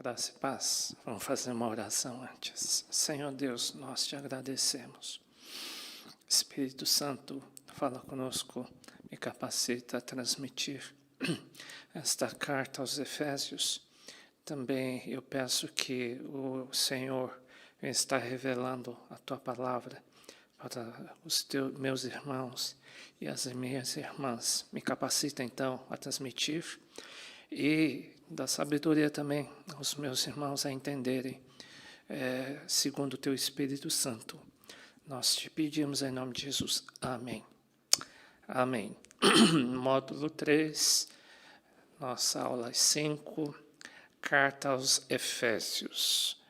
Graça e paz. Vamos fazer uma oração antes. Senhor Deus, nós te agradecemos. Espírito Santo, fala conosco, me capacita a transmitir esta carta aos Efésios. Também eu peço que o Senhor está revelando a tua palavra para os meus irmãos e as minhas irmãs. Me capacita então a transmitir e dá sabedoria também aos meus irmãos a entenderem, segundo o teu Espírito Santo. Nós te pedimos em nome de Jesus. Amém. Amém. Módulo 3, nossa aula 5, carta aos Efésios.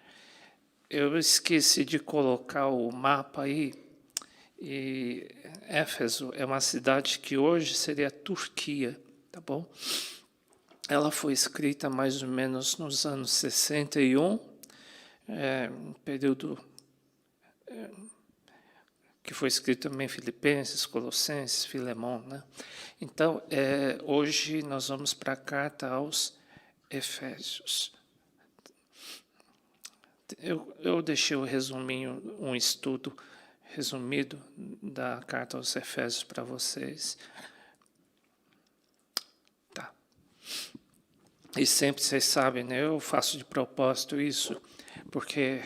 Eu esqueci de colocar o mapa aí, e Éfeso é uma cidade que hoje seria a Turquia, tá bom? Ela foi escrita mais ou menos nos anos 61, um período que foi escrito também Filipenses, Colossenses, Filemão, né? Então, hoje nós vamos para a carta aos Efésios. Eu deixei o resuminho, um estudo resumido da carta aos Efésios para vocês. Tá. E sempre, vocês sabem, né, eu faço de propósito isso, porque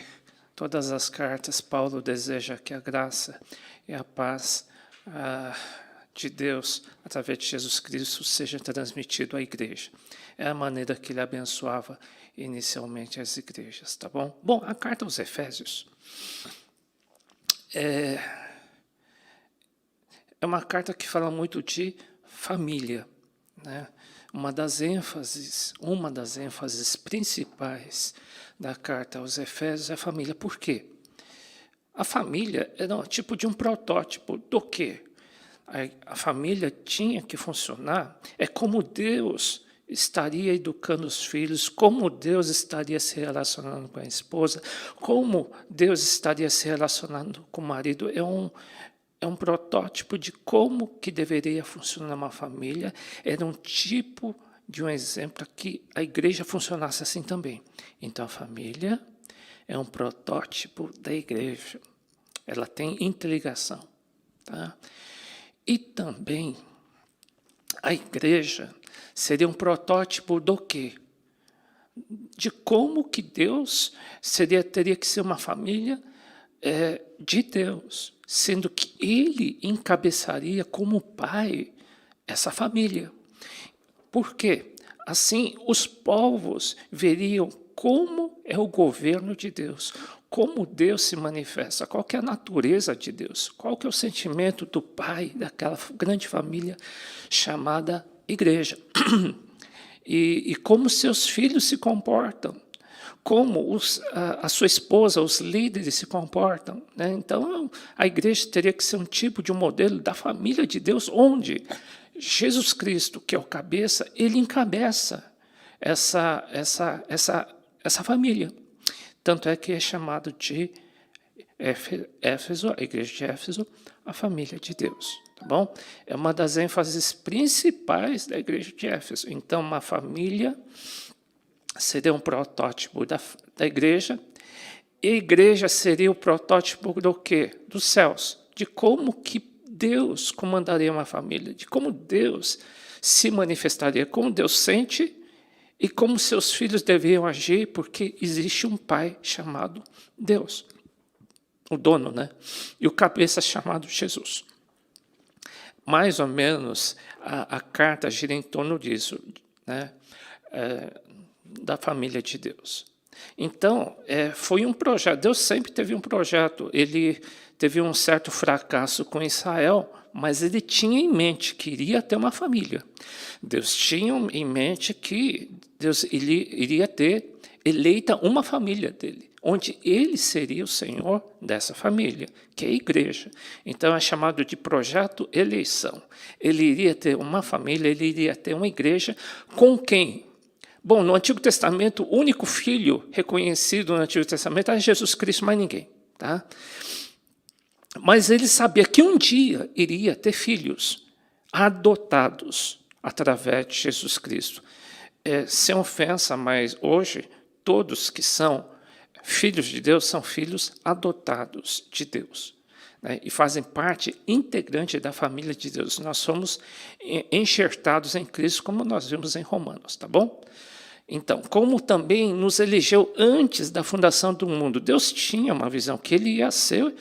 todas as cartas Paulo deseja que a graça e a paz de Deus, através de Jesus Cristo, seja transmitido à igreja. É a maneira que ele abençoava inicialmente as igrejas, tá bom? Bom, a carta aos Efésios é uma carta que fala muito de família, né? Uma das ênfases principais da carta aos Efésios é a família. Por quê? A família era um tipo de um protótipo do quê? A família tinha que funcionar, é como Deus estaria educando os filhos, como Deus estaria se relacionando com a esposa, como Deus estaria se relacionando com o marido. É um protótipo de como que deveria funcionar uma família. Era um tipo de um exemplo que a igreja funcionasse assim também. Então, a família é um protótipo da igreja. Ela tem interligação. Tá? E também a igreja seria um protótipo do quê? De como que Deus teria que ser uma família de Deus, sendo que ele encabeçaria como pai essa família. Por quê? Assim, os povos veriam como é o governo de Deus, como Deus se manifesta, qual que é a natureza de Deus, qual que é o sentimento do pai daquela grande família chamada igreja. E como seus filhos se comportam, como a sua esposa, os líderes se comportam, né? Então, a igreja teria que ser um tipo de um modelo da família de Deus, onde Jesus Cristo, que é o cabeça, ele encabeça essa família. Tanto é que é chamado de Éfeso, a igreja de Éfeso, a família de Deus. Tá bom? É uma das ênfases principais da igreja de Éfeso. Então, uma família seria um protótipo da igreja, e a igreja seria o protótipo do quê? Dos céus, de como que Deus comandaria uma família, de como Deus se manifestaria, como Deus sente e como seus filhos deveriam agir, porque existe um pai chamado Deus, o dono, né? E o cabeça chamado Jesus. Mais ou menos a carta gira em torno disso, né? Da família de Deus. Então, foi um projeto. Deus sempre teve um projeto. Ele teve um certo fracasso com Israel, mas ele tinha em mente que iria ter uma família. Deus tinha em mente que Deus iria ter eleita uma família dele, onde ele seria o Senhor dessa família, que é a igreja. Então, é chamado de projeto eleição. Ele iria ter uma família, ele iria ter uma igreja com quem? Bom, no Antigo Testamento, o único filho reconhecido no Antigo Testamento era Jesus Cristo, mais ninguém. Tá? Mas ele sabia que um dia iria ter filhos adotados através de Jesus Cristo. Sem ofensa, mas hoje todos que são filhos de Deus são filhos adotados de Deus, né? E fazem parte integrante da família de Deus. Nós somos enxertados em Cristo, como nós vimos em Romanos, tá bom? Então, como também nos elegeu antes da fundação do mundo, Deus tinha uma visão que ele ia ser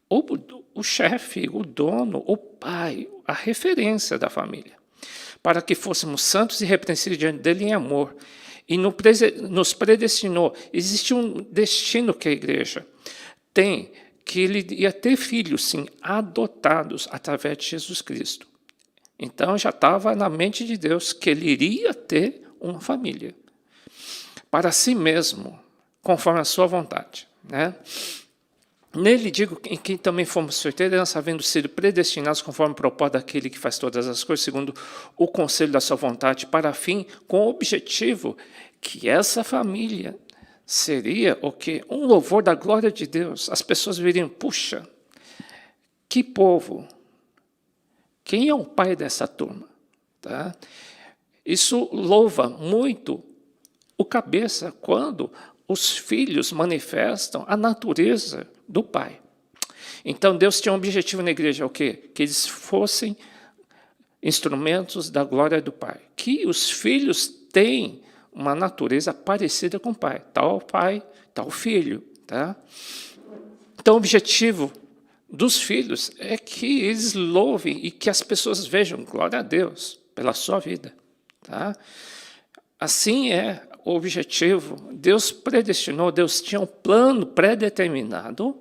o chefe, o dono, o pai, a referência da família, para que fôssemos santos e irrepreensíveis diante dele em amor. E nos predestinou. Existe um destino que a igreja tem, que ele ia ter filhos, sim, adotados através de Jesus Cristo. Então, já estava na mente de Deus que ele iria ter uma família para si mesmo, conforme a sua vontade, né? Nele digo em que também fomos sorteados, havendo sido predestinados conforme o propósito daquele que faz todas as coisas, segundo o conselho da sua vontade, para fim, com o objetivo que essa família seria o quê? Um louvor da glória de Deus. As pessoas viriam, puxa, que povo! Quem é o pai dessa turma? Tá? Isso louva muito o cabeça quando os filhos manifestam a natureza do pai. Então, Deus tinha um objetivo na igreja, o quê? Que eles fossem instrumentos da glória do pai. Que os filhos têm uma natureza parecida com o pai. Pai, tal filho. Tá? Então, o objetivo dos filhos é que eles louvem e que as pessoas vejam glória a Deus pela sua vida. Tá? Assim é o objetivo. Deus predestinou, Deus tinha um plano pré-determinado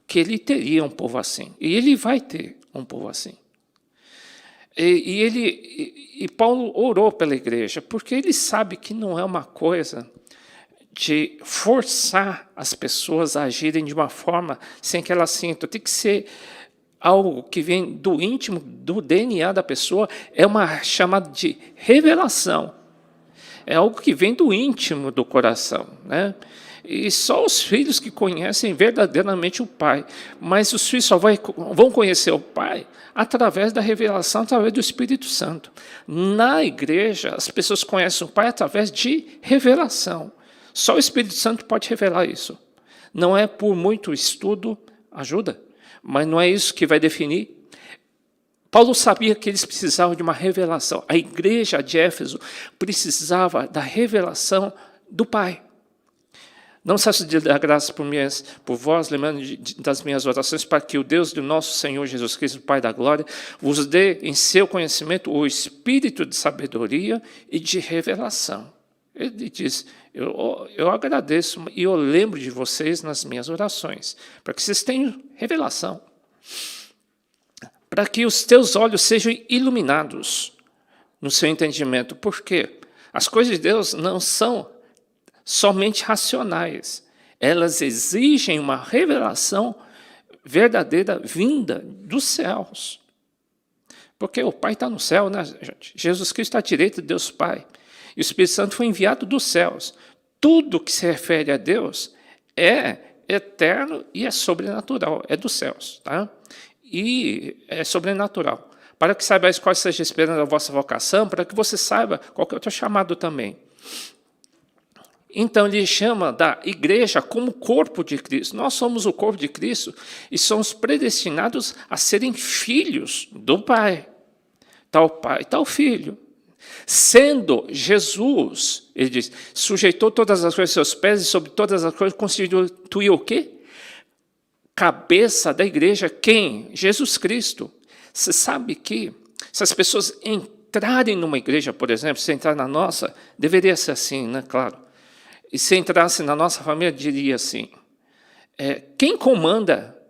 que ele teria um povo assim. E ele vai ter um povo assim. E Paulo orou pela igreja, porque ele sabe que não é uma coisa de forçar as pessoas a agirem de uma forma sem que elas sintam. Tem que ser algo que vem do íntimo, do DNA da pessoa, é uma chamada de revelação. É algo que vem do íntimo do coração, né? E só os filhos que conhecem verdadeiramente o Pai. Mas os filhos só vão conhecer o Pai através da revelação, através do Espírito Santo. Na igreja, as pessoas conhecem o Pai através de revelação. Só o Espírito Santo pode revelar isso. Não é por muito estudo, ajuda, mas não é isso que vai definir. Paulo sabia que eles precisavam de uma revelação. A igreja de Éfeso precisava da revelação do Pai. Não cesse de dar graças por vós, lembrando das minhas orações, para que o Deus do nosso Senhor Jesus Cristo, Pai da glória, vos dê em seu conhecimento o espírito de sabedoria e de revelação. Ele diz, eu agradeço e eu lembro de vocês nas minhas orações, para que vocês tenham revelação. Para que os teus olhos sejam iluminados no seu entendimento. Por quê? As coisas de Deus não são somente racionais. Elas exigem uma revelação verdadeira vinda dos céus. Porque o Pai está no céu, né, gente? Jesus Cristo está à direita de Deus Pai. E o Espírito Santo foi enviado dos céus. Tudo que se refere a Deus é eterno e é sobrenatural. É dos céus, tá? E é sobrenatural. Para que saibais qual seja a esperança da vossa vocação, para que você saiba qual que é o teu chamado também. Então, ele chama da igreja como corpo de Cristo. Nós somos o corpo de Cristo e somos predestinados a serem filhos do Pai. Pai, tal filho. Sendo Jesus, ele diz, sujeitou todas as coisas aos seus pés e sobre todas as coisas constituiu o quê? Cabeça da igreja, quem? Jesus Cristo. Você sabe que se as pessoas entrarem numa igreja, por exemplo, se entrar na nossa, deveria ser assim, né? Claro. E se entrasse na nossa família, diria assim, quem comanda,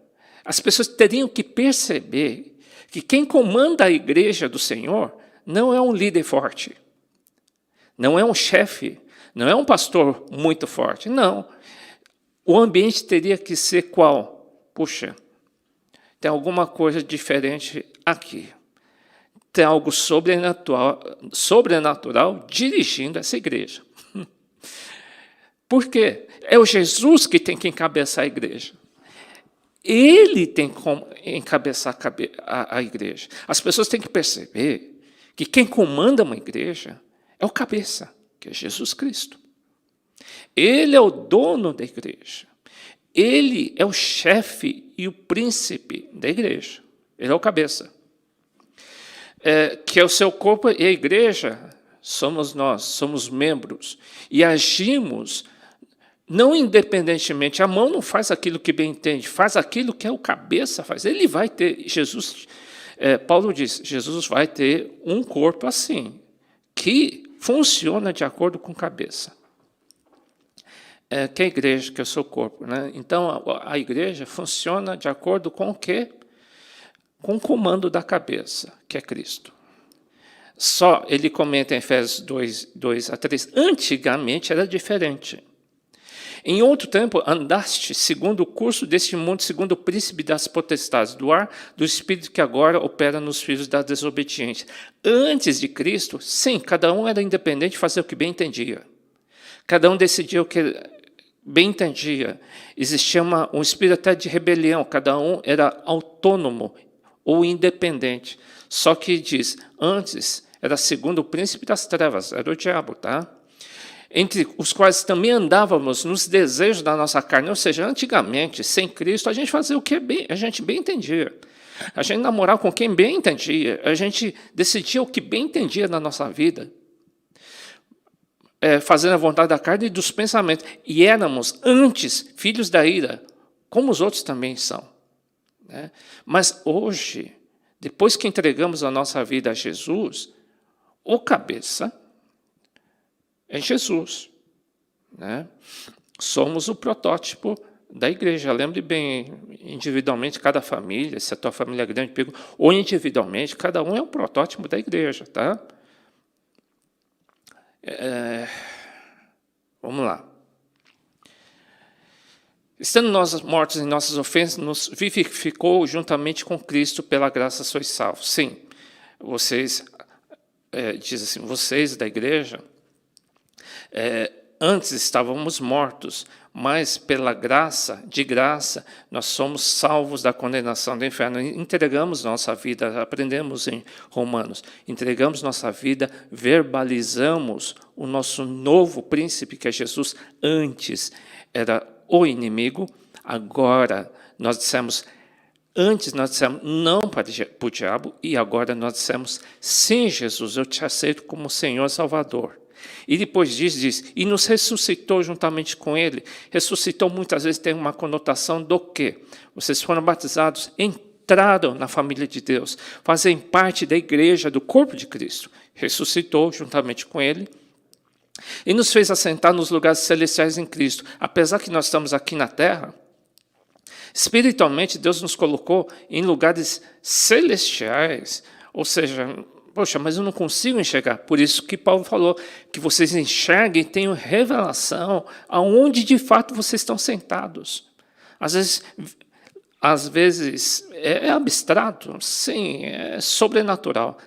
as pessoas teriam que perceber que quem comanda a igreja do Senhor não é um líder forte, não é um chefe, não é um pastor muito forte, não. O ambiente teria que ser qual? Puxa, tem alguma coisa diferente aqui. Tem algo sobrenatural dirigindo essa igreja. Por quê? É o Jesus que tem que encabeçar a igreja. Ele tem que encabeçar a igreja. As pessoas têm que perceber que quem comanda uma igreja é o cabeça, que é Jesus Cristo. Ele é o dono da igreja. Ele é o chefe e o príncipe da igreja. Ele é o cabeça. Que é o seu corpo e a igreja somos nós, somos membros. E agimos não independentemente. A mão não faz aquilo que bem entende, faz aquilo que é o cabeça faz. Ele vai ter, Paulo diz, Jesus vai ter um corpo assim, que funciona de acordo com a cabeça. Que é a igreja, que é o seu corpo. Né? Então, a igreja funciona de acordo com o quê? Com o comando da cabeça, que é Cristo. Só, ele comenta em Efésios 2 a 3, antigamente era diferente. Em outro tempo, andaste segundo o curso deste mundo, segundo o príncipe das potestades do ar, do espírito que agora opera nos filhos da desobediência. Antes de Cristo, sim, cada um era independente de fazer o que bem entendia. Cada um decidia o que bem entendia. Existia um espírito até de rebelião, cada um era autônomo ou independente. Só que diz, antes era segundo o príncipe das trevas, era o diabo, tá? Entre os quais também andávamos nos desejos da nossa carne, ou seja, antigamente, sem Cristo, a gente fazia o que a gente bem entendia. A gente namorava com quem bem entendia, a gente decidia o que bem entendia na nossa vida, fazendo a vontade da carne e dos pensamentos. E éramos, antes, filhos da ira, como os outros também são. Né? Mas hoje, depois que entregamos a nossa vida a Jesus, o cabeça é Jesus. Né? Somos o protótipo da igreja. Lembre bem, individualmente, cada família, se a tua família é grande, ou individualmente, cada um é um protótipo da igreja. Tá? Vamos lá. Estando nós mortos em nossas ofensas, nos vivificou juntamente com Cristo, pela graça sois salvos. Sim, vocês, diz assim, vocês da igreja, antes estávamos mortos, mas pela graça, de graça, nós somos salvos da condenação do inferno. Entregamos nossa vida, aprendemos em Romanos, entregamos nossa vida, verbalizamos o nosso novo príncipe, que é Jesus. Antes era o inimigo, agora nós dissemos, antes nós dissemos não para o diabo, e agora nós dissemos, sim, Jesus, eu te aceito como Senhor Salvador. E depois diz, e nos ressuscitou juntamente com ele. Ressuscitou muitas vezes tem uma conotação do quê? Vocês foram batizados, entraram na família de Deus, fazem parte da igreja, do corpo de Cristo. Ressuscitou juntamente com ele e nos fez assentar nos lugares celestiais em Cristo. Apesar que nós estamos aqui na terra, espiritualmente Deus nos colocou em lugares celestiais, ou seja, poxa, mas eu não consigo enxergar. Por isso que Paulo falou que vocês enxerguem e tenham revelação aonde de fato vocês estão sentados. Às vezes é abstrato, sim, é sobrenatural.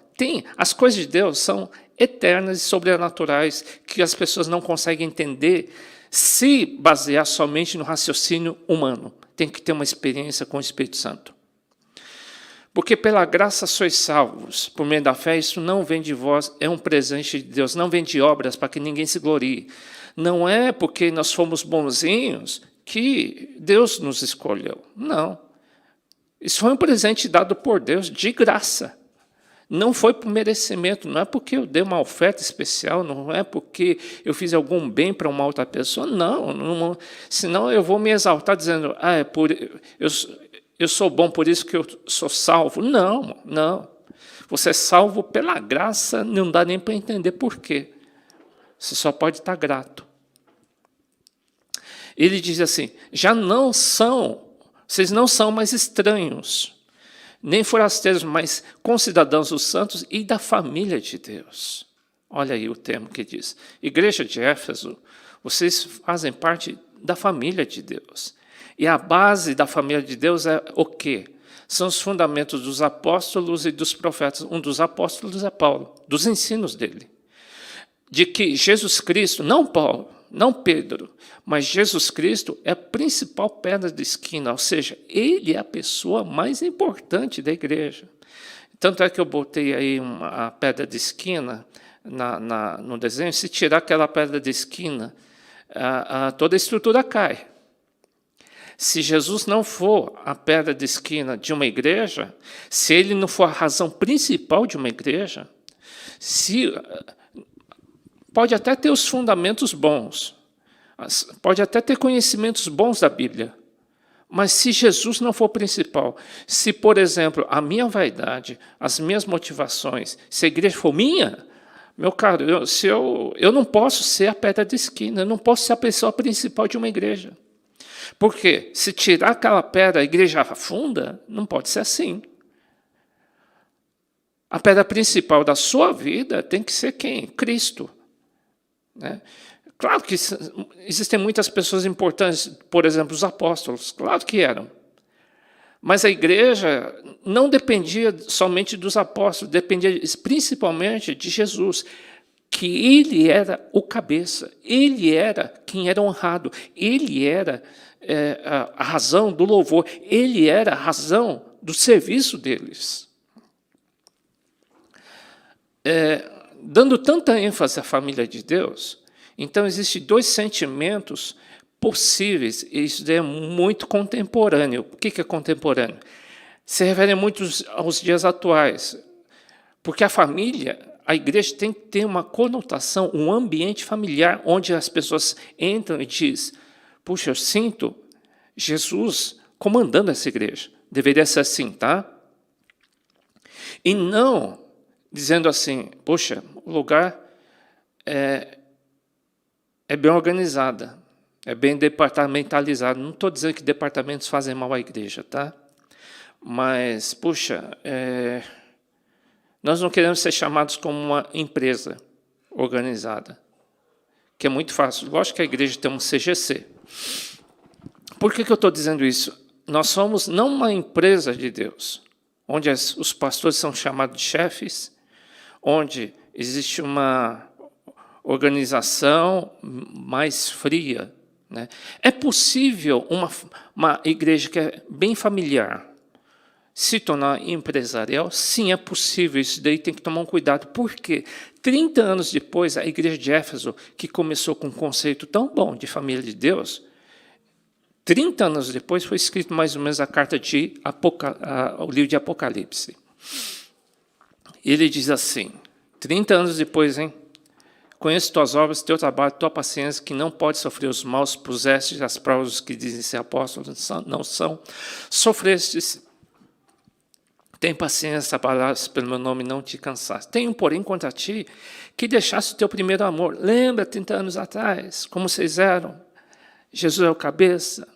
As coisas de Deus são eternas e sobrenaturais que as pessoas não conseguem entender se basear somente no raciocínio humano. Tem que ter uma experiência com o Espírito Santo. Porque pela graça sois salvos, por meio da fé, isso não vem de vós, é um presente de Deus, não vem de obras para que ninguém se glorie. Não é porque nós fomos bonzinhos que Deus nos escolheu. Não. Isso foi um presente dado por Deus de graça. Não foi por merecimento, não é porque eu dei uma oferta especial, não é porque eu fiz algum bem para uma outra pessoa, não. Senão eu vou me exaltar dizendo, eu sou bom, por isso que eu sou salvo. Não. Você é salvo pela graça, não dá nem para entender por quê. Você só pode estar grato. Ele diz assim, vocês não são mais estranhos, nem forasteiros, mas concidadãos dos santos e da família de Deus. Olha aí o termo que diz. Igreja de Éfeso, vocês fazem parte da família de Deus. E a base da família de Deus é o quê? São os fundamentos dos apóstolos e dos profetas. Um dos apóstolos é Paulo, dos ensinos dele. De que Jesus Cristo, não Paulo, não Pedro, mas Jesus Cristo é a principal pedra de esquina, ou seja, ele é a pessoa mais importante da igreja. Tanto é que eu botei aí a pedra de esquina no desenho. Se tirar aquela pedra de esquina, toda a estrutura cai. Se Jesus não for a pedra de esquina de uma igreja, se ele não for a razão principal de uma igreja, pode até ter os fundamentos bons, pode até ter conhecimentos bons da Bíblia, mas se Jesus não for o principal, se, por exemplo, a minha vaidade, as minhas motivações, se a igreja for minha, meu caro, eu não posso ser a pedra de esquina, eu não posso ser a pessoa principal de uma igreja. Porque se tirar aquela pedra, a igreja afunda, não pode ser assim. A pedra principal da sua vida tem que ser quem? Cristo. Né? Claro que existem muitas pessoas importantes, por exemplo, os apóstolos, claro que eram. Mas a igreja não dependia somente dos apóstolos, dependia principalmente de Jesus, que ele era o cabeça, ele era quem era honrado, ele era a razão do louvor, ele era a razão do serviço deles. Dando tanta ênfase à família de Deus, então existem dois sentimentos possíveis, e isso é muito contemporâneo. O que é contemporâneo? Se refere muito aos dias atuais, porque a família, a igreja tem que ter uma conotação, um ambiente familiar, onde as pessoas entram e dizem, puxa, eu sinto Jesus comandando essa igreja. Deveria ser assim, tá? E não dizendo assim, poxa, o lugar é bem organizado, é bem departamentalizado. Não estou dizendo que departamentos fazem mal à igreja, tá? Mas, puxa, nós não queremos ser chamados como uma empresa organizada, que é muito fácil. Lógico que a igreja tem um CGC. Por que eu estou dizendo isso? Nós somos não uma empresa de Deus, onde os pastores são chamados de chefes, onde existe uma organização mais fria. Né? É possível uma igreja que é bem familiar se tornar empresarial? Sim, é possível. Isso daí tem que tomar um cuidado. Por quê? 30 anos depois, a igreja de Éfeso, que começou com um conceito tão bom de família de Deus, 30 anos depois foi escrito mais ou menos a carta o livro de Apocalipse. Ele diz assim, 30 anos depois, hein? Conheço tuas obras, teu trabalho, tua paciência, que não pode sofrer os maus, pusestes as provas que dizem ser apóstolos, não são. Sofrestes, tem paciência, trabalhaste pelo meu nome, não te cansaste. Tenho, porém, contra ti, que deixaste o teu primeiro amor. Lembra, 30 anos atrás, como vocês eram. Jesus é o cabeça,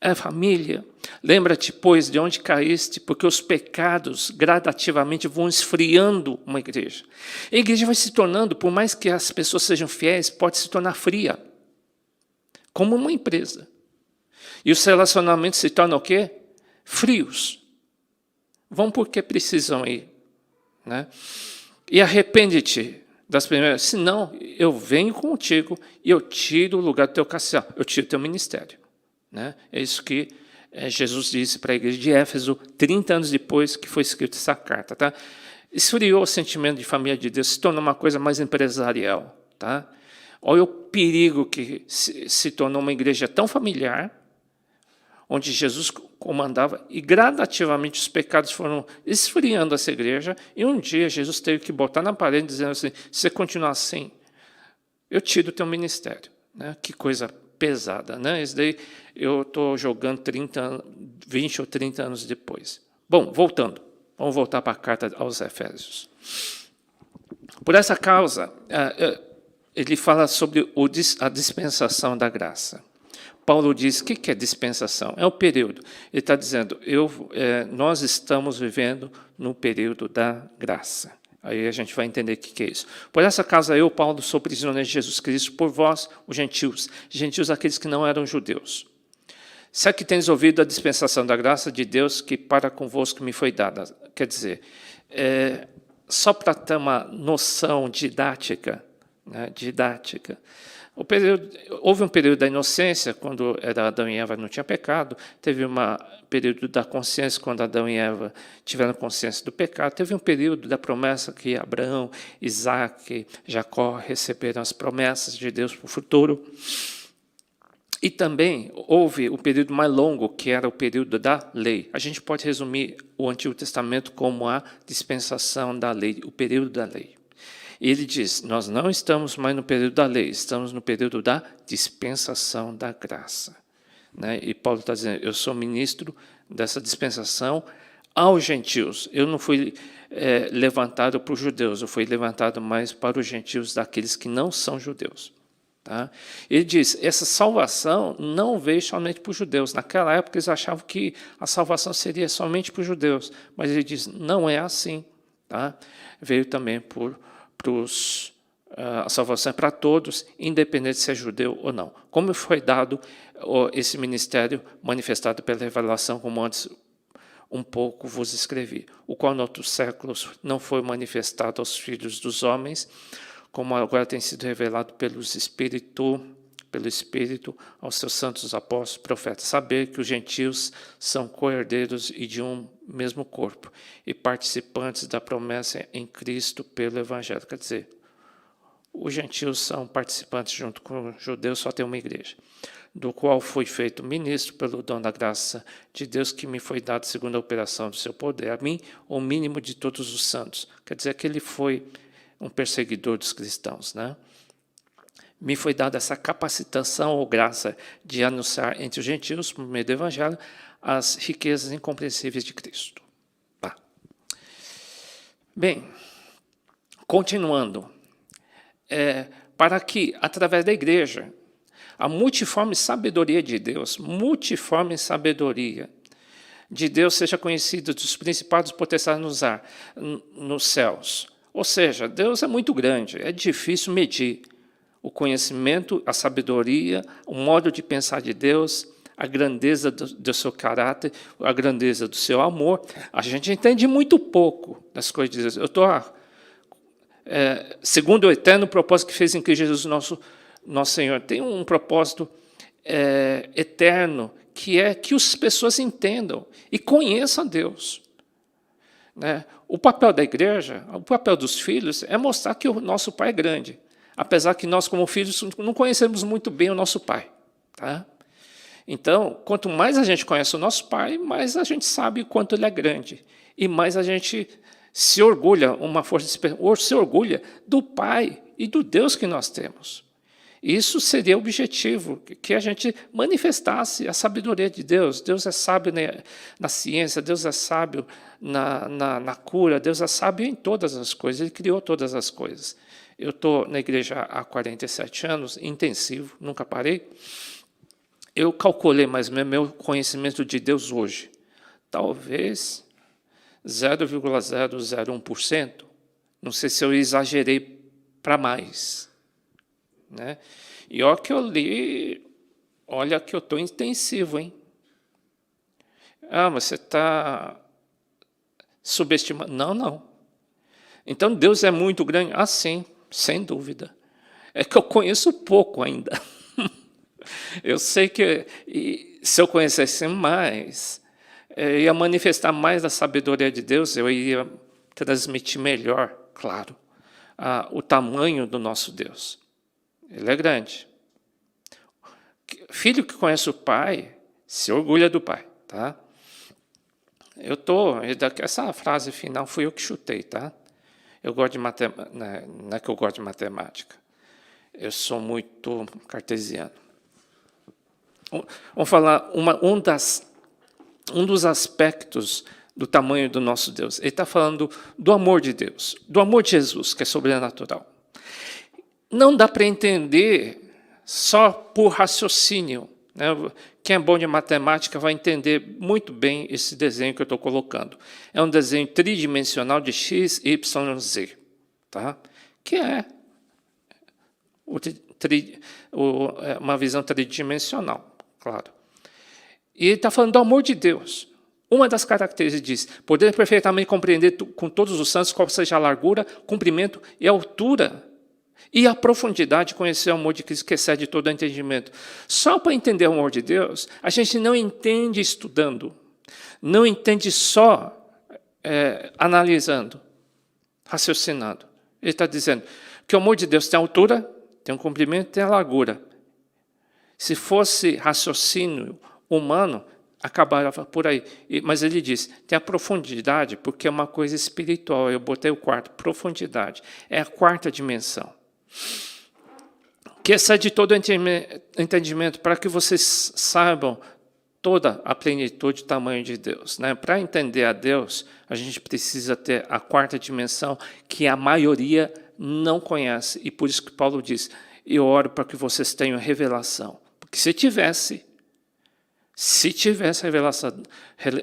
é a família. Lembra-te, pois, de onde caíste, porque os pecados gradativamente vão esfriando uma igreja. A igreja vai se tornando, por mais que as pessoas sejam fiéis, pode se tornar fria, como uma empresa. E os relacionamentos se tornam o quê? Frios. Vão porque precisam ir. Né? E arrepende-te das primeiras, senão eu venho contigo e eu tiro o lugar do teu castelo, eu tiro o teu ministério. Né? É isso que Jesus disse para a igreja de Éfeso, 30 anos depois que foi escrita essa carta. Tá? Esfriou o sentimento de família de Deus, se tornou uma coisa mais empresarial. Tá? Olha o perigo que se tornou uma igreja tão familiar, onde Jesus comandava, e gradativamente os pecados foram esfriando essa igreja, e um dia Jesus teve que botar na parede, dizendo assim, se você continuar assim, eu tiro o teu ministério. Né? Que coisa pesada. Né? Isso daí eu estou jogando 20 ou 30 anos depois. Bom, voltando. Vamos voltar para a carta aos Efésios. Por essa causa, ele fala sobre a dispensação da graça. Paulo diz, o que é dispensação? É o período. Ele está dizendo, nós estamos vivendo no período da graça. Aí a gente vai entender o que é isso. Por essa causa, eu, Paulo, sou prisioneiro de Jesus Cristo, por vós, os gentios. Gentios, aqueles que não eram judeus. Será que tens ouvido a dispensação da graça de Deus que para convosco me foi dada? Quer dizer, só para ter uma noção didática, né, Houve um período da inocência, quando era Adão e Eva não tinham pecado. Teve um período da consciência, quando Adão e Eva tiveram consciência do pecado. Teve um período da promessa que Abraão, Isaac, Jacó receberam as promessas de Deus para o futuro. E também houve o período mais longo, que era o período da lei. A gente pode resumir o Antigo Testamento como a dispensação da lei, o período da lei. E ele diz, nós não estamos mais no período da lei, estamos no período da dispensação da graça. Né? E Paulo está dizendo, eu sou ministro dessa dispensação aos gentios. Eu não fui levantado para os judeus, eu fui levantado mais para os gentios, daqueles que não são judeus. Tá? Ele diz, essa salvação não veio somente para os judeus. Naquela época eles achavam que a salvação seria somente para os judeus, mas ele diz, não é assim. Tá? Veio também a salvação é para todos, independente se é judeu ou não. Como foi dado esse ministério manifestado pela revelação, como antes um pouco vos escrevi, o qual em outros séculos não foi manifestado aos filhos dos homens, como agora tem sido revelado pelo Espírito aos seus santos apóstolos, profetas. Saber que os gentios são co-herdeiros e de um mesmo corpo, e participantes da promessa em Cristo pelo Evangelho. Quer dizer, os gentios são participantes junto com os judeus, só tem uma igreja, do qual fui feito ministro pelo dom da graça de Deus, que me foi dado segundo a operação do seu poder, a mim, o mínimo de todos os santos. Quer dizer que ele foi um perseguidor dos cristãos, né? Me foi dada essa capacitação ou graça de anunciar entre os gentios, por meio do Evangelho, as riquezas incompreensíveis de Cristo. Tá. Bem, continuando, para que, através da igreja, a multiforme sabedoria de Deus, seja conhecida dos principados potestades nos céus. Ou seja, Deus é muito grande, é difícil medir o conhecimento, a sabedoria, o modo de pensar de Deus, a grandeza do seu caráter, a grandeza do seu amor. A gente entende muito pouco das coisas de Deus. Eu estou, segundo o eterno propósito que fez em Cristo Jesus, nosso Senhor, tem um propósito eterno, que é que as pessoas entendam e conheçam a Deus. Né? O papel da igreja, o papel dos filhos, é mostrar que o nosso Pai é grande. Apesar que nós, como filhos, não conhecemos muito bem o nosso Pai. Tá? Então, quanto mais a gente conhece o nosso Pai, mais a gente sabe o quanto Ele é grande. E mais a gente se orgulha, se orgulha do Pai e do Deus que nós temos. Isso seria o objetivo, que a gente manifestasse a sabedoria de Deus. Deus é sábio na ciência, Deus é sábio na cura, Deus é sábio em todas as coisas, Ele criou todas as coisas. Eu estou na igreja há 47 anos, intensivo, nunca parei. Eu calculei mais ou menos meu conhecimento de Deus hoje. Talvez 0,001%. Não sei se eu exagerei para mais. Né? E olha que eu li, olha que eu estou intensivo, hein? Ah, mas você está subestimando. Não. Então Deus é muito grande? Ah, sim, sem dúvida. É que eu conheço pouco ainda. Eu sei que se eu conhecesse mais, eu ia manifestar mais a sabedoria de Deus, eu ia transmitir melhor, claro, o tamanho do nosso Deus. Ele é grande. Filho que conhece o pai, se orgulha do pai. Tá? Essa frase final fui eu que chutei. Tá? Eu gosto de matemática. Não é que eu gosto de matemática. Eu sou muito cartesiano. Vamos falar um dos aspectos do tamanho do nosso Deus. Ele está falando do amor de Deus, do amor de Jesus, que é sobrenatural. Não dá para entender só por raciocínio. Né? Quem é bom de matemática vai entender muito bem esse desenho que eu estou colocando. É um desenho tridimensional de x, y, z. Tá? Que é uma visão tridimensional, claro. E ele está falando do amor de Deus. Uma das características diz, poder perfeitamente compreender com todos os santos qual seja a largura, comprimento e altura E a profundidade, conhecer o amor de Cristo que excede todo entendimento. Só para entender o amor de Deus, a gente não entende estudando, não entende só analisando, raciocinando. Ele está dizendo que o amor de Deus tem altura, tem um comprimento, tem a largura. Se fosse raciocínio humano, acabava por aí. Mas ele diz, tem a profundidade, porque é uma coisa espiritual. Eu botei o quarto, profundidade. É a quarta dimensão. Que excede todo entendimento, para que vocês saibam toda a plenitude e tamanho de Deus. Né? Para entender a Deus, a gente precisa ter a quarta dimensão, que a maioria não conhece. E por isso que Paulo diz, eu oro para que vocês tenham revelação. Porque se tivesse a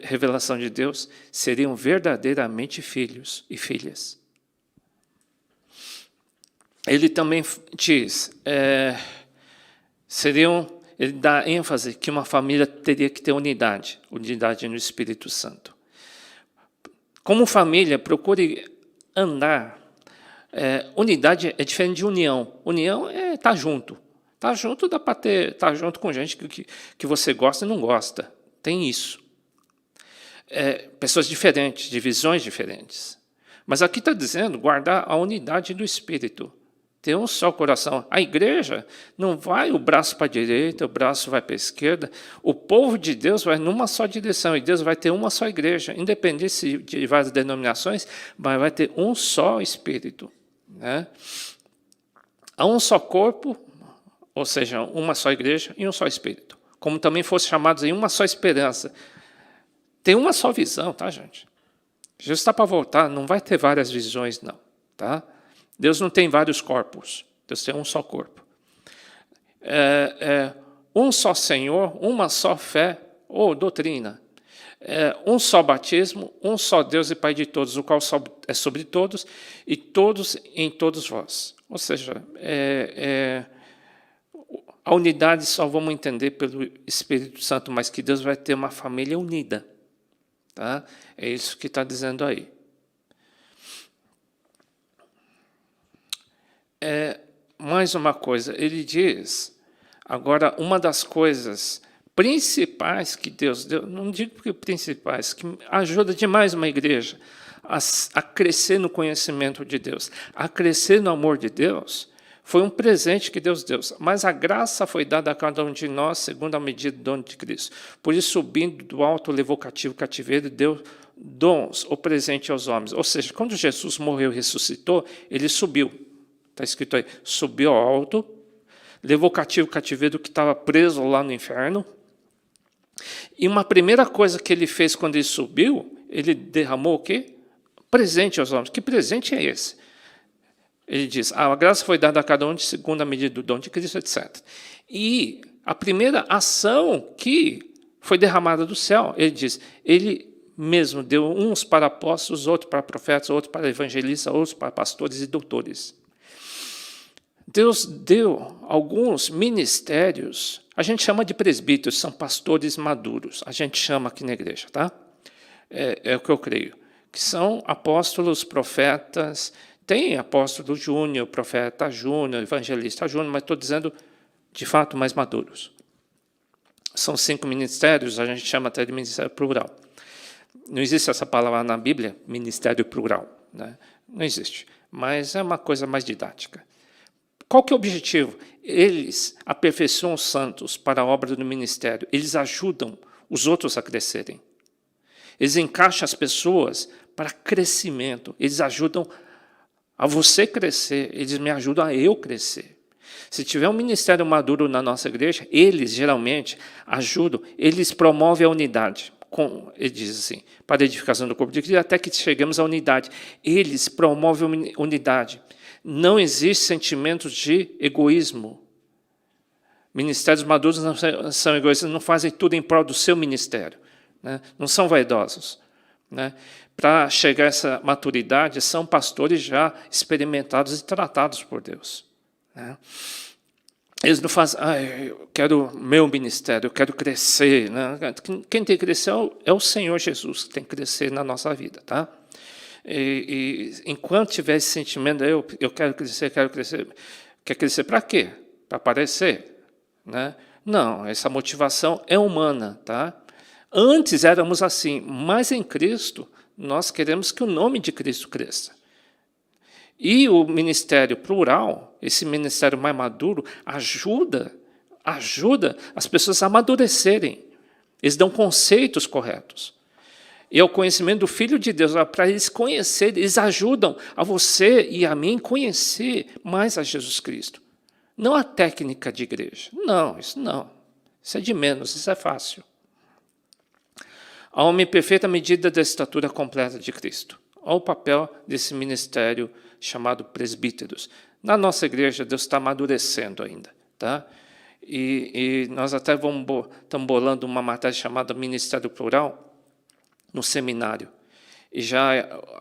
revelação de Deus, seriam verdadeiramente filhos e filhas. Ele também diz, ele dá ênfase que uma família teria que ter unidade no Espírito Santo. Como família, procure andar. Unidade é diferente de união. União é estar junto. Estar junto dá para estar junto com gente que você gosta e não gosta. Tem isso. Pessoas diferentes, de visões diferentes. Mas aqui está dizendo guardar a unidade do Espírito. Ter um só coração. A igreja não vai o braço para a direita, o braço vai para a esquerda. O povo de Deus vai numa só direção. E Deus vai ter uma só igreja. Independente de várias denominações, mas vai ter um só Espírito. Né? Há um só corpo, ou seja, uma só igreja e um só Espírito. Como também fossem chamados em uma só esperança. Tem uma só visão, tá, gente? Jesus está para voltar, não vai ter várias visões, não. Tá? Deus não tem vários corpos, Deus tem um só corpo. Um só Senhor, uma só fé ou doutrina. Um só batismo, um só Deus e Pai de todos, o qual é sobre todos e todos em todos vós. Ou seja, a unidade só vamos entender pelo Espírito Santo, mas que Deus vai ter uma família unida. Tá? É isso que está dizendo aí. Mais uma coisa, ele diz, agora, uma das coisas principais que Deus deu, não digo que principais, que ajuda demais uma igreja a crescer no conhecimento de Deus, a crescer no amor de Deus, foi um presente que Deus deu. Mas a graça foi dada a cada um de nós, segundo a medida do dom de Cristo. Por isso, subindo do alto, levou cativeiro e deu dons, o presente aos homens. Ou seja, quando Jesus morreu e ressuscitou, ele subiu. Está escrito aí, subiu ao alto, levou cativeiro que estava preso lá no inferno. E uma primeira coisa que ele fez quando ele subiu, ele derramou o quê? Presente aos homens. Que presente é esse? Ele diz, a graça foi dada a cada um segundo a medida do dom de Cristo, etc. E a primeira ação que foi derramada do céu, ele diz, ele mesmo deu uns para apóstolos, outros para profetas, outros para evangelistas, outros para pastores e doutores. Deus deu alguns ministérios, a gente chama de presbíteros, são pastores maduros, a gente chama aqui na igreja, tá? É o que eu creio, que são apóstolos, profetas, tem apóstolo júnior, profeta júnior, evangelista júnior, mas estou dizendo, de fato, mais maduros. São 5 ministérios, a gente chama até de ministério plural. Não existe essa palavra na Bíblia, ministério plural, né? Não existe, mas é uma coisa mais didática. Qual que é o objetivo? Eles aperfeiçoam os santos para a obra do ministério. Eles ajudam os outros a crescerem. Eles encaixam as pessoas para crescimento. Eles ajudam a você crescer. Eles me ajudam a eu crescer. Se tiver um ministério maduro na nossa igreja, eles geralmente ajudam, eles promovem a unidade. Ele diz assim, para a edificação do corpo de Cristo, até que cheguemos à unidade. Eles promovem a unidade. Não existe sentimento de egoísmo. Ministérios maduros não são egoístas, não fazem tudo em prol do seu ministério. Né? Não são vaidosos. Né? Para chegar a essa maturidade, são pastores já experimentados e tratados por Deus. Né? Eles não fazem, eu quero meu ministério, eu quero crescer. Né? Quem tem que crescer é o Senhor Jesus, que tem que crescer na nossa vida. Tá? Enquanto tiver esse sentimento, eu quero crescer, quer crescer para quê? Para aparecer, né? Não, essa motivação é humana, tá? Antes éramos assim, mas em Cristo nós queremos que o nome de Cristo cresça. E o ministério plural, esse ministério mais maduro, ajuda as pessoas a amadurecerem. Eles dão conceitos corretos. E é o conhecimento do Filho de Deus, para eles conhecerem, eles ajudam a você e a mim conhecer mais a Jesus Cristo. Não a técnica de igreja. Não. Isso é de menos, isso é fácil. A homem perfeita medida da estatura completa de Cristo. Olha o papel desse ministério chamado presbíteros. Na nossa igreja, Deus está amadurecendo ainda. Tá? E nós até estamos bolando uma matéria chamada Ministério Plural no seminário. E já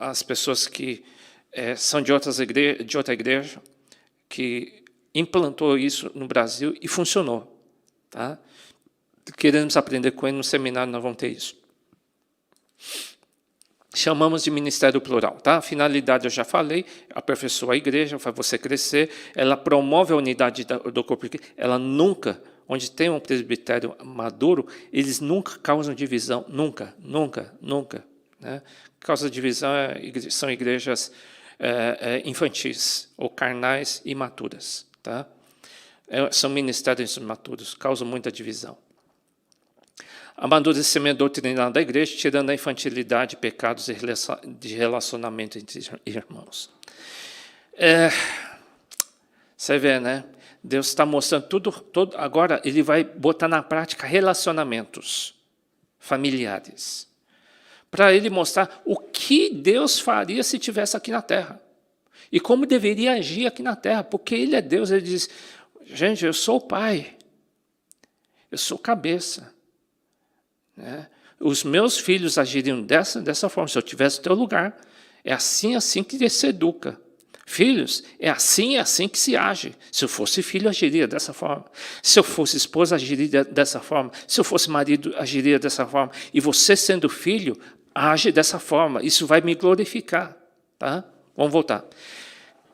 as pessoas que são de outra igreja, que implantou isso no Brasil e funcionou. Tá? Queremos aprender com ele no seminário, nós vamos ter isso. Chamamos de ministério plural. Tá? A finalidade eu já falei, aperfeiçoa a igreja, faz você crescer, ela promove a unidade do corpo. Ela nunca, onde tem um presbitério maduro, eles nunca causam divisão, nunca. Né? Causa divisão são igrejas infantis, ou carnais imaturas. Tá? São ministérios imaturos, causam muita divisão. Amadurecimento doutrinário da igreja, tirando a infantilidade, pecados de relacionamento entre irmãos. Você vê, né? Deus está mostrando tudo. Agora, ele vai botar na prática relacionamentos familiares. Para ele mostrar o que Deus faria se estivesse aqui na terra. E como deveria agir aqui na terra. Porque ele é Deus. Ele diz, gente, eu sou o pai. Eu sou cabeça. Né? Os meus filhos agiriam dessa forma. Se eu tivesse o teu lugar, é assim que se educa. Filhos, é assim que se age. Se eu fosse filho, agiria dessa forma. Se eu fosse esposa, agiria dessa forma. Se eu fosse marido, agiria dessa forma. E você, sendo filho, age dessa forma. Isso vai me glorificar. Tá? Vamos voltar.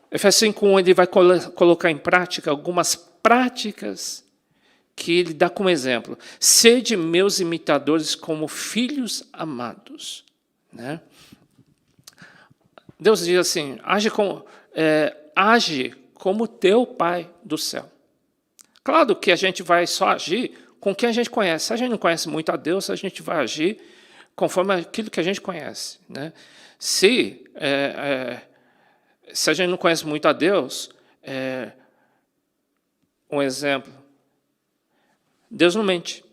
Efésios 5:1, ele vai colocar em prática algumas práticas que ele dá como exemplo. Sede meus imitadores como filhos amados. Né? Deus diz assim, age como teu Pai do céu. Claro que a gente vai só agir com quem a gente conhece. Se a gente não conhece muito a Deus, a gente vai agir conforme aquilo que a gente conhece. Né? Se a gente não conhece muito a Deus, um exemplo, Deus não mente.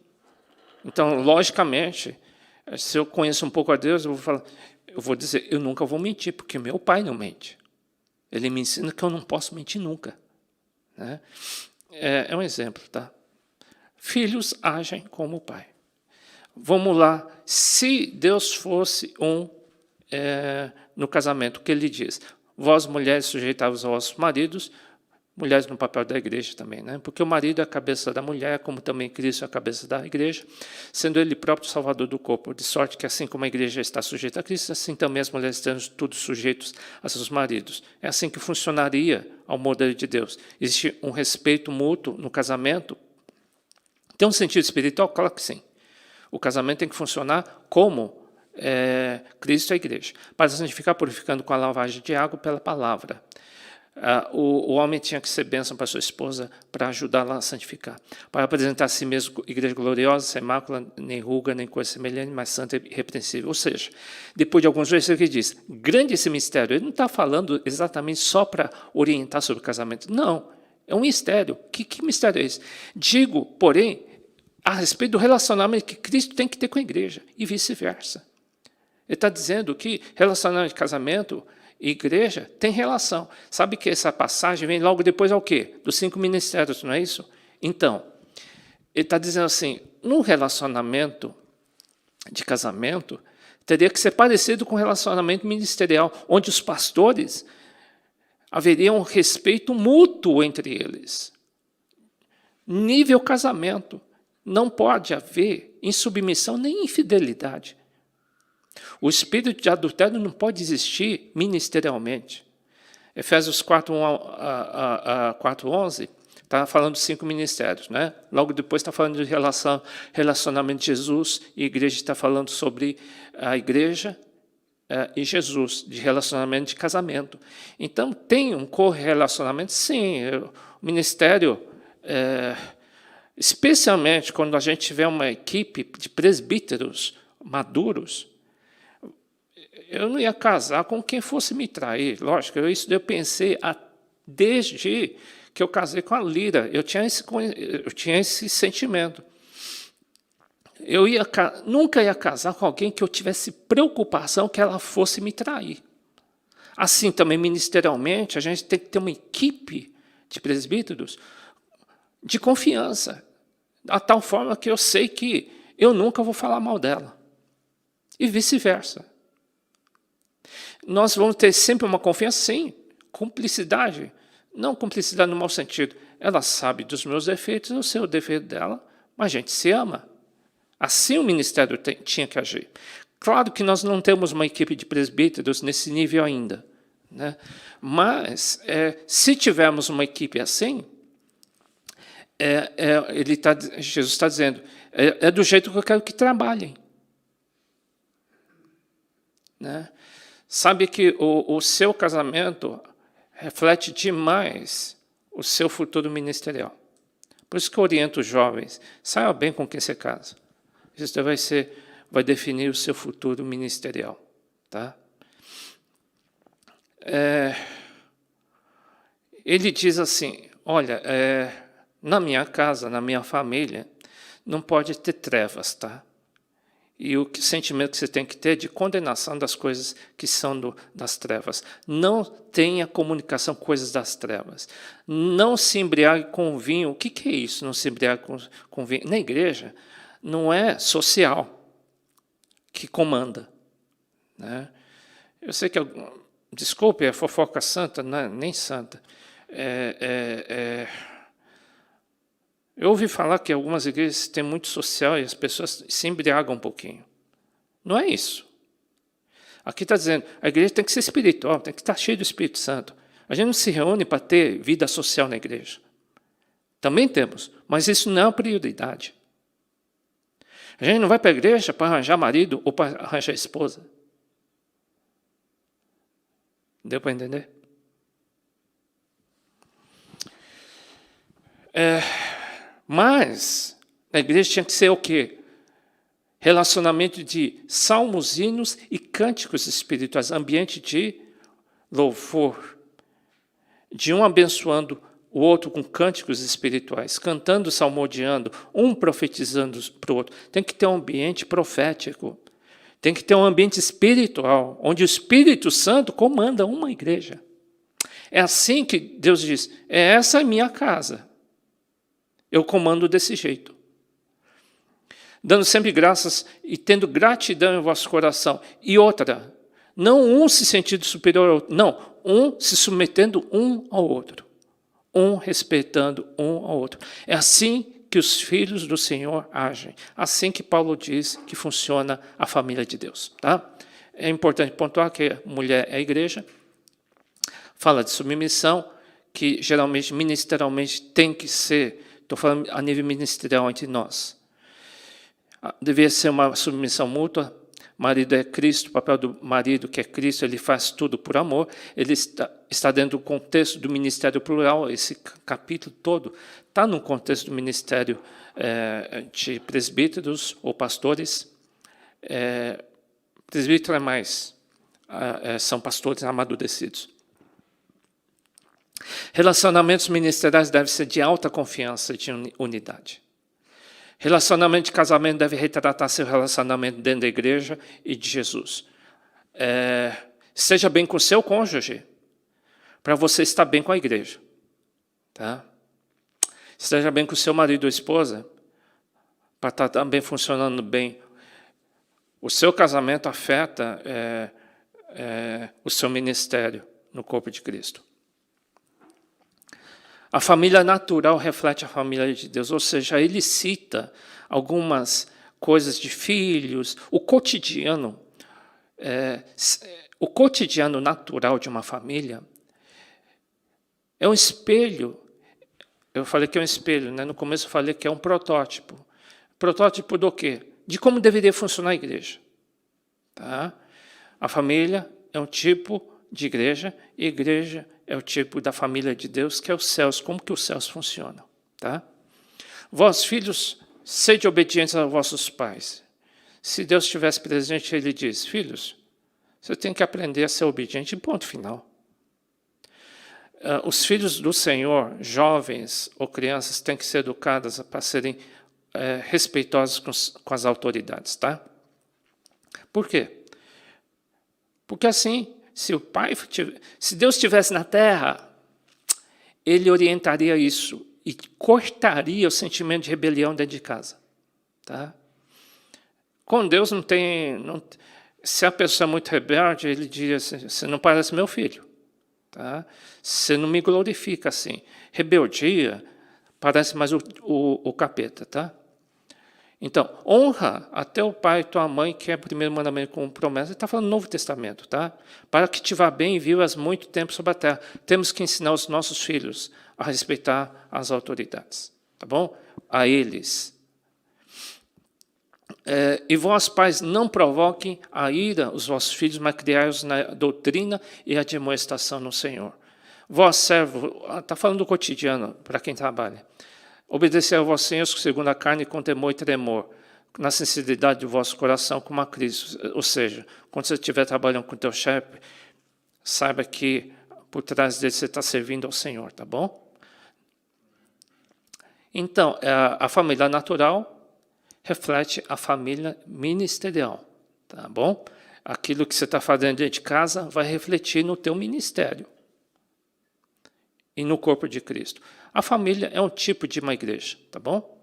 Então, logicamente, se eu conheço um pouco a Deus, eu vou dizer, eu nunca vou mentir, porque meu pai não mente. Ele me ensina que eu não posso mentir nunca. Né? É um exemplo. Tá? Filhos agem como o pai. Vamos lá. Se Deus fosse no casamento, o que ele diz? Vós, mulheres, sujeitavos aos vossos maridos, mulheres no papel da igreja também, né? Porque o marido é a cabeça da mulher, como também Cristo é a cabeça da igreja, sendo ele próprio salvador do corpo, de sorte que assim como a igreja está sujeita a Cristo, assim também as mulheres estão todos sujeitos a seus maridos. É assim que funcionaria ao modelo de Deus. Existe um respeito mútuo no casamento. Tem um sentido espiritual? Claro que sim. O casamento tem que funcionar como Cristo é a igreja, para santificar, purificando com a lavagem de água pela palavra. O homem tinha que ser bênção para sua esposa para ajudá-la a santificar, para apresentar a si mesmo igreja gloriosa, sem mácula, nem ruga, nem coisa semelhante, mas santa e irrepreensível. Ou seja, depois de alguns versículos ele diz, grande esse mistério. Ele não está falando exatamente só para orientar sobre o casamento. Não, é um mistério. Que mistério é esse? Digo, porém, a respeito do relacionamento que Cristo tem que ter com a igreja e vice-versa. Ele está dizendo que relacionamento de casamento e igreja tem relação. Sabe que essa passagem vem logo depois ao quê? Dos 5 ministérios, não é isso? Então, ele está dizendo assim, no relacionamento de casamento, teria que ser parecido com o relacionamento ministerial, onde os pastores haveria um respeito mútuo entre eles. Nível casamento. Não pode haver insubmissão nem infidelidade. O espírito de adultério não pode existir ministerialmente. Efésios 4:11 está falando de 5 ministérios, né? Logo depois está falando de relacionamento de Jesus e a igreja, está falando sobre a igreja e Jesus, de relacionamento de casamento. Então, tem um correlacionamento, sim. O ministério, especialmente quando a gente tiver uma equipe de presbíteros maduros, eu não ia casar com quem fosse me trair. Lógico, isso eu pensei desde que eu casei com a Lira. Eu tinha esse sentimento. Eu nunca ia casar com alguém que eu tivesse preocupação que ela fosse me trair. Assim também, ministerialmente, a gente tem que ter uma equipe de presbíteros de confiança, a tal forma que eu sei que eu nunca vou falar mal dela. E vice-versa. Nós vamos ter sempre uma confiança, sim, cumplicidade. Não cumplicidade no mau sentido. Ela sabe dos meus defeitos, eu sei o defeito dela, mas a gente se ama. Assim o ministério tinha que agir. Claro que nós não temos uma equipe de presbíteros nesse nível ainda, né? Mas, se tivermos uma equipe assim, Jesus está dizendo, é do jeito que eu quero que trabalhem. Né? Sabe que o seu casamento reflete demais o seu futuro ministerial. Por isso que eu oriento os jovens, saiba bem com quem você casa. Isso vai definir o seu futuro ministerial. Tá? Ele diz assim, olha, na minha casa, na minha família, não pode ter trevas, tá? E o sentimento que você tem que ter é de condenação das coisas que são das trevas. Não tenha comunicação com coisas das trevas. Não se embriague com vinho. O que é isso, não se embriague com vinho? Na igreja, não é social que comanda. Né? Eu sei que, desculpe, é fofoca santa, não é nem santa. Eu ouvi falar que algumas igrejas têm muito social e as pessoas se embriagam um pouquinho. Não é isso. Aqui está dizendo, a igreja tem que ser espiritual, tem que estar cheia do Espírito Santo. A gente não se reúne para ter vida social na igreja. Também temos, mas isso não é uma prioridade. A gente não vai para a igreja para arranjar marido ou para arranjar esposa. Deu para entender? Mas a igreja tinha que ser o quê? Relacionamento de salmos, hinos e cânticos espirituais, ambiente de louvor, de um abençoando o outro com cânticos espirituais, cantando, salmodiando, um profetizando para o outro. Tem que ter um ambiente profético, tem que ter um ambiente espiritual, onde o Espírito Santo comanda uma igreja. É assim que Deus diz, essa é minha casa. Eu comando desse jeito. Dando sempre graças e tendo gratidão em vosso coração. E outra, não um se sentindo superior ao outro, não, um se submetendo um ao outro. Um respeitando um ao outro. É assim que os filhos do Senhor agem. Assim que Paulo diz que funciona a família de Deus. Tá? É importante pontuar que a mulher é a igreja. Fala de submissão, que geralmente, ministerialmente, tem que ser, estou falando a nível ministerial entre nós. Devia ser uma submissão mútua. Marido é Cristo, o papel do marido, que é Cristo, ele faz tudo por amor. Ele está dentro do contexto do ministério plural. Esse capítulo todo está no contexto do ministério de presbíteros ou pastores. Presbítero é mais, são pastores amadurecidos. Relacionamentos ministeriais devem ser de alta confiança e de unidade. Relacionamento de casamento deve retratar seu relacionamento dentro da igreja e de Jesus. Esteja bem com o seu cônjuge, para você estar bem com a igreja. Tá? Esteja bem com o seu marido ou esposa, para estar também funcionando bem. O seu casamento afeta o seu ministério no corpo de Cristo. A família natural reflete a família de Deus, ou seja, ele cita algumas coisas de filhos, o cotidiano. O cotidiano natural de uma família é um espelho. Eu falei que é um espelho, né? No começo eu falei que é um protótipo. Protótipo do quê? De como deveria funcionar a igreja. Tá? A família é um tipo de igreja, e a igreja é o tipo da família de Deus, que é os céus. Como que os céus funcionam? Tá? Vós, filhos, sede obedientes aos vossos pais. Se Deus estivesse presente, ele diz, filhos, você tem que aprender a ser obediente, ponto final. Os filhos do Senhor, jovens ou crianças, têm que ser educados para serem respeitosos com as autoridades, tá? Por quê? Porque assim, se Deus estivesse na terra, ele orientaria isso e cortaria o sentimento de rebelião dentro de casa, tá? Com Deus não tem... se a pessoa é muito rebelde, ele diz assim, você não parece meu filho. Tá? Você não me glorifica assim. Rebeldia parece mais o capeta. Tá? Então, honra até o pai e tua mãe, que é o primeiro mandamento com promessa. Ele está falando no Novo Testamento. Tá? Para que te vá bem e vivas muito tempo sobre a terra. Temos que ensinar os nossos filhos a respeitar as autoridades. Tá bom? A eles. E vós, pais, não provoquem a ira os vossos filhos, mas criai-os na doutrina e admoestação no Senhor. Vós, servo, está falando do cotidiano, para quem trabalha. Obedecei a vós, senhores, segundo a carne, com temor e tremor, na sinceridade do vosso coração, como a Cristo. Ou seja, quando você estiver trabalhando com o teu chefe, saiba que por trás dele você está servindo ao Senhor, tá bom? Então, a família natural reflete a família ministerial, tá bom? Aquilo que você está fazendo dentro de casa vai refletir no teu ministério e no corpo de Cristo. A família é um tipo de uma igreja, tá bom?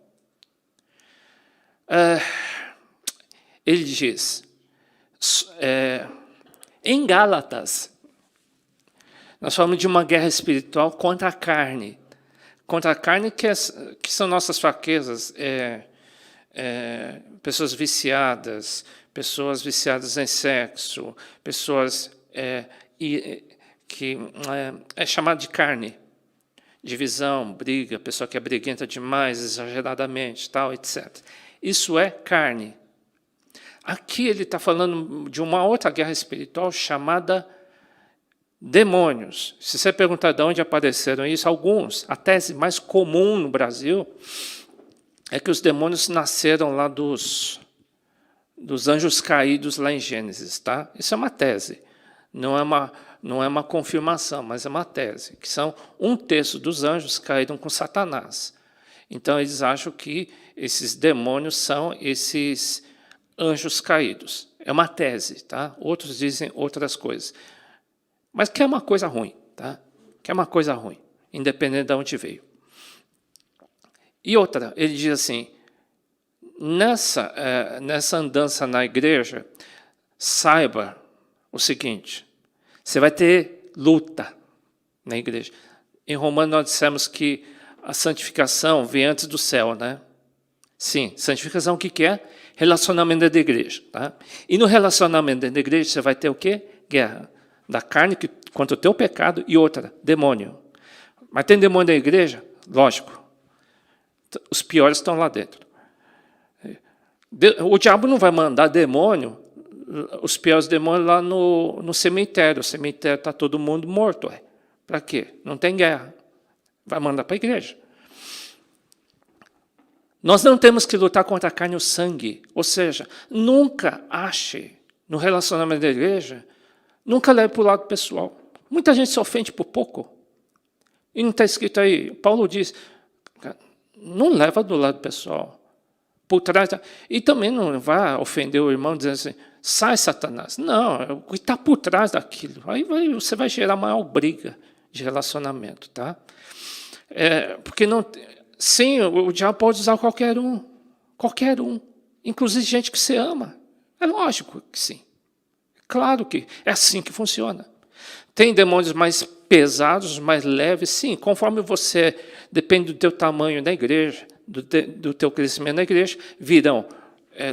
Ele diz, em Gálatas, nós falamos de uma guerra espiritual contra a carne. Contra a carne que são nossas fraquezas, pessoas viciadas em sexo, pessoas que é chamado de carne, divisão, briga, pessoa que é briguenta demais, exageradamente, tal, etc. Isso é carne. Aqui ele está falando de uma outra guerra espiritual chamada demônios. Se você perguntar de onde apareceram isso, alguns, a tese mais comum no Brasil é que os demônios nasceram lá dos anjos caídos lá em Gênesis, tá? Isso é uma tese, não é uma confirmação, mas é uma tese, que são um terço dos anjos caíram com Satanás. Então eles acham que esses demônios são esses anjos caídos. É uma tese, tá? Outros dizem outras coisas. Mas que é uma coisa ruim, tá? Que é uma coisa ruim, independente de onde veio. E outra, ele diz assim, nessa andança na igreja, saiba o seguinte, você vai ter luta na igreja. Em Romanos nós dissemos que a santificação vem antes do céu, né? Sim, santificação o que é? Relacionamento dentro da igreja. Tá? E no relacionamento dentro da igreja você vai ter o quê? Guerra. Da carne contra o teu pecado e outra, demônio. Mas tem demônio na igreja? Lógico. Os piores estão lá dentro. O diabo não vai mandar demônio, os piores demônios lá no cemitério. O cemitério está todo mundo morto. Para quê? Não tem guerra. Vai mandar para a igreja. Nós não temos que lutar contra a carne e o sangue. Ou seja, nunca ache no relacionamento da igreja, nunca leve para o lado pessoal. Muita gente se ofende por pouco. E não está escrito aí, Paulo diz, não leva do lado pessoal. Por trás, e também não vai ofender o irmão dizendo assim, sai Satanás. Não, o que está por trás daquilo. Aí você vai gerar maior briga de relacionamento. Tá? Porque não... Sim, o diabo pode usar qualquer um, inclusive gente que você ama. É lógico que sim. Claro que é assim que funciona. Tem demônios mais pesados, mais leves, sim, conforme depende do teu tamanho na igreja, do teu crescimento na igreja, virão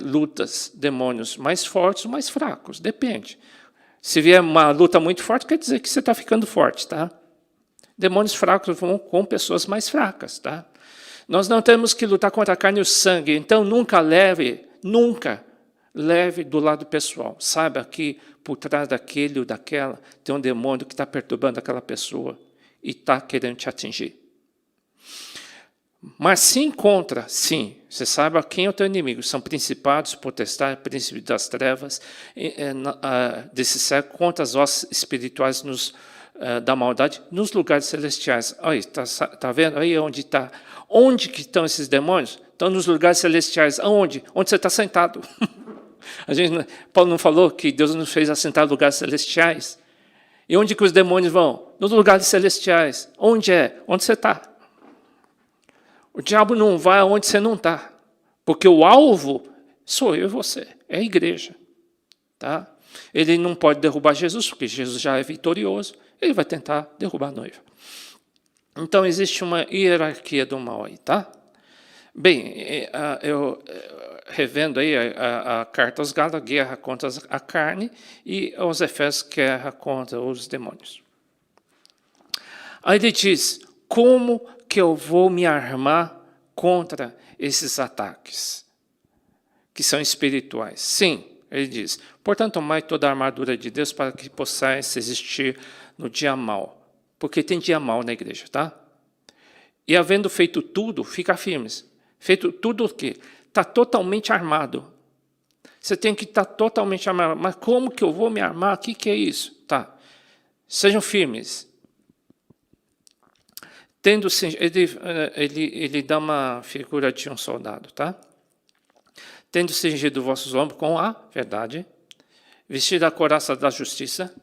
lutas, demônios mais fortes ou mais fracos, depende. Se vier uma luta muito forte, quer dizer que você está ficando forte, tá? Demônios fracos vão com pessoas mais fracas, tá? Nós não temos que lutar contra a carne e o sangue, então nunca leve do lado pessoal. Saiba que por trás daquele ou daquela tem um demônio que está perturbando aquela pessoa e está querendo te atingir. Mas se encontra, sim, você saiba quem é o teu inimigo. São principados, potestades, príncipes das trevas, desse século, contra as hostes espirituais da maldade nos lugares celestiais. Aí, tá vendo aí onde está? Onde que estão esses demônios? Estão nos lugares celestiais. Aonde? Onde você está sentado. Paulo não falou que Deus nos fez assentar em lugares celestiais? E onde que os demônios vão? Nos lugares celestiais. Onde é? Onde você está? O diabo não vai aonde você não está. Porque o alvo sou eu e você. É a igreja. Tá? Ele não pode derrubar Jesus, porque Jesus já é vitorioso. Ele vai tentar derrubar a noiva. Então, existe uma hierarquia do mal aí, tá? Bem, eu revendo aí a carta aos Gálatas, guerra contra a carne, e aos Efésios, guerra contra os demônios. Aí ele diz, como que eu vou me armar contra esses ataques, que são espirituais? Sim, ele diz, portanto, tomai toda a armadura de Deus para que possais resistir no dia mau. Porque tem dia mau na igreja, tá? E havendo feito tudo, fica firmes. Feito tudo o quê? Está totalmente armado. Você tem que estar totalmente armado. Mas como que eu vou me armar? O que é isso? Tá. Sejam firmes. Ele dá uma figura de um soldado, tá? Tendo cingido vossos ombros com a verdade, vestido a couraça da justiça,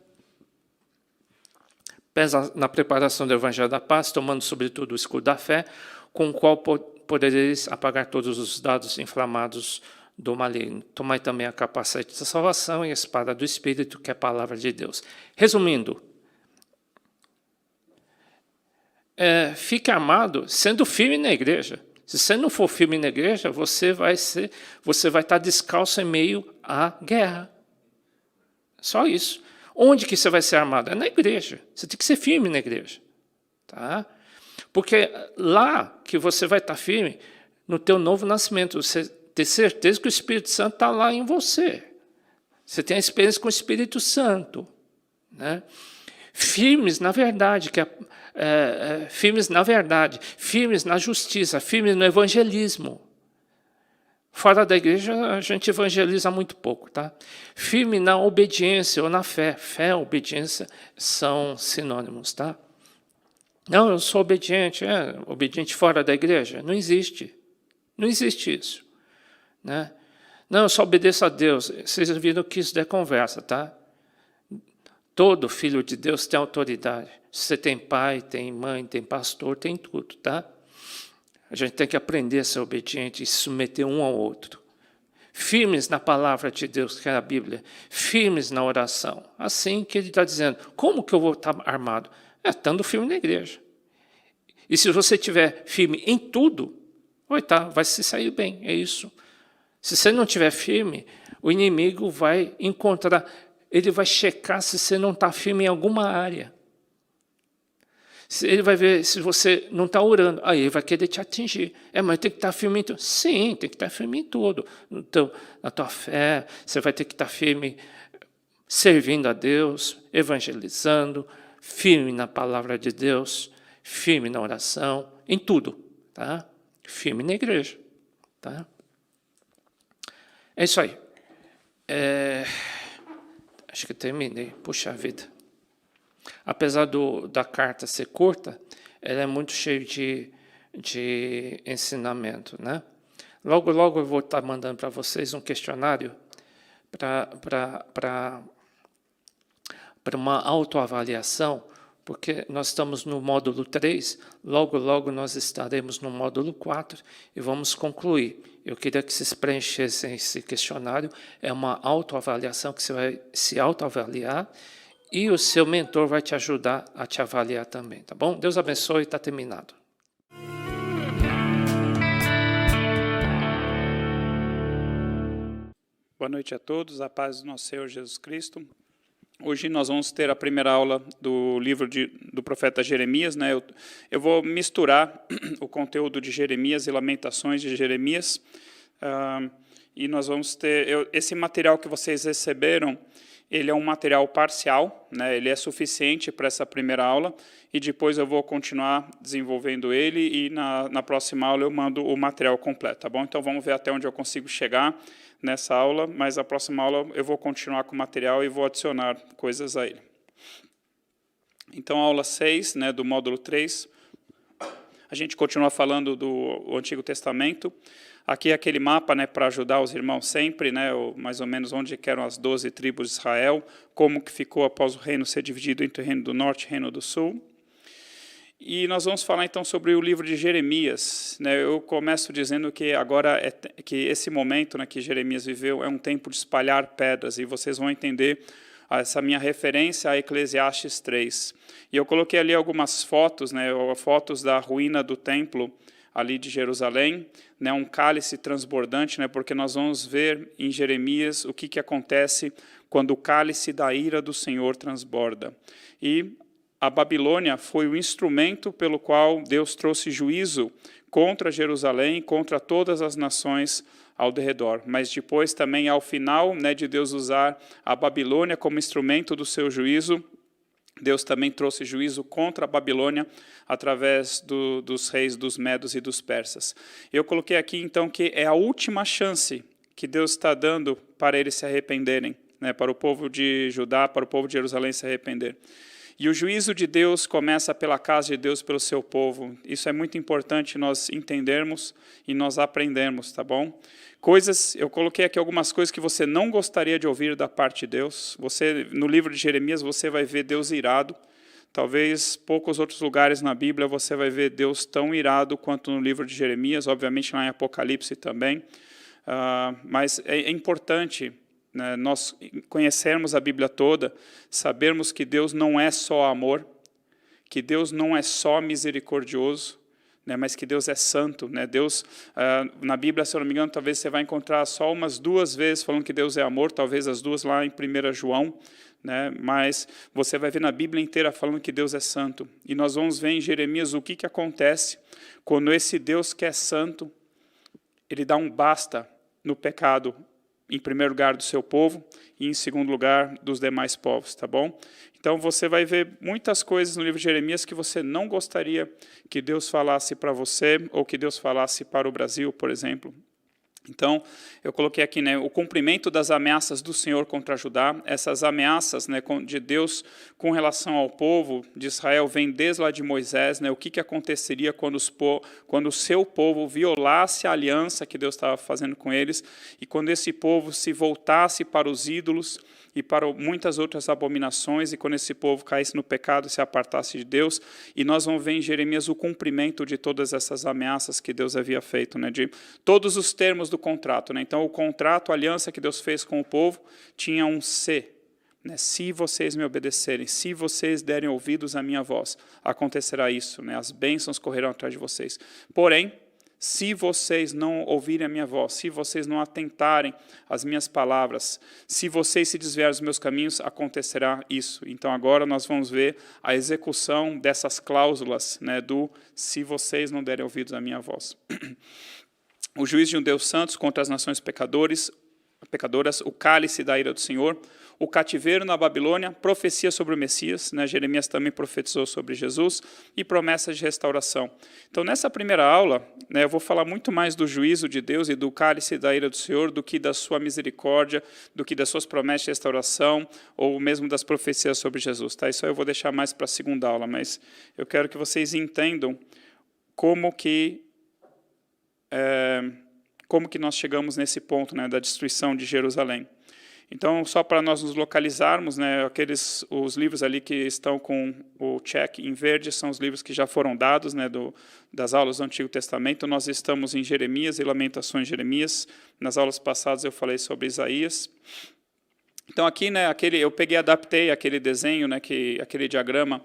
pés na preparação do evangelho da paz, tomando sobretudo o escudo da fé, com o qual podereis apagar todos os dados inflamados do maligno. Tomai também a capacete da salvação e a espada do Espírito, que é a palavra de Deus. Resumindo, fique armado sendo firme na igreja. Se você não for firme na igreja, você vai estar descalço em meio à guerra. Só isso. Onde que você vai ser armado? É na igreja. Você tem que ser firme na igreja. Tá? Porque lá que você vai estar firme, no teu novo nascimento, você ter certeza que o Espírito Santo está lá em você. Você tem a experiência com o Espírito Santo. Né? Firmes na verdade, firmes na verdade, firmes na justiça, firmes no evangelismo. Fora da igreja, a gente evangeliza muito pouco, tá? Firme na obediência ou na fé. Fé e obediência são sinônimos, tá? Não, eu sou obediente. Obediente fora da igreja? Não existe. Não existe isso. Né? Não, eu só obedeço a Deus. Vocês viram que isso é conversa, tá? Todo filho de Deus tem autoridade. Você tem pai, tem mãe, tem pastor, tem tudo, tá? A gente tem que aprender a ser obediente e se submeter um ao outro. Firmes na palavra de Deus, que é a Bíblia. Firmes na oração. Assim que ele está dizendo. Como que eu vou estar armado? Estando firme na igreja. E se você estiver firme em tudo, vai se sair bem. É isso. Se você não estiver firme, o inimigo vai encontrar... Ele vai checar se você não está firme em alguma área. Ele vai ver se você não está orando. Aí ele vai querer te atingir. Mas tem que estar firme em tudo. Sim, tem que estar firme em tudo. Então, na tua fé, você vai ter que estar firme servindo a Deus, evangelizando, firme na palavra de Deus, firme na oração, em tudo. Tá? Firme na igreja. Tá? É isso aí. Acho que terminei. Puxa vida. Apesar da carta ser curta, ela é muito cheia de ensinamento. Né? Logo eu vou estar mandando para vocês um questionário para uma autoavaliação, porque nós estamos no módulo 3, logo nós estaremos no módulo 4 e vamos concluir. Eu queria que vocês preenchessem esse questionário. É uma autoavaliação que você vai se autoavaliar e o seu mentor vai te ajudar a te avaliar também, tá bom? Deus abençoe, está terminado. Boa noite a todos, a paz do nosso Senhor Jesus Cristo. Hoje nós vamos ter a primeira aula do livro do profeta Jeremias, né? Eu vou misturar o conteúdo de Jeremias e Lamentações de Jeremias, e nós vamos ter esse material que vocês receberam. Ele é um material parcial, né? Ele é suficiente para essa primeira aula, e depois eu vou continuar desenvolvendo ele, e na próxima aula eu mando o material completo, tá bom? Então vamos ver até onde eu consigo chegar nessa aula, mas a próxima aula eu vou continuar com o material e vou adicionar coisas a ele. Então, aula 6, né, do módulo 3, a gente continua falando do Antigo Testamento. Aqui é aquele mapa, né, para ajudar os irmãos sempre, né, mais ou menos onde eram as 12 tribos de Israel, como que ficou após o reino ser dividido entre o reino do norte e o reino do sul. E nós vamos falar então sobre o livro de Jeremias, né. Eu começo dizendo que agora que esse momento, né, que Jeremias viveu é um tempo de espalhar pedras, e vocês vão entender essa minha referência a Eclesiastes 3. E eu coloquei ali algumas fotos, né, fotos da ruína do templo ali de Jerusalém, né, um cálice transbordante, né, porque nós vamos ver em Jeremias o que acontece quando o cálice da ira do Senhor transborda. E a Babilônia foi o instrumento pelo qual Deus trouxe juízo contra Jerusalém, contra todas as nações ao redor. Mas depois também, ao final, né, de Deus usar a Babilônia como instrumento do seu juízo, Deus também trouxe juízo contra a Babilônia através dos reis dos Medos e dos Persas. Eu coloquei aqui, então, que é a última chance que Deus está dando para eles se arrependerem, né, para o povo de Judá, para o povo de Jerusalém se arrepender. E o juízo de Deus começa pela casa de Deus, pelo seu povo. Isso é muito importante nós entendermos e nós aprendermos, tá bom? Eu coloquei aqui algumas coisas que você não gostaria de ouvir da parte de Deus. No livro de Jeremias, você vai ver Deus irado. Talvez poucos outros lugares na Bíblia você vai ver Deus tão irado quanto no livro de Jeremias, obviamente lá em Apocalipse também. Mas é importante, né, nós conhecermos a Bíblia toda, sabermos que Deus não é só amor, que Deus não é só misericordioso, né, mas que Deus é santo, né? Deus, na Bíblia, se eu não me engano, talvez você vai encontrar só umas 2 vezes falando que Deus é amor, talvez as 2 lá em 1 João, né? Mas você vai ver na Bíblia inteira falando que Deus é santo. E nós vamos ver em Jeremias o que acontece quando esse Deus que é santo, ele dá um basta no pecado, em primeiro lugar do seu povo e em segundo lugar dos demais povos, tá bom? Então você vai ver muitas coisas no livro de Jeremias que você não gostaria que Deus falasse para você ou que Deus falasse para o Brasil, por exemplo. Então, eu coloquei aqui, né, o cumprimento das ameaças do Senhor contra Judá. Essas ameaças, né, de Deus com relação ao povo de Israel vem desde lá de Moisés, né, o que aconteceria quando o seu povo violasse a aliança que Deus estava fazendo com eles, e quando esse povo se voltasse para os ídolos e para muitas outras abominações, e quando esse povo caísse no pecado e se apartasse de Deus. E nós vamos ver em Jeremias o cumprimento de todas essas ameaças que Deus havia feito, né, de todos os termos do contrato, né? Então, o contrato, a aliança que Deus fez com o povo, tinha um se, né? Se vocês me obedecerem, se vocês derem ouvidos à minha voz, acontecerá isso, né? As bênçãos correrão atrás de vocês. Porém, se vocês não ouvirem a minha voz, se vocês não atentarem às minhas palavras, se vocês se desviarem dos meus caminhos, acontecerá isso. Então agora nós vamos ver a execução dessas cláusulas, né, do se vocês não derem ouvidos à minha voz. O juízo de um Deus santo contra as nações pecadoras, o cálice da ira do Senhor, o cativeiro na Babilônia, profecia sobre o Messias, né? Jeremias também profetizou sobre Jesus, e promessas de restauração. Então, nessa primeira aula, né, eu vou falar muito mais do juízo de Deus e do cálice da ira do Senhor, do que da sua misericórdia, do que das suas promessas de restauração, ou mesmo das profecias sobre Jesus. Tá? Isso aí eu vou deixar mais para a segunda aula, mas eu quero que vocês entendam como que nós chegamos nesse ponto, né, da destruição de Jerusalém. Então, só para nós nos localizarmos, né, os livros ali que estão com o check em verde são os livros que já foram dados, né, das aulas do Antigo Testamento. Nós estamos em Jeremias e Lamentações de Jeremias. Nas aulas passadas eu falei sobre Isaías. Então, aqui, né, eu adaptei aquele desenho, né, aquele diagrama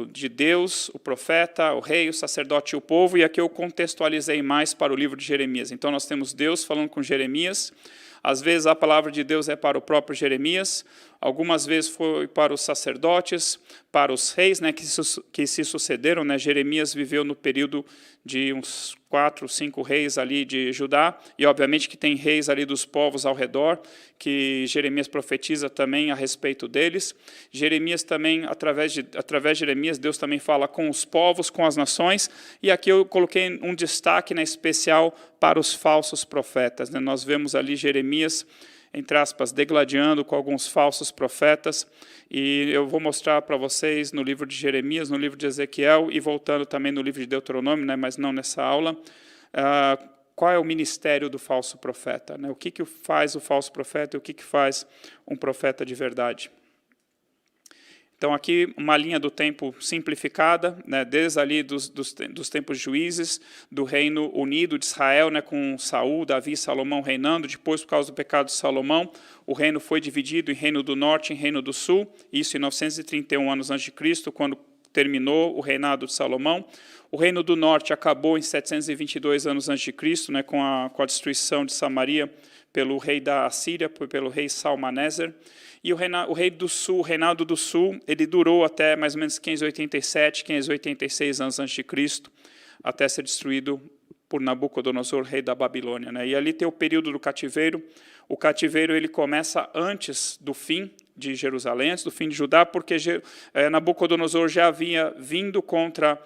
de Deus, o profeta, o rei, o sacerdote e o povo, e aqui eu contextualizei mais para o livro de Jeremias. Então, nós temos Deus falando com Jeremias, Às vezes a palavra de Deus é para o próprio Jeremias, algumas vezes foi para os sacerdotes, para os reis, né, que se sucederam. Né? Jeremias viveu no período de uns 4, 5 reis ali de Judá, e obviamente que tem reis ali dos povos ao redor, que Jeremias profetiza também a respeito deles. Jeremias também, através de Jeremias, Deus também fala com os povos, com as nações, e aqui eu coloquei um destaque, né, especial para os falsos profetas. Né? Nós vemos ali Jeremias, entre aspas, degladiando com alguns falsos profetas, e eu vou mostrar para vocês no livro de Jeremias, no livro de Ezequiel, e voltando também no livro de Deuteronômio, né, mas não nessa aula, qual é o ministério do falso profeta, né? O que faz o falso profeta e o que faz um profeta de verdade. Então, aqui uma linha do tempo simplificada, né, desde ali dos tempos juízes, do reino unido de Israel, né, com Saul, Davi e Salomão reinando. Depois, por causa do pecado de Salomão, o reino foi dividido em reino do norte e em reino do sul, isso em 931 anos antes de Cristo, quando terminou o reinado de Salomão. O reino do norte acabou em 722 anos antes de Cristo, né, com a destruição de Samaria pelo rei da Assíria, pelo rei Salmaneser. E o rei do sul, o reinado do sul, ele durou até mais ou menos 587, 586 anos antes de Cristo, até ser destruído por Nabucodonosor, rei da Babilônia. Né? E ali tem o período do cativeiro. O cativeiro ele começa antes do fim de Jerusalém, antes do fim de Judá, porque Nabucodonosor já havia vindo contra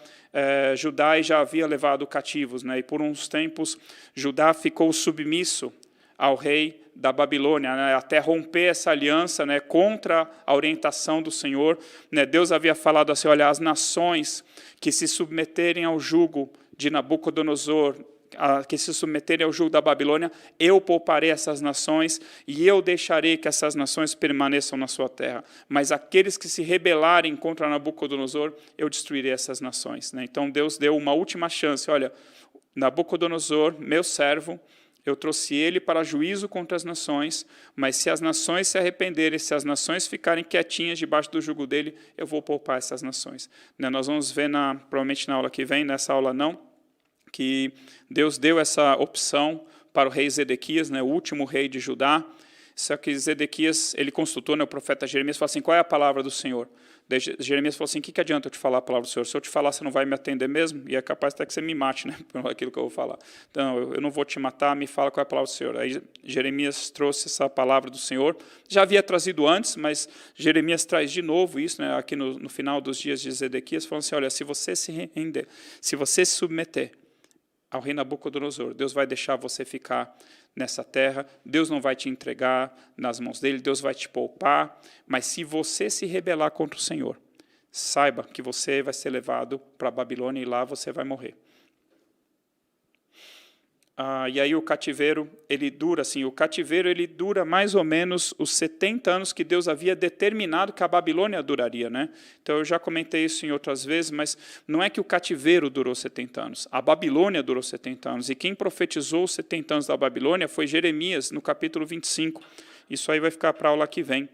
Judá e já havia levado cativos. Né? E por uns tempos, Judá ficou submisso ao rei da Babilônia, né, até romper essa aliança, né, contra a orientação do Senhor. Né, Deus havia falado assim, olha, as nações que se submeterem ao jugo de Nabucodonosor, que se submeterem ao jugo da Babilônia, eu pouparei essas nações e eu deixarei que essas nações permaneçam na sua terra. Mas aqueles que se rebelarem contra Nabucodonosor, eu destruirei essas nações. Né? Então Deus deu uma última chance, olha, Nabucodonosor, meu servo, eu trouxe ele para juízo contra as nações, mas se as nações se arrependerem, se as nações ficarem quietinhas debaixo do jugo dele, eu vou poupar essas nações. Né, nós vamos ver, provavelmente na aula que vem, nessa aula não, que Deus deu essa opção para o rei Zedequias, né, o último rei de Judá. Só que Zedequias, ele consultou, né, o profeta Jeremias, falou assim, qual é a palavra do Senhor? Daí Jeremias falou assim, o que adianta eu te falar a palavra do Senhor? Se eu te falar, você não vai me atender mesmo? E é capaz até que você me mate, né, por aquilo que eu vou falar. Então, eu não vou te matar, me fala qual é a palavra do Senhor. Aí Jeremias trouxe essa palavra do Senhor. Já havia trazido antes, mas Jeremias traz de novo isso, né, aqui no final dos dias de Zedequias, falando assim, olha, se você se render, se você se submeter ao rei Nabucodonosor, Deus vai deixar você ficar nessa terra, Deus não vai te entregar nas mãos dele, Deus vai te poupar, mas se você se rebelar contra o Senhor, saiba que você vai ser levado para a Babilônia e lá você vai morrer. E aí o cativeiro, ele dura mais ou menos os 70 anos que Deus havia determinado que a Babilônia duraria. Né? Então eu já comentei isso em outras vezes, mas não é que o cativeiro durou 70 anos, a Babilônia durou 70 anos, e quem profetizou os 70 anos da Babilônia foi Jeremias, no capítulo 25, isso aí vai ficar para a aula que vem.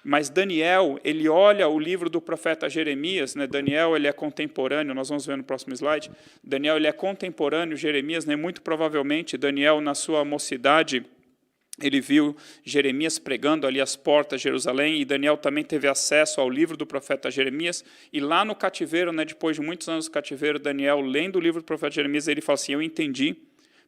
Mas Daniel, ele olha o livro do profeta Jeremias, né? Daniel ele é contemporâneo, nós vamos ver no próximo slide, Daniel ele é contemporâneo, Jeremias, né? Muito provavelmente Daniel na sua mocidade, ele viu Jeremias pregando ali às portas de Jerusalém, e Daniel também teve acesso ao livro do profeta Jeremias, e lá no cativeiro, né? Depois de muitos anos do cativeiro, Daniel lendo o livro do profeta Jeremias, ele fala assim, eu entendi,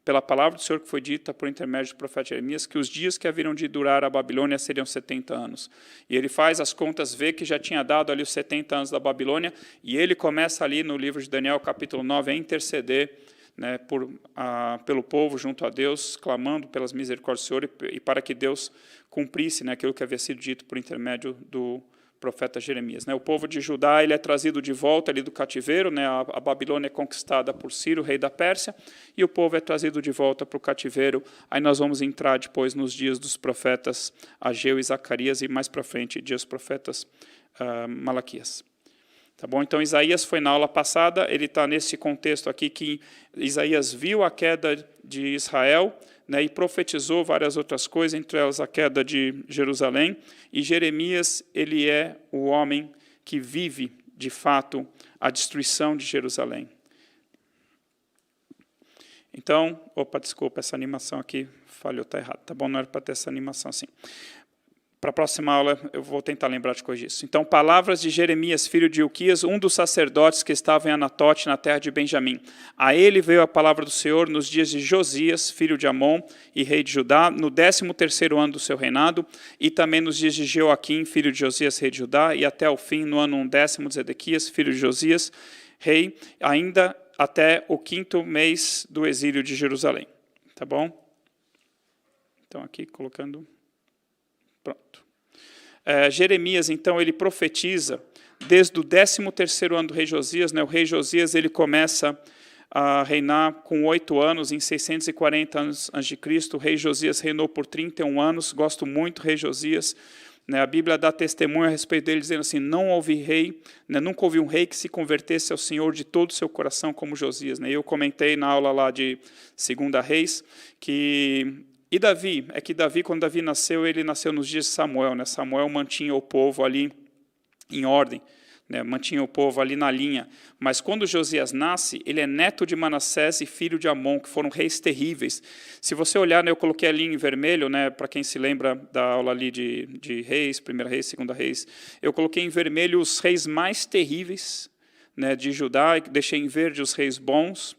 pela palavra do Senhor que foi dita por intermédio do profeta Jeremias, que os dias que haveriam de durar a Babilônia seriam 70 anos. E ele faz as contas, vê que já tinha dado ali os 70 anos da Babilônia, e ele começa ali no livro de Daniel, capítulo 9, a interceder, né, pelo povo junto a Deus, clamando pelas misericórdias do Senhor e para que Deus cumprisse, né, aquilo que havia sido dito por intermédio do profeta Jeremias. Né? O povo de Judá ele é trazido de volta ali do cativeiro, né? A Babilônia é conquistada por Ciro, rei da Pérsia, e o povo é trazido de volta para o cativeiro. Aí nós vamos entrar depois nos dias dos profetas Ageu e Zacarias, e mais para frente, dias dos profetas Malaquias. Tá bom? Então, Isaías foi na aula passada, ele está nesse contexto aqui que Isaías viu a queda de Israel, né, e profetizou várias outras coisas, entre elas a queda de Jerusalém, e Jeremias, ele é o homem que vive, de fato, a destruição de Jerusalém. Então, desculpa, essa animação aqui falhou, está errado, tá bom? Não era para ter essa animação assim. Para a próxima aula, eu vou tentar lembrar de coisa disso. Então, palavras de Jeremias, filho de Ilquias, um dos sacerdotes que estava em Anatote, na terra de Benjamim. A ele veio a palavra do Senhor nos dias de Josias, filho de Amon e rei de Judá, no 13º ano do seu reinado, e também nos dias de Joaquim, filho de Josias, rei de Judá, e até o fim, no ano 10º de Zedequias, filho de Josias, rei, ainda até o 5º mês do exílio de Jerusalém. Tá bom? Então, aqui colocando... Pronto. Jeremias, então, ele profetiza desde o 13º ano do rei Josias. Né? O rei Josias ele começa a reinar com 8 anos, em 640 anos antes de Cristo. O rei Josias reinou por 31 anos. Gosto muito do rei Josias. Né? A Bíblia dá testemunho a respeito dele, dizendo assim, não houve rei, né? Nunca houve um rei que se convertesse ao Senhor de todo o seu coração como Josias. Né? Eu comentei na aula lá de 2 Reis que... E Davi, quando Davi nasceu, ele nasceu nos dias de Samuel. Né? Samuel mantinha o povo ali em ordem, né? Mantinha o povo ali na linha. Mas quando Josias nasce, ele é neto de Manassés e filho de Amon, que foram reis terríveis. Se você olhar, né, eu coloquei ali em vermelho, né, para quem se lembra da aula ali de Reis, 1ª Reis, 2ª Reis, eu coloquei em vermelho os reis mais terríveis, né, de Judá, e deixei em verde os reis bons.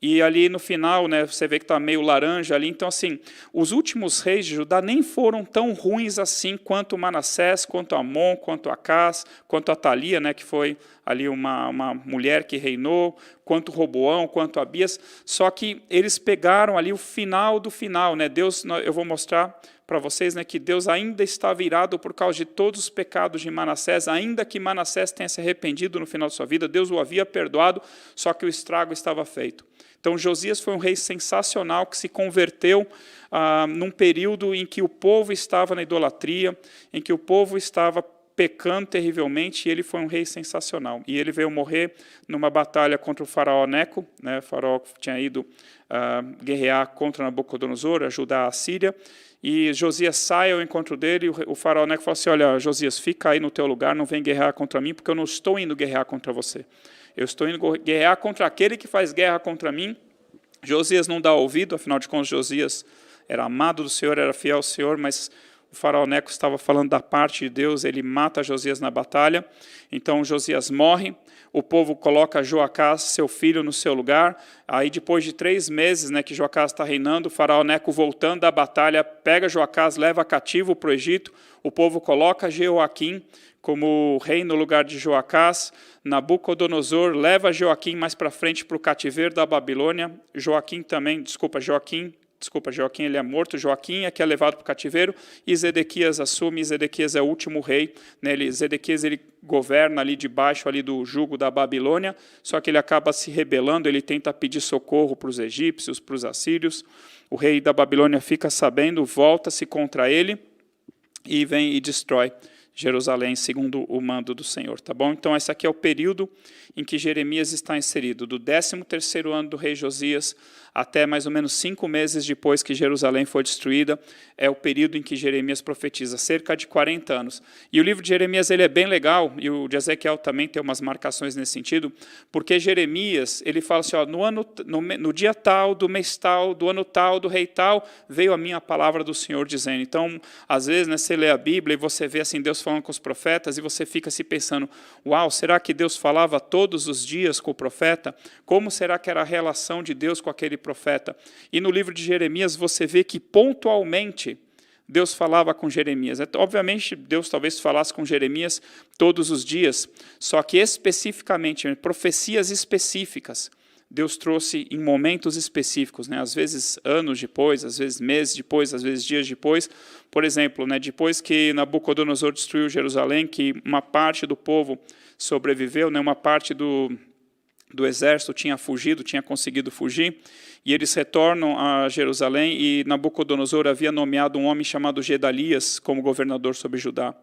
E ali no final, né, você vê que está meio laranja ali. Então, assim, os últimos reis de Judá nem foram tão ruins assim quanto Manassés, quanto Amon, quanto Acás, quanto Atalia, né, que foi ali uma mulher que reinou, quanto Roboão, quanto Abias. Só que eles pegaram ali o final do final. Né? Deus, eu vou mostrar para vocês, né, que Deus ainda está virado por causa de todos os pecados de Manassés, ainda que Manassés tenha se arrependido no final de sua vida, Deus o havia perdoado, só que o estrago estava feito. Então, Josias foi um rei sensacional que se converteu num período em que o povo estava na idolatria, em que o povo estava pecando terrivelmente, e ele foi um rei sensacional. E ele veio morrer numa batalha contra o faraó Neco, né? O faraó tinha ido guerrear contra Nabucodonosor, ajudar a Síria, e Josias sai ao encontro dele, e o faraó Neco fala assim, olha, Josias, fica aí no teu lugar, não vem guerrear contra mim, porque eu não estou indo guerrear contra você. Eu estou indo guerrear contra aquele que faz guerra contra mim. Josias não dá ouvido, afinal de contas, Josias era amado do Senhor, era fiel ao Senhor, mas o faraó Neco estava falando da parte de Deus, ele mata Josias na batalha. Então, Josias morre, o povo coloca Joacás, seu filho, no seu lugar. Aí, depois de 3 meses, né, que Joacás está reinando, o faraó Neco, voltando da batalha, pega Joacás, leva cativo para o Egito. O povo coloca Jeoaquim como rei no lugar de Joacás. Nabucodonosor leva Joaquim mais para frente para o cativeiro da Babilônia. Joaquim ele é morto. Joaquim é que é levado para o cativeiro. E Zedequias assume. Zedequias é o último rei. Né? Zedequias ele governa ali debaixo ali do jugo da Babilônia. Só que ele acaba se rebelando. Ele tenta pedir socorro para os egípcios, para os assírios. O rei da Babilônia fica sabendo, volta-se contra ele e vem e destrói Jerusalém, segundo o mando do Senhor, tá bom? Então, esse aqui é o período em que Jeremias está inserido, do 13º ano do rei Josias até mais ou menos 5 meses depois que Jerusalém foi destruída, é o período em que Jeremias profetiza, cerca de 40 anos. E o livro de Jeremias ele é bem legal, e o de Ezequiel também tem umas marcações nesse sentido, porque Jeremias, ele fala assim, ó, no dia tal, do mês tal, do ano tal, do rei tal, veio a minha palavra do Senhor dizendo. Então, às vezes, né, você lê a Bíblia e você vê assim, Deus falando com os profetas, e você fica se pensando, uau, será que Deus falava todos os dias com o profeta? Como será que era a relação de Deus com aquele profeta? E no livro de Jeremias você vê que pontualmente Deus falava com Jeremias. Obviamente Deus talvez falasse com Jeremias todos os dias, só que especificamente, profecias específicas, Deus trouxe em momentos específicos, né? Às vezes anos depois, às vezes meses depois, às vezes dias depois. Por exemplo, né, depois que Nabucodonosor destruiu Jerusalém, que uma parte do povo sobreviveu, né, uma parte do exército tinha fugido, tinha conseguido fugir, e eles retornam a Jerusalém, e Nabucodonosor havia nomeado um homem chamado Gedalias como governador sobre Judá.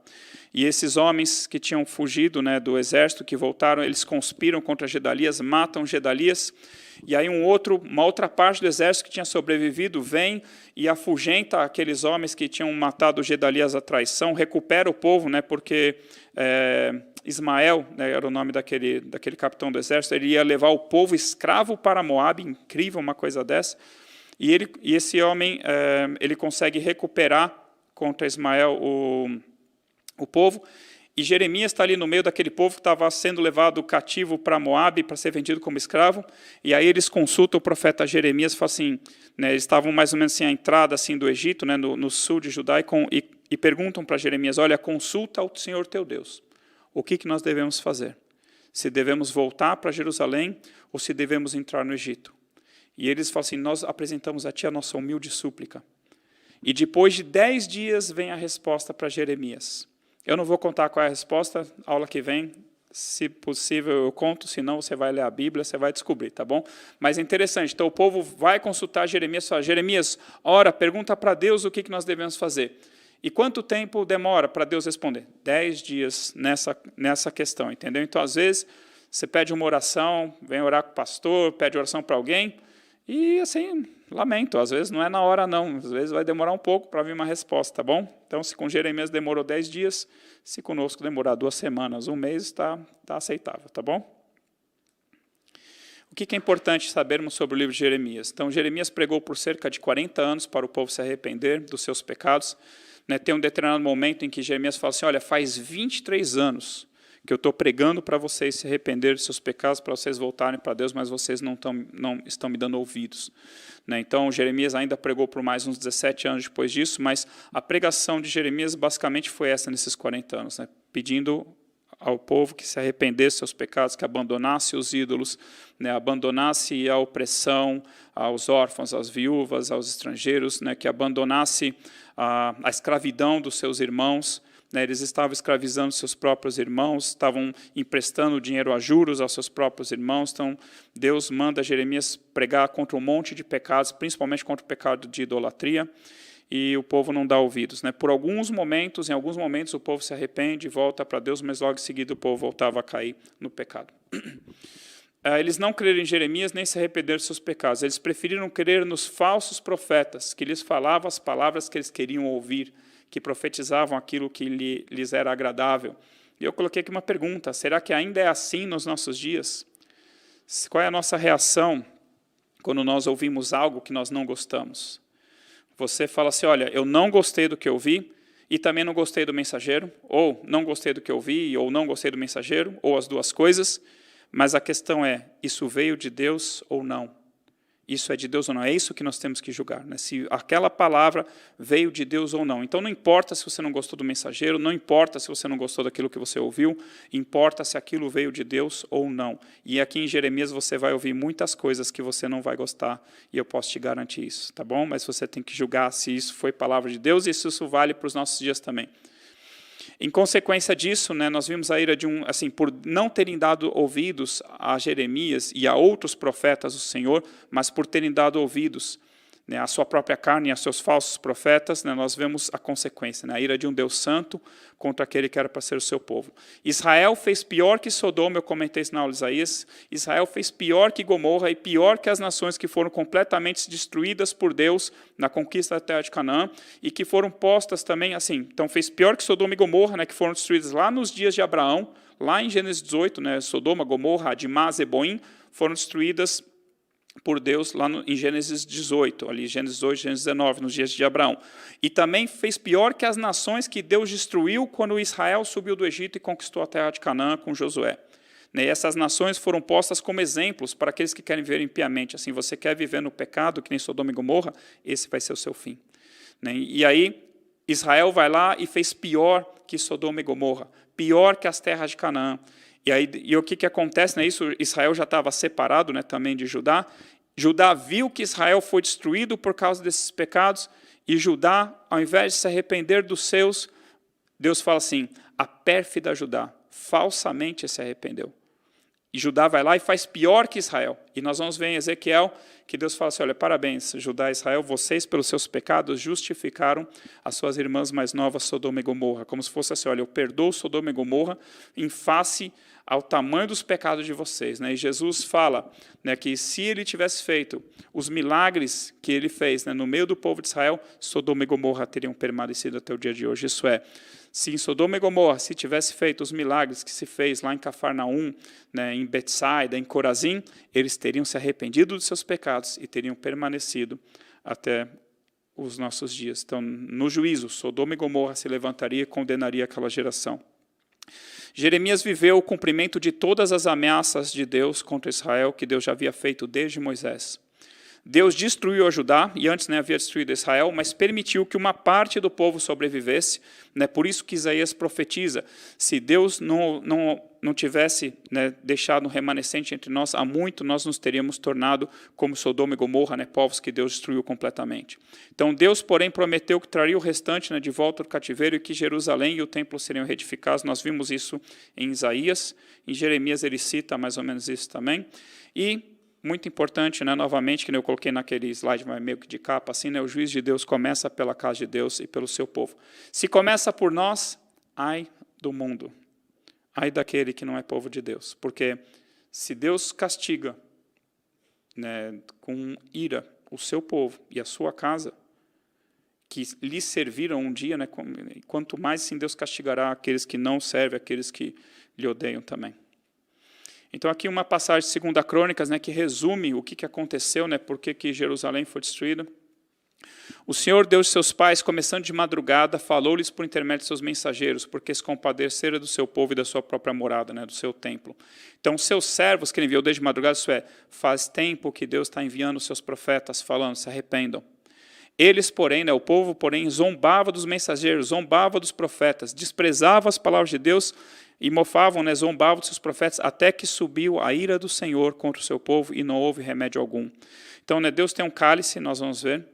E esses homens que tinham fugido, né, do exército, que voltaram, eles conspiram contra Gedalias, matam Gedalias. E aí uma outra parte do exército que tinha sobrevivido vem e afugenta aqueles homens que tinham matado Gedalias à traição, recupera o povo, né, porque Ismael, né, era o nome daquele capitão do exército, ele ia levar o povo escravo para Moabe, incrível uma coisa dessa. E esse homem ele consegue recuperar contra Ismael o povo, e Jeremias está ali no meio daquele povo que estava sendo levado cativo para Moabe para ser vendido como escravo, e aí eles consultam o profeta Jeremias, falam assim, né, eles estavam mais ou menos assim, à entrada assim, do Egito, né, no sul de Judá, e perguntam para Jeremias, olha, consulta ao Senhor teu Deus, o que nós devemos fazer? Se devemos voltar para Jerusalém ou se devemos entrar no Egito? E eles falam assim, nós apresentamos a ti a nossa humilde súplica. E depois de 10 dias vem a resposta para Jeremias. Eu não vou contar qual é a resposta, aula que vem, se possível eu conto, senão você vai ler a Bíblia, você vai descobrir, tá bom? Mas é interessante, então o povo vai consultar Jeremias e fala, Jeremias, ora, pergunta para Deus o que nós devemos fazer. E quanto tempo demora para Deus responder? 10 dias nessa questão, entendeu? Então, às vezes, você pede uma oração, vem orar com o pastor, pede oração para alguém, e assim, lamento, às vezes não é na hora não, às vezes vai demorar um pouco para vir uma resposta, tá bom? Então, se com Jeremias demorou 10 dias, se conosco demorar 2 semanas, 1 mês, está aceitável, tá bom? O que é importante sabermos sobre o livro de Jeremias? Então, Jeremias pregou por cerca de 40 anos para o povo se arrepender dos seus pecados. Né, tem um determinado momento em que Jeremias fala assim, olha, faz 23 anos que eu estou pregando para vocês se arrepender dos seus pecados, para vocês voltarem para Deus, mas vocês não estão me dando ouvidos. Né, então, Jeremias ainda pregou por mais uns 17 anos depois disso, mas a pregação de Jeremias basicamente foi essa nesses 40 anos, né, pedindo ao povo que se arrependesse dos seus pecados, que abandonasse os ídolos, né, abandonasse a opressão aos órfãos, às viúvas, aos estrangeiros, né, que abandonasse a escravidão dos seus irmãos. Né, eles estavam escravizando seus próprios irmãos, estavam emprestando dinheiro a juros aos seus próprios irmãos. Então, Deus manda Jeremias pregar contra um monte de pecados, principalmente contra o pecado de idolatria, e o povo não dá ouvidos. Né? Em alguns momentos, o povo se arrepende e volta para Deus, mas logo em seguida o povo voltava a cair no pecado. Eles não creram em Jeremias nem se arrependeram de seus pecados. Eles preferiram crer nos falsos profetas, que lhes falavam as palavras que eles queriam ouvir, que profetizavam aquilo que lhes era agradável. E eu coloquei aqui uma pergunta, será que ainda é assim nos nossos dias? Qual é a nossa reação quando nós ouvimos algo que nós não gostamos? Você fala assim, olha, eu não gostei do que eu vi e também não gostei do mensageiro, ou não gostei do que eu vi, ou não gostei do mensageiro, ou as duas coisas, mas a questão é, isso veio de Deus ou não? Isso é de Deus ou não? É isso que nós temos que julgar, né? Se aquela palavra veio de Deus ou não. Então não importa se você não gostou do mensageiro, não importa se você não gostou daquilo que você ouviu, importa se aquilo veio de Deus ou não. E aqui em Jeremias você vai ouvir muitas coisas que você não vai gostar, e eu posso te garantir isso, tá bom? Mas você tem que julgar se isso foi palavra de Deus, e isso vale para os nossos dias também. Em consequência disso, né, nós vimos a ira de por não terem dado ouvidos a Jeremias e a outros profetas do Senhor, mas por terem dado ouvidos, né, à sua própria carne e a seus falsos profetas, né, nós vemos a consequência, né, a ira de um Deus santo contra aquele que era para ser o seu povo. Israel fez pior que Sodoma, eu comentei isso na aula de Isaías, Israel fez pior que Gomorra e pior que as nações que foram completamente destruídas por Deus na conquista da terra de Canaã e que foram postas também assim. Então fez pior que Sodoma e Gomorra, né, que foram destruídas lá nos dias de Abraão, lá em Gênesis 18, né, Sodoma, Gomorra, Adimá, Zeboim, foram destruídas por Deus lá em Gênesis 18, ali Gênesis 18, Gênesis 19, nos dias de Abraão. E também fez pior que as nações que Deus destruiu quando Israel subiu do Egito e conquistou a terra de Canaã com Josué. E essas nações foram postas como exemplos para aqueles que querem viver impiamente. Assim, você quer viver no pecado, que nem Sodoma e Gomorra, esse vai ser o seu fim. E aí, Israel vai lá e fez pior que Sodoma e Gomorra, pior que as terras de Canaã. E o que acontece, né? Isso, Israel já estava separado, né, também de Judá. Judá viu que Israel foi destruído por causa desses pecados, e Judá, ao invés de se arrepender dos seus, Deus fala assim, a pérfida Judá falsamente se arrependeu. E Judá vai lá e faz pior que Israel. E nós vamos ver em Ezequiel que Deus fala assim, olha, parabéns, Judá e Israel, vocês pelos seus pecados justificaram as suas irmãs mais novas, Sodoma e Gomorra. Como se fosse assim, olha, eu perdoo Sodoma e Gomorra em face ao tamanho dos pecados de vocês. Né? E Jesus fala, né, que se ele tivesse feito os milagres que ele fez, né, no meio do povo de Israel, Sodoma e Gomorra teriam permanecido até o dia de hoje. Isso é, se em Sodoma e Gomorra se tivesse feito os milagres que se fez lá em Cafarnaum, né, em Betsaida, em Corazim, eles teriam se arrependido dos seus pecados e teriam permanecido até os nossos dias. Então, no juízo, Sodoma e Gomorra se levantaria e condenaria aquela geração. Jeremias viveu o cumprimento de todas as ameaças de Deus contra Israel, que Deus já havia feito desde Moisés. Deus destruiu a Judá, e antes havia destruído Israel, mas permitiu que uma parte do povo sobrevivesse. Por isso que Isaías profetiza, se Deus não tivesse deixado um remanescente entre nós, há muito nós nos teríamos tornado como Sodoma e Gomorra, povos que Deus destruiu completamente. Então Deus, porém, prometeu que traria o restante de volta do cativeiro e que Jerusalém e o templo seriam reedificados. Nós vimos isso em Isaías, em Jeremias ele cita mais ou menos isso também. E muito importante, novamente, que eu coloquei naquele slide meio que de capa, assim, o juízo de Deus começa pela casa de Deus e pelo seu povo. Se começa por nós, ai do mundo, ai daquele que não é povo de Deus. Porque se Deus castiga com ira o seu povo e a sua casa, que lhe serviram um dia, quanto mais sim Deus castigará aqueles que não servem, aqueles que lhe odeiam também. Então, aqui uma passagem de 2 Crônicas, que resume o que aconteceu, por que Jerusalém foi destruída. O Senhor, Deus de seus pais, começando de madrugada, falou-lhes por intermédio de seus mensageiros, porque se compadeceram do seu povo e da sua própria morada, do seu templo. Então, seus servos que ele enviou desde madrugada, isso é, faz tempo que Deus está enviando os seus profetas, falando, se arrependam. Eles, porém, o povo, porém, zombava dos mensageiros, zombava dos profetas, desprezava as palavras de Deus e mofavam, zombavam dos seus profetas, até que subiu a ira do Senhor contra o seu povo e não houve remédio algum. Então, Deus tem um cálice, nós vamos ver,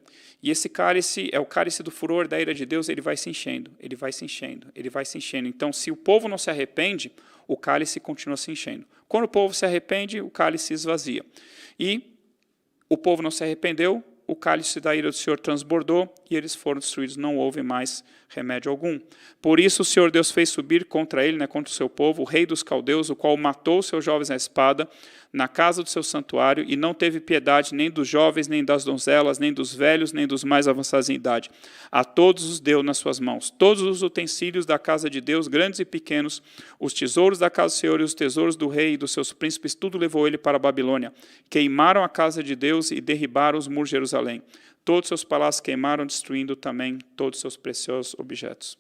e esse cálice é o cálice do furor da ira de Deus, ele vai se enchendo, ele vai se enchendo, ele vai se enchendo. Então, se o povo não se arrepende, o cálice continua se enchendo. Quando o povo se arrepende, o cálice se esvazia. E o povo não se arrependeu, o cálice da ira do Senhor transbordou e eles foram destruídos, não houve mais remédio algum. Por isso o Senhor Deus fez subir contra ele, contra o seu povo, o rei dos caldeus, o qual matou os seus jovens à espada, na casa do seu santuário, e não teve piedade nem dos jovens, nem das donzelas, nem dos velhos, nem dos mais avançados em idade. A todos os deu nas suas mãos, todos os utensílios da casa de Deus, grandes e pequenos, os tesouros da casa do Senhor e os tesouros do rei e dos seus príncipes, tudo levou ele para a Babilônia. Queimaram a casa de Deus e derribaram os muros de Jerusalém. Todos os seus palácios queimaram, destruindo também todos os seus preciosos objetos.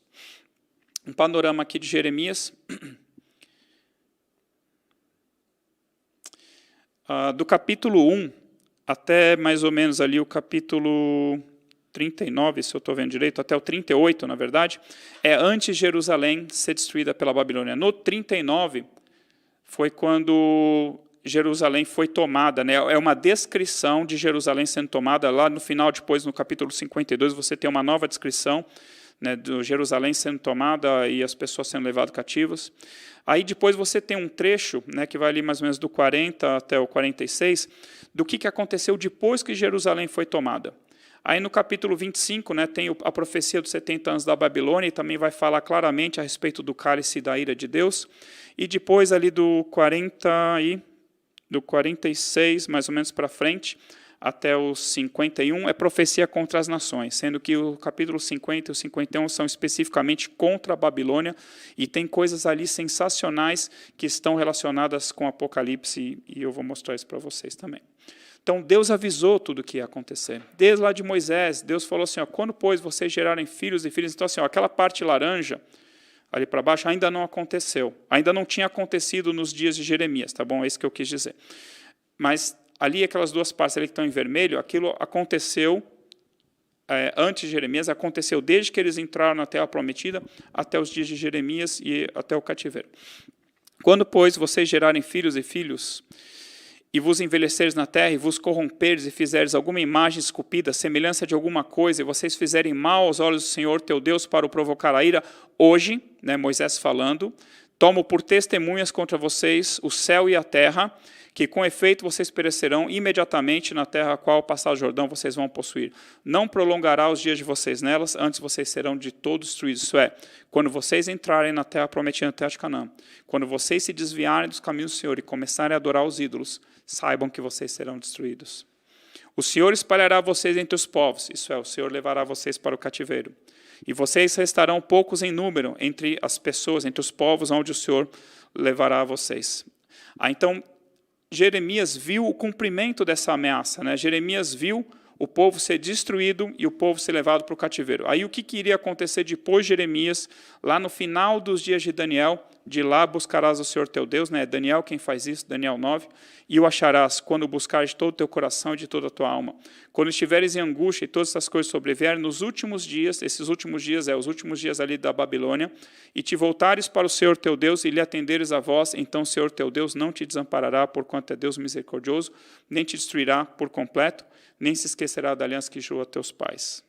Um panorama aqui de Jeremias. Do capítulo 1 até mais ou menos ali o capítulo 39, se eu estou vendo direito, até o 38, na verdade, é antes de Jerusalém ser destruída pela Babilônia. No 39 foi quando Jerusalém foi tomada, é uma descrição de Jerusalém sendo tomada. Lá no final, depois no capítulo 52, você tem uma nova descrição de Jerusalém sendo tomada e as pessoas sendo levadas cativas. Aí depois você tem um trecho, que vai ali mais ou menos do 40 até o 46, do que aconteceu depois que Jerusalém foi tomada. Aí no capítulo 25, tem a profecia dos 70 anos da Babilônia, e também vai falar claramente a respeito do cálice da ira de Deus. E depois ali do 46, mais ou menos para frente, até o 51, é profecia contra as nações, sendo que o capítulo 50 e o 51 são especificamente contra a Babilônia, e tem coisas ali sensacionais que estão relacionadas com o Apocalipse, e eu vou mostrar isso para vocês também. Então, Deus avisou tudo o que ia acontecer. Desde lá de Moisés, Deus falou assim, quando, pois, vocês gerarem filhos e filhas, então assim, aquela parte laranja, ali para baixo, ainda não aconteceu. Ainda não tinha acontecido nos dias de Jeremias, tá bom? É isso que eu quis dizer. Mas ali, aquelas duas partes ali que estão em vermelho, aquilo aconteceu antes de Jeremias, aconteceu desde que eles entraram na terra prometida até os dias de Jeremias e até o cativeiro. Quando, pois, vocês gerarem filhos e filhos, e vos envelheceres na terra, e vos corromperes, e fizeres alguma imagem esculpida, semelhança de alguma coisa, e vocês fizerem mal aos olhos do Senhor teu Deus para o provocar a ira, hoje, Moisés falando, Tomo por testemunhas contra vocês o céu e a terra, que com efeito vocês perecerão imediatamente na terra a qual passar o Jordão vocês vão possuir. Não prolongará os dias de vocês nelas, antes vocês serão de todo destruídos. Isso é, quando vocês entrarem na terra prometida, na terra de Canaã, quando vocês se desviarem dos caminhos do Senhor e começarem a adorar os ídolos, saibam que vocês serão destruídos. O Senhor espalhará vocês entre os povos, isso é, o Senhor levará vocês para o cativeiro. E vocês restarão poucos em número entre as pessoas, entre os povos onde o Senhor levará vocês. Então, Jeremias viu o cumprimento dessa ameaça, né? Jeremias viu o povo ser destruído e o povo ser levado para o cativeiro. Aí o que iria acontecer depois de Jeremias, lá no final dos dias de Daniel, de lá buscarás o Senhor teu Deus, né? Daniel quem faz isso, Daniel 9, e o acharás quando buscares de todo o teu coração e de toda a tua alma. Quando estiveres em angústia e todas essas coisas sobrevierem nos últimos dias, esses últimos dias os últimos dias ali da Babilônia, e te voltares para o Senhor teu Deus e lhe atenderes a voz, então o Senhor teu Deus não te desamparará, porquanto é Deus misericordioso, nem te destruirá por completo, nem se esquecerá da aliança que jurou a teus pais.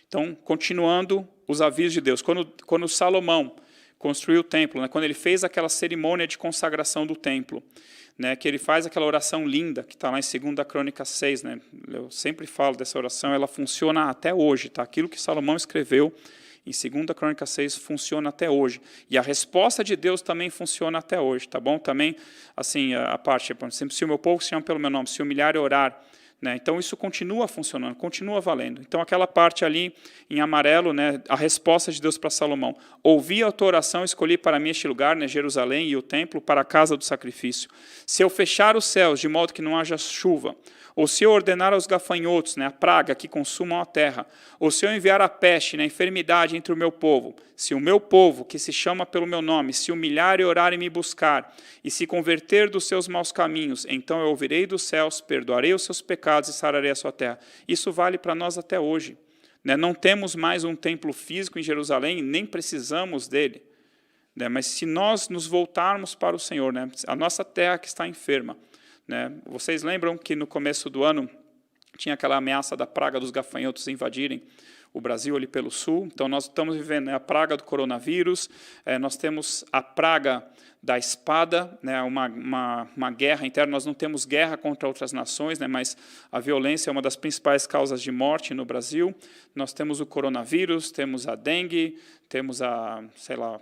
Então, continuando os avisos de Deus. Quando Salomão construiu o templo, né, quando ele fez aquela cerimônia de consagração do templo, né, que ele faz aquela oração linda, que está lá em 2 Crônicas 6, né, eu sempre falo dessa oração, ela funciona até hoje. Tá? Aquilo que Salomão escreveu em 2 Crônicas 6 funciona até hoje. E a resposta de Deus também funciona até hoje. Tá bom? Também, assim, a parte, se o meu povo se chama pelo meu nome, se humilhar e orar, né? Então, isso continua funcionando, continua valendo. Então, aquela parte ali em amarelo, né, a resposta de Deus para Salomão. Ouvi a tua oração, escolhi para mim este lugar, né, Jerusalém e o templo, para a casa do sacrifício. Se eu fechar os céus de modo que não haja chuva, ou se eu ordenar aos gafanhotos, né, a praga que consumam a terra, ou se eu enviar a peste, né, a enfermidade entre o meu povo, se o meu povo, que se chama pelo meu nome, se humilhar e orar e me buscar, e se converter dos seus maus caminhos, então eu ouvirei dos céus, perdoarei os seus pecados e sararei a sua terra. Isso vale para nós até hoje. Né? Não temos mais um templo físico em Jerusalém, nem precisamos dele. Né? Mas se nós nos voltarmos para o Senhor, né, a nossa terra que está enferma, né? Vocês lembram que no começo do ano tinha aquela ameaça da praga dos gafanhotos invadirem o Brasil ali pelo sul? Então nós estamos vivendo, né, a praga do coronavírus, nós temos a praga da espada, né, uma guerra interna. Nós não temos guerra contra outras nações, né, mas a violência é uma das principais causas de morte no Brasil. Nós temos o coronavírus, temos a dengue, temos a, sei lá,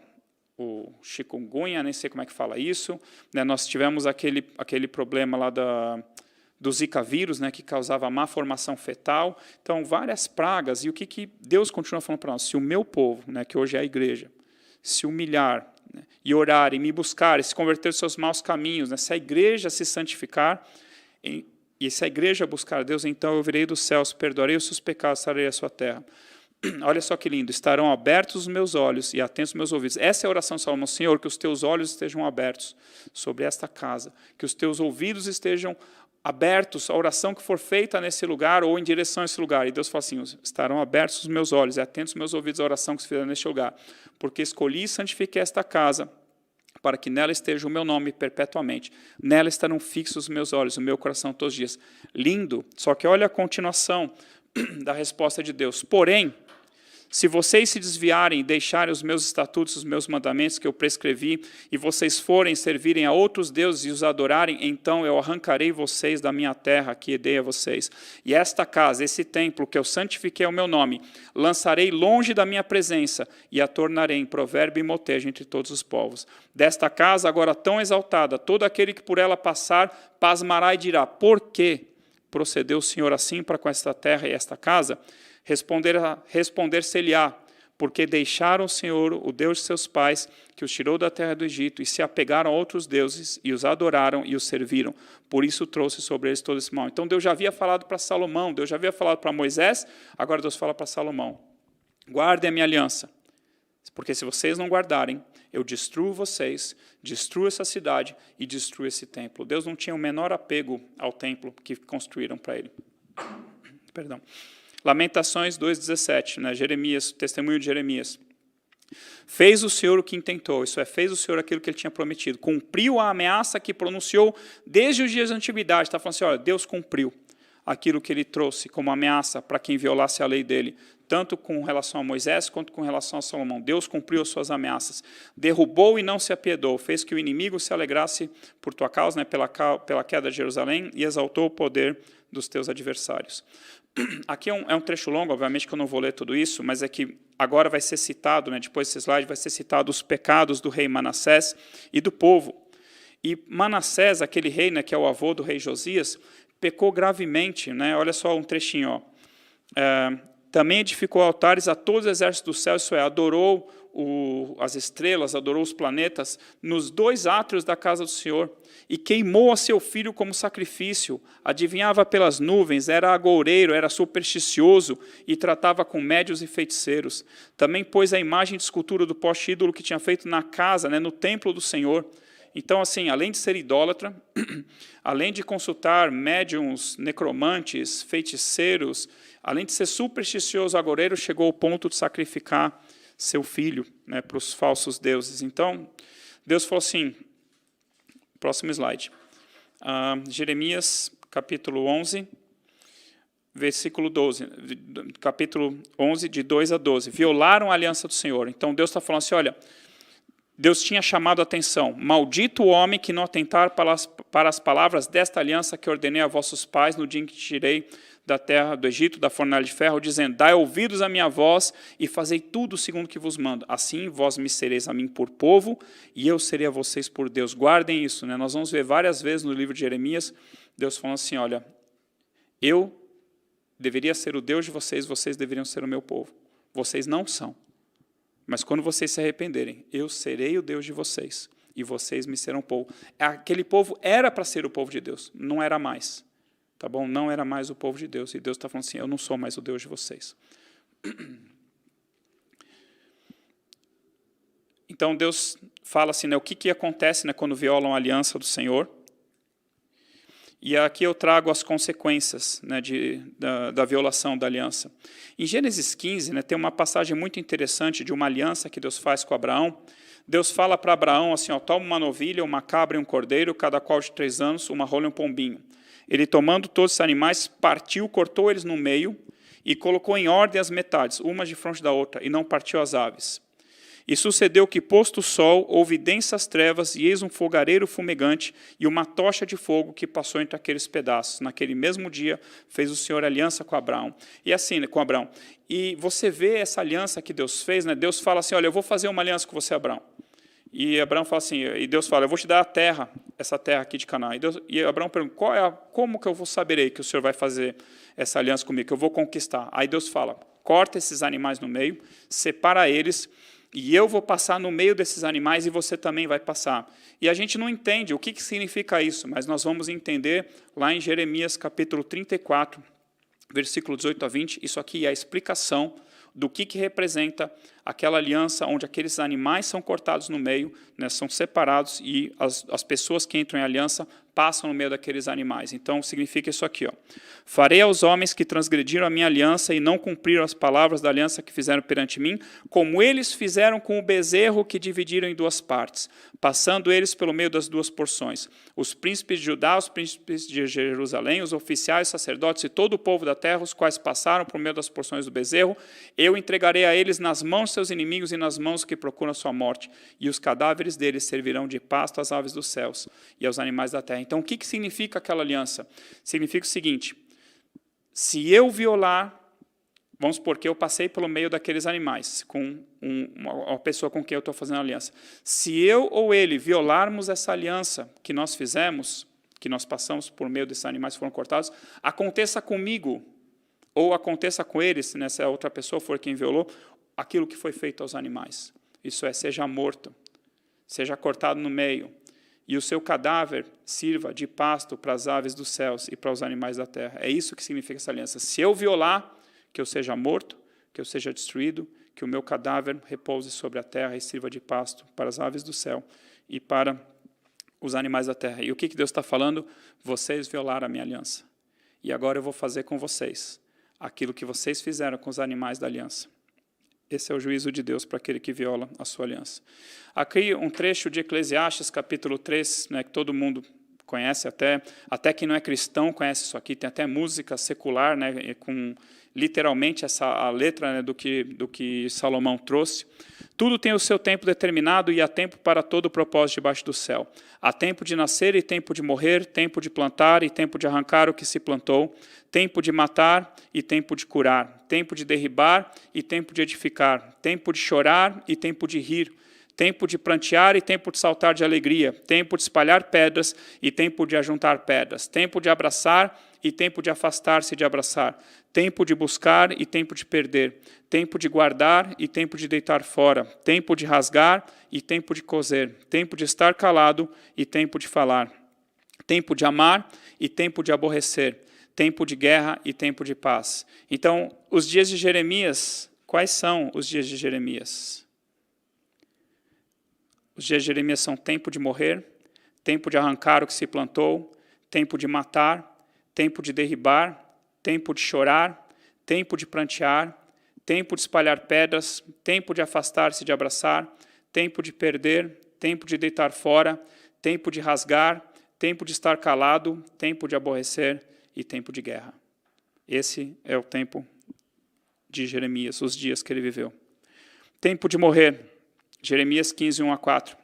o chikungunya, nem sei como é que fala isso, né, nós tivemos aquele problema lá do Zika vírus, né, que causava má formação fetal. Então, várias pragas. E o que Deus continua falando para nós? Se o meu povo, né, que hoje é a igreja, se humilhar, né, e orar, e me buscar, e se converter aos seus maus caminhos, né, se a igreja se santificar, e se a igreja buscar a Deus, então eu virei dos céus, perdoarei os seus pecados, sararei a sua terra. Olha só que lindo, estarão abertos os meus olhos e atentos os meus ouvidos. Essa é a oração de Salomão. Senhor, que os teus olhos estejam abertos sobre esta casa, que os teus ouvidos estejam abertos à oração que for feita nesse lugar ou em direção a esse lugar. E Deus fala assim, estarão abertos os meus olhos e atentos os meus ouvidos à oração que se fizer neste lugar, porque escolhi e santifiquei esta casa, para que nela esteja o meu nome perpetuamente. Nela estarão fixos os meus olhos, o meu coração todos os dias. Lindo, só que olha a continuação da resposta de Deus. Porém, se vocês se desviarem e deixarem os meus estatutos, os meus mandamentos que eu prescrevi, e vocês forem servirem a outros deuses e os adorarem, então eu arrancarei vocês da minha terra que dei a vocês. E esta casa, esse templo que eu santifiquei ao meu nome, lançarei longe da minha presença e a tornarei em provérbio e motejo entre todos os povos. Desta casa, agora tão exaltada, todo aquele que por ela passar, pasmará e dirá, por que procedeu o Senhor assim para com esta terra e esta casa? Responder-se-lhe-á, porque deixaram o Senhor, o Deus de seus pais, que os tirou da terra do Egito, e se apegaram a outros deuses, e os adoraram e os serviram. Por isso trouxe sobre eles todo esse mal. Então Deus já havia falado para Salomão, Deus já havia falado para Moisés, agora Deus fala para Salomão. Guardem a minha aliança, porque se vocês não guardarem, eu destruo vocês, destruo essa cidade e destruo esse templo. Deus não tinha o menor apego ao templo que construíram para ele. Perdão. Lamentações 2,17, né? Jeremias, testemunho de Jeremias. Fez o Senhor o que intentou, isso é, fez o Senhor aquilo que ele tinha prometido, cumpriu a ameaça que pronunciou desde os dias da antiguidade. Está falando assim, olha, Deus cumpriu aquilo que ele trouxe como ameaça para quem violasse a lei dele, tanto com relação a Moisés quanto com relação a Salomão. Deus cumpriu as suas ameaças, derrubou e não se apiedou, fez que o inimigo se alegrasse por tua causa, né, pela queda de Jerusalém, e exaltou o poder dos teus adversários. Aqui é um trecho longo, obviamente que eu não vou ler tudo isso, mas é que agora vai ser citado, né, depois desse slide, vai ser citado os pecados do rei Manassés e do povo. E Manassés, aquele rei, né, que é o avô do rei Josias, pecou gravemente, né, olha só um trechinho, ó. Também edificou altares a todos os exércitos do céu, isso é, adorou as estrelas, adorou os planetas, nos 2 átrios da casa do Senhor, e queimou a seu filho como sacrifício, adivinhava pelas nuvens, era agoureiro, era supersticioso, e tratava com médios e feiticeiros. Também pôs a imagem de escultura do poste ídolo que tinha feito na casa, né, no templo do Senhor. Então, assim, além de ser idólatra, além de consultar médiuns, necromantes, feiticeiros, além de ser supersticioso, agoureiro, chegou ao ponto de sacrificar seu filho, né, para os falsos deuses. Então, Deus falou assim, próximo slide, Jeremias, capítulo 11, versículo 12, capítulo 11, de 2 a 12, violaram a aliança do Senhor. Então, Deus está falando assim, olha, Deus tinha chamado a atenção, maldito o homem que não atentar para as palavras desta aliança que ordenei a vossos pais no dia em que tirei da terra do Egito, da fornalha de ferro, dizendo, dai ouvidos à minha voz e fazei tudo segundo o que vos mando. Assim vós me sereis a mim por povo e eu serei a vocês por Deus. Guardem isso, né? Nós vamos ver várias vezes no livro de Jeremias, Deus falando assim, olha, eu deveria ser o Deus de vocês, vocês deveriam ser o meu povo. Vocês não são. Mas quando vocês se arrependerem, eu serei o Deus de vocês, e vocês me serão povo. Aquele povo era para ser o povo de Deus, não era mais. Tá bom? Não era mais o povo de Deus. E Deus está falando assim, eu não sou mais o Deus de vocês. Então Deus fala assim, né, o que acontece, né, quando violam a aliança do Senhor. E aqui eu trago as consequências, né, da violação da aliança. Em Gênesis 15, né, tem uma passagem muito interessante de uma aliança que Deus faz com Abraão. Deus fala para Abraão assim, ó, toma uma novilha, uma cabra e um cordeiro, cada qual de 3 anos, uma rola e um pombinho. Ele, tomando todos os animais, partiu, cortou eles no meio e colocou em ordem as metades, uma de frente da outra, e não partiu as aves. E sucedeu que, posto o sol, houve densas trevas, e eis um fogareiro fumegante e uma tocha de fogo que passou entre aqueles pedaços. Naquele mesmo dia, fez o Senhor aliança com Abraão. E assim, com Abraão. E você vê essa aliança que Deus fez, né? Deus fala assim, olha, eu vou fazer uma aliança com você, Abraão. E Abraão fala assim, e Deus fala, eu vou te dar a terra, essa terra aqui de Canaã. E Abraão pergunta, como que eu vou saber que o Senhor vai fazer essa aliança comigo, que eu vou conquistar? Aí Deus fala, corta esses animais no meio, separa eles, e eu vou passar no meio desses animais e você também vai passar. E a gente não entende o que significa isso, mas nós vamos entender lá em Jeremias capítulo 34, versículo 18 a 20, isso aqui é a explicação do que representa aquela aliança onde aqueles animais são cortados no meio, né, são separados e as pessoas que entram em aliança passam no meio daqueles animais. Então, significa isso aqui, ó. Farei aos homens que transgrediram a minha aliança e não cumpriram as palavras da aliança que fizeram perante mim, como eles fizeram com o bezerro que dividiram em 2 partes, passando eles pelo meio das 2 porções. Os príncipes de Judá, os príncipes de Jerusalém, os oficiais, sacerdotes e todo o povo da terra, os quais passaram por meio das porções do bezerro, eu entregarei a eles nas mãos de seus inimigos e nas mãos que procuram a sua morte, e os cadáveres deles servirão de pasto às aves dos céus e aos animais da terra. Então, o que significa aquela aliança? Significa o seguinte, se eu violar, vamos supor que eu passei pelo meio daqueles animais, com uma pessoa com quem eu estou fazendo aliança. Se eu ou ele violarmos essa aliança que nós fizemos, que nós passamos por meio desses animais que foram cortados, aconteça comigo, ou aconteça com eles, se essa outra pessoa for quem violou, aquilo que foi feito aos animais. Isso é, seja morto, seja cortado no meio, e o seu cadáver sirva de pasto para as aves dos céus e para os animais da terra. É isso que significa essa aliança. Se eu violar, que eu seja morto, que eu seja destruído, que o meu cadáver repouse sobre a terra e sirva de pasto para as aves do céu e para os animais da terra. E o que Deus está falando? Vocês violaram a minha aliança. E agora eu vou fazer com vocês aquilo que vocês fizeram com os animais da aliança. Esse é o juízo de Deus para aquele que viola a sua aliança. Aqui um trecho de Eclesiastes, capítulo 3, né, que todo mundo conhece até quem não é cristão conhece isso aqui, tem até música secular, né, com literalmente a letra, né, do que Salomão trouxe. Tudo tem o seu tempo determinado e há tempo para todo o propósito debaixo do céu. Há tempo de nascer e tempo de morrer, tempo de plantar e tempo de arrancar o que se plantou, tempo de matar e tempo de curar, tempo de derribar e tempo de edificar, tempo de chorar e tempo de rir, tempo de prantear e tempo de saltar de alegria, tempo de espalhar pedras e tempo de ajuntar pedras, tempo de abraçar e tempo de afastar-se de abraçar, tempo de buscar e tempo de perder, tempo de guardar e tempo de deitar fora, tempo de rasgar e tempo de coser, tempo de estar calado e tempo de falar, tempo de amar e tempo de aborrecer, tempo de guerra e tempo de paz. Então, os dias de Jeremias, quais são os dias de Jeremias? Os dias de Jeremias são tempo de morrer, tempo de arrancar o que se plantou, tempo de matar, tempo de derribar, tempo de chorar, tempo de prantear, tempo de espalhar pedras, tempo de afastar-se de abraçar, tempo de perder, tempo de deitar fora, tempo de rasgar, tempo de estar calado, tempo de aborrecer e tempo de guerra. Esse é o tempo de Jeremias, os dias que ele viveu. Tempo de morrer, Jeremias 15, 1-4.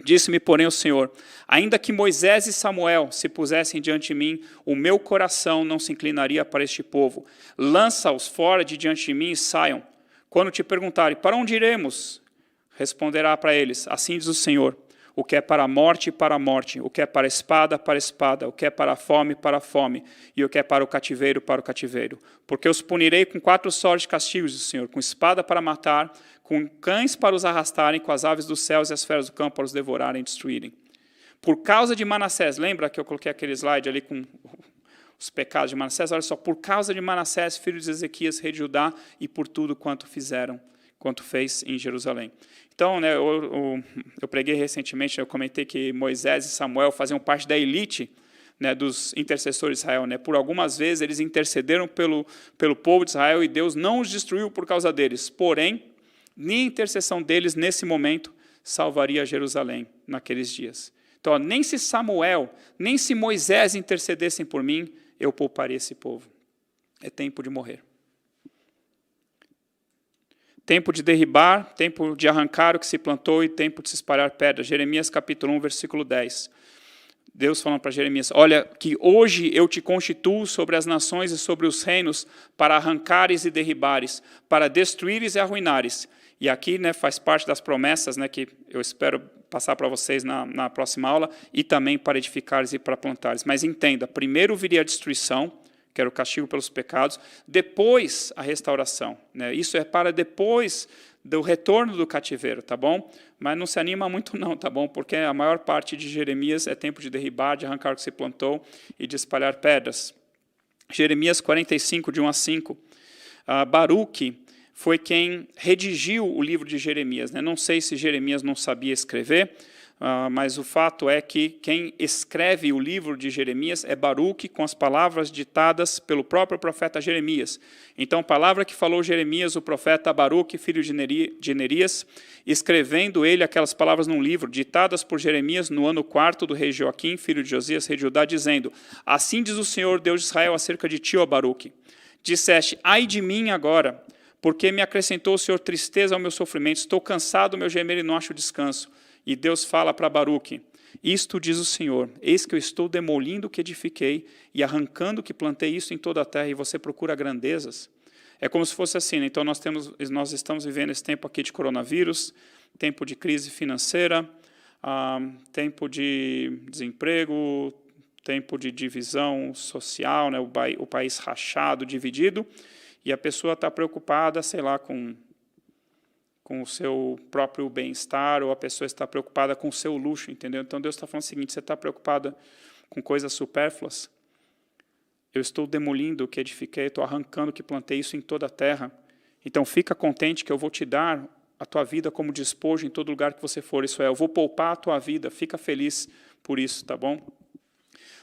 Disse-me, porém, o Senhor, ainda que Moisés e Samuel se pusessem diante de mim, o meu coração não se inclinaria para este povo. Lança-os fora de diante de mim e saiam. Quando te perguntarem, para onde iremos? Responderá para eles, assim diz o Senhor, o que é para a morte, para a morte, o que é para a espada, o que é para a fome, e o que é para o cativeiro, Porque os punirei com 4 sortes de castigos, diz o Senhor, com espada para matar, com cães para os arrastarem, com as aves dos céus e as feras do campo para os devorarem e destruírem. Por causa de Manassés, lembra que eu coloquei aquele slide ali com os pecados de Manassés? Olha só, por causa de Manassés, filho de Ezequias, rei de Judá, e por tudo quanto fez em Jerusalém. Então, né, eu preguei recentemente, eu comentei que Moisés e Samuel faziam parte da elite, né, dos intercessores de Israel. Né? Por algumas vezes eles intercederam pelo povo de Israel e Deus não os destruiu por causa deles. Porém, nem a intercessão deles, nesse momento, salvaria Jerusalém naqueles dias. Então, nem se Samuel, nem se Moisés intercedessem por mim, eu pouparia esse povo. É tempo de morrer. Tempo de derribar, tempo de arrancar o que se plantou e tempo de se espalhar pedras. Jeremias capítulo 1, versículo 10. Deus falando para Jeremias, olha, que hoje eu te constituo sobre as nações e sobre os reinos para arrancares e derribares, para destruíres e arruinares. E aqui, né, faz parte das promessas, né, que eu espero passar para vocês na próxima aula, e também para edificares e para plantares. Mas entenda, primeiro viria a destruição, que era o castigo pelos pecados, depois a restauração. Né? Isso é para depois do retorno do cativeiro, tá bom? Mas não se anima muito não, tá bom? Porque a maior parte de Jeremias é tempo de derribar, de arrancar o que se plantou e de espalhar pedras. Jeremias 45, de 1-5. Baruque foi quem redigiu o livro de Jeremias. Né? Não sei se Jeremias não sabia escrever, mas o fato é que quem escreve o livro de Jeremias é Baruque, com as palavras ditadas pelo próprio profeta Jeremias. Então, palavra que falou Jeremias, o profeta Baruque, filho de Nerias, escrevendo ele aquelas palavras num livro, ditadas por Jeremias no ano 4º do rei Joaquim, filho de Josias, rei de Judá, dizendo, assim diz o Senhor, Deus de Israel, acerca de ti, ó Baruque. Disseste, ai de mim agora, porque me acrescentou o Senhor tristeza ao meu sofrimento, estou cansado, meu gemer e não acho descanso. E Deus fala para Baruque, isto diz o Senhor, eis que eu estou demolindo o que edifiquei e arrancando o que plantei isso em toda a terra, e você procura grandezas. É como se fosse assim, né? Então nós estamos vivendo esse tempo aqui de coronavírus, tempo de crise financeira, tempo de desemprego, tempo de divisão social, né? O país rachado, dividido, e a pessoa está preocupada, sei lá, com o seu próprio bem-estar, ou a pessoa está preocupada com o seu luxo, entendeu? Então Deus está falando o seguinte, você está preocupada com coisas supérfluas? Eu estou demolindo o que edifiquei, estou arrancando o que plantei, isso em toda a terra. Então fica contente que eu vou te dar a tua vida como despojo em todo lugar que você for, isso é, eu vou poupar a tua vida, fica feliz por isso, tá bom?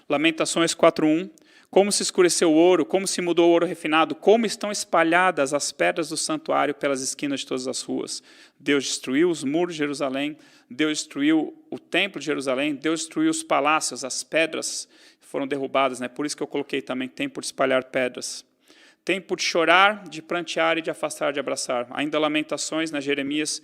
Lamentações 4:1, Como se escureceu o ouro, como se mudou o ouro refinado, como estão espalhadas as pedras do santuário pelas esquinas de todas as ruas. Deus destruiu os muros de Jerusalém, Deus destruiu o templo de Jerusalém, Deus destruiu os palácios, as pedras foram derrubadas, né? Por isso que eu coloquei também tempo de espalhar pedras. Tempo de chorar, de prantear e de afastar, de abraçar. Ainda lamentações, né? Jeremias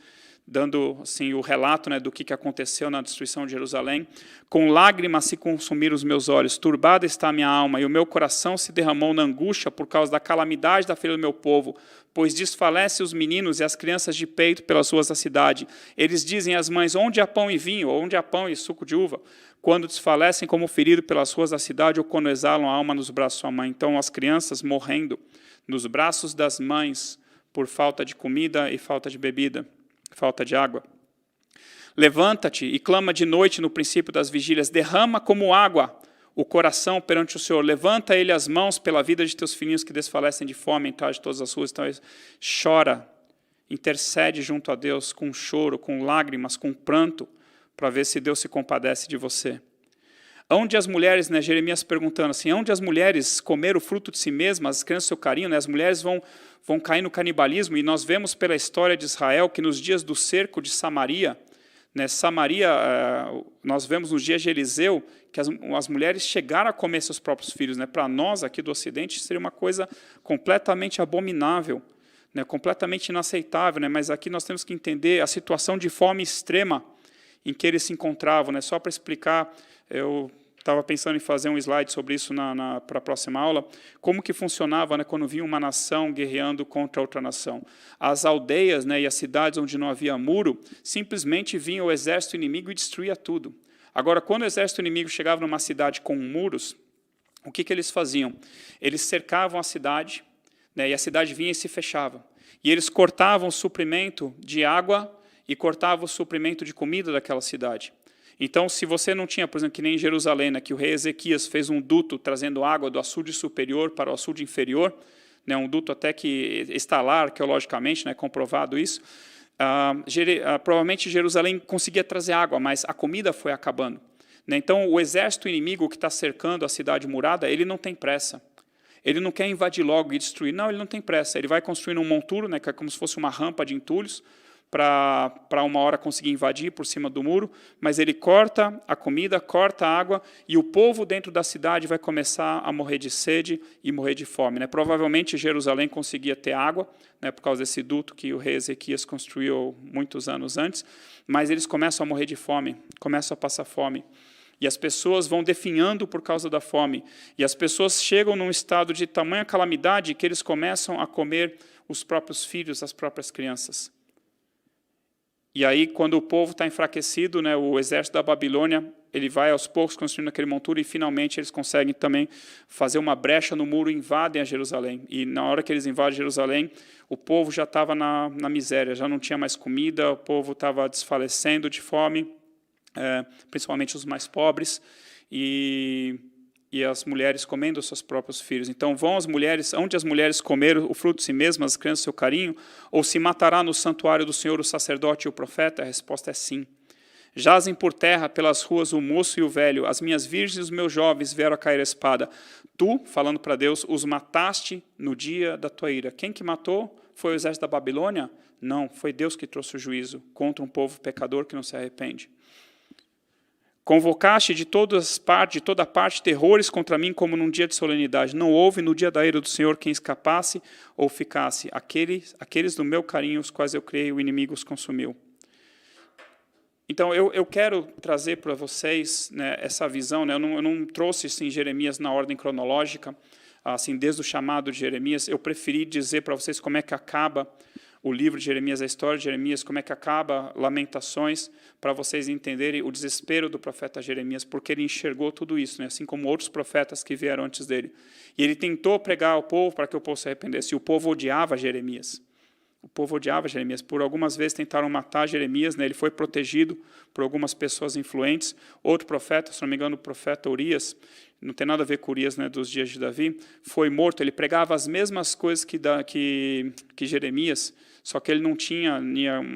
dando assim, o relato, né, do que aconteceu na destruição de Jerusalém. Com lágrimas se consumiram os meus olhos, turbada está a minha alma, e o meu coração se derramou na angústia por causa da calamidade da filha do meu povo, pois desfalecem os meninos e as crianças de peito pelas ruas da cidade. Eles dizem às mães, onde há pão e vinho, ou onde há pão e suco de uva? Quando desfalecem como ferido pelas ruas da cidade, ou quando exalam a alma nos braços de sua mãe. Então as crianças morrendo nos braços das mães por falta de comida e falta de bebida. Falta de água. Levanta-te e clama de noite no princípio das vigílias, derrama como água o coração perante o Senhor, levanta ele as mãos pela vida de teus filhinhos que desfalecem de fome em de todas as ruas. Então, chora, intercede junto a Deus com choro, com lágrimas, com pranto, para ver se Deus se compadece de você. Onde as mulheres, né, Jeremias perguntando assim, onde as mulheres comeram o fruto de si mesmas, as crianças seu carinho, né, as mulheres vão cair no canibalismo, e nós vemos pela história de Israel que nos dias do cerco de Samaria, né, nós vemos nos dias de Eliseu, que as mulheres chegaram a comer seus próprios filhos. Né, para nós aqui do Ocidente seria uma coisa completamente abominável, né, completamente inaceitável, né, mas aqui nós temos que entender a situação de fome extrema em que eles se encontravam. Né, só para explicar, eu estava pensando em fazer um slide sobre isso para a próxima aula, como que funcionava, né, quando vinha uma nação guerreando contra outra nação. As aldeias, né, e as cidades onde não havia muro, simplesmente vinha o exército inimigo e destruía tudo. Agora, quando o exército inimigo chegava numa cidade com muros, o que eles faziam? Eles cercavam a cidade, né, e a cidade vinha e se fechava. E eles cortavam o suprimento de água e cortavam o suprimento de comida daquela cidade. Então, se você não tinha, por exemplo, que nem em Jerusalém, né, que o rei Ezequias fez um duto trazendo água do açude superior para o açude inferior, né, um duto até que está lá arqueologicamente, né, comprovado isso, provavelmente Jerusalém conseguia trazer água, mas a comida foi acabando. Né, então, o exército inimigo que está cercando a cidade murada, ele não tem pressa. Ele não quer invadir logo e destruir. Não, ele não tem pressa. Ele vai construindo um monturo, né, que é como se fosse uma rampa de entulhos, para uma hora conseguir invadir por cima do muro, mas ele corta a comida, corta a água, e o povo dentro da cidade vai começar a morrer de sede e morrer de fome. Né? Provavelmente Jerusalém conseguia ter água, né, por causa desse duto que o rei Ezequias construiu muitos anos antes, mas eles começam a morrer de fome, começam a passar fome. E as pessoas vão definhando por causa da fome. E as pessoas chegam num estado de tamanha calamidade que eles começam a comer os próprios filhos, as próprias crianças. E aí, quando o povo está enfraquecido, né, o exército da Babilônia, ele vai aos poucos construindo aquele monturo e finalmente eles conseguem também fazer uma brecha no muro e invadem a Jerusalém. E na hora que eles invadem Jerusalém, o povo já estava na miséria, já não tinha mais comida, o povo estava desfalecendo de fome, principalmente os mais pobres, e as mulheres comendo os seus próprios filhos. Então vão as mulheres, onde as mulheres comeram o fruto de si mesmas, as crianças seu carinho, ou se matará no santuário do Senhor o sacerdote e o profeta? A resposta é sim. Jazem por terra pelas ruas o moço e o velho, as minhas virgens e os meus jovens vieram a cair a espada. Tu, falando para Deus, os mataste no dia da tua ira. Quem que matou? Foi o exército da Babilônia? Não, foi Deus que trouxe o juízo contra um povo pecador que não se arrepende. Convocaste de toda parte terrores contra mim como num dia de solenidade. Não houve no dia da ira do Senhor quem escapasse ou ficasse. Aqueles do meu carinho, os quais eu criei, o inimigo os consumiu. Então, eu quero trazer para vocês, né, essa visão. Né, eu não trouxe assim, Jeremias na ordem cronológica, assim, desde o chamado de Jeremias. Eu preferi dizer para vocês como é que acaba o livro de Jeremias, a história de Jeremias, como é que acaba Lamentações, para vocês entenderem o desespero do profeta Jeremias, porque ele enxergou tudo isso, né, assim como outros profetas que vieram antes dele. E ele tentou pregar ao povo para que o povo se arrependesse, e o povo odiava Jeremias. O povo odiava Jeremias. Por algumas vezes tentaram matar Jeremias, né, ele foi protegido por algumas pessoas influentes. Outro profeta, se não me engano, o profeta Urias, não tem nada a ver com Urias, né, dos dias de Davi, foi morto. Ele pregava as mesmas coisas que Jeremias, só que ele não tinha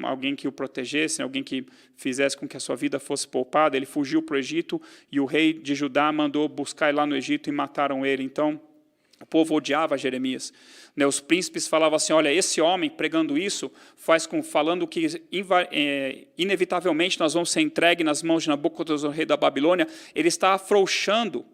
alguém que o protegesse, alguém que fizesse com que a sua vida fosse poupada. Ele fugiu para o Egito e o rei de Judá mandou buscar ele lá no Egito e mataram ele. Então, o povo odiava Jeremias. Os príncipes falavam assim, olha, esse homem pregando isso, falando que inevitavelmente nós vamos ser entregues nas mãos de Nabucodonosor, rei da Babilônia, ele está afrouxando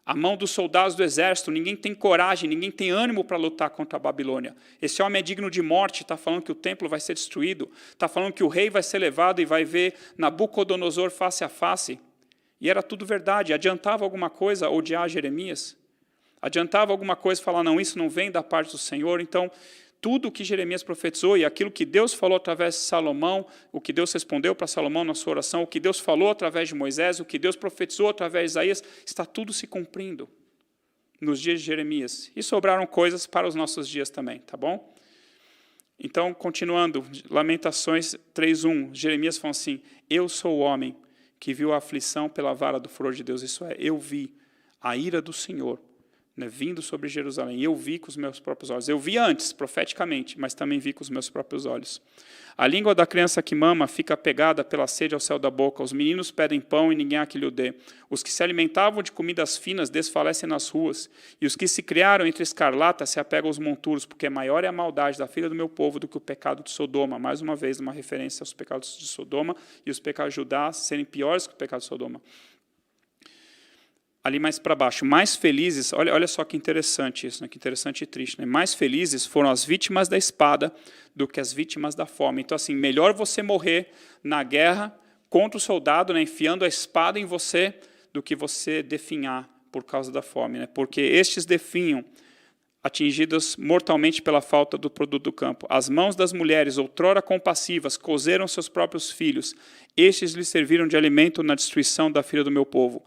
a mão dos soldados do exército, ninguém tem coragem, ninguém tem ânimo para lutar contra a Babilônia. Esse homem é digno de morte, está falando que o templo vai ser destruído, está falando que o rei vai ser levado e vai ver Nabucodonosor face a face. E era tudo verdade. Adiantava alguma coisa odiar Jeremias? Adiantava alguma coisa falar, não, isso não vem da parte do Senhor? Então, tudo o que Jeremias profetizou e aquilo que Deus falou através de Salomão, o que Deus respondeu para Salomão na sua oração, o que Deus falou através de Moisés, o que Deus profetizou através de Isaías, está tudo se cumprindo nos dias de Jeremias. E sobraram coisas para os nossos dias também, tá bom? Então, continuando, Lamentações 3:1, Jeremias falou assim, eu sou o homem que viu a aflição pela vara do furor de Deus, isso é, eu vi a ira do Senhor, vindo sobre Jerusalém. Eu vi com os meus próprios olhos. Eu vi antes, profeticamente, mas também vi com os meus próprios olhos. A língua da criança que mama fica pegada pela sede ao céu da boca. Os meninos pedem pão e ninguém há que lhe o dê. Os que se alimentavam de comidas finas desfalecem nas ruas. E os que se criaram entre escarlata se apegam aos monturos, porque maior é a maldade da filha do meu povo do que o pecado de Sodoma. Mais uma vez, uma referência aos pecados de Sodoma e os pecados de Judá serem piores que o pecado de Sodoma. Ali mais para baixo, mais felizes, olha só que interessante isso, que interessante e triste, mais felizes foram as vítimas da espada do que as vítimas da fome. Então, assim, melhor você morrer na guerra contra o soldado, enfiando a espada em você, do que você definhar por causa da fome, porque estes definham, atingidas mortalmente pela falta do produto do campo. As mãos das mulheres, outrora compassivas, cozeram seus próprios filhos, estes lhes serviram de alimento na destruição da filha do meu povo.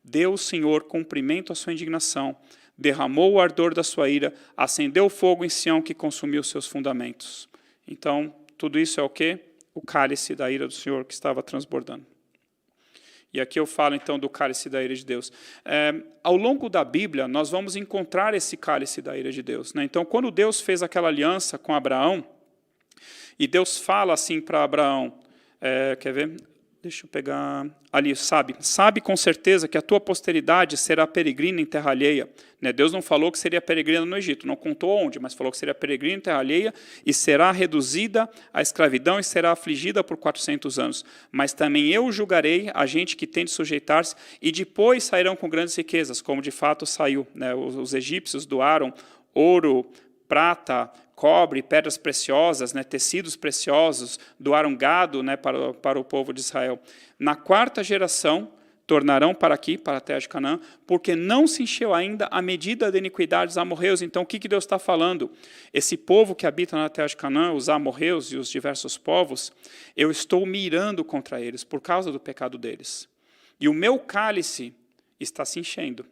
Deu o Senhor cumprimento à sua indignação, derramou o ardor da sua ira, acendeu o fogo em Sião que consumiu seus fundamentos. Então, tudo isso é o quê? O cálice da ira do Senhor que estava transbordando. E aqui eu falo, então, do cálice da ira de Deus. Ao longo da Bíblia, nós vamos encontrar esse cálice da ira de Deus. Então, quando Deus fez aquela aliança com Abraão, e Deus fala assim para Abraão, quer ver? Deixa eu pegar ali, sabe com certeza que a tua posteridade será peregrina em terra alheia. Deus não falou que seria peregrina no Egito, não contou onde, mas falou que seria peregrina em terra alheia e será reduzida à escravidão e será afligida por 400 anos. Mas também eu julgarei a gente que tem de sujeitar-se e depois sairão com grandes riquezas, como de fato saiu. Os egípcios doaram ouro, prata, cobre, pedras preciosas, tecidos preciosos, doaram gado para o povo de Israel. Na quarta geração, tornarão para aqui, para a terra de Canaã, porque não se encheu ainda a medida de iniquidade dos amorreus. Então, o que Deus está falando? Esse povo que habita na terra de Canaã, os amorreus e os diversos povos, eu estou mirando contra eles por causa do pecado deles. E o meu cálice está se enchendo.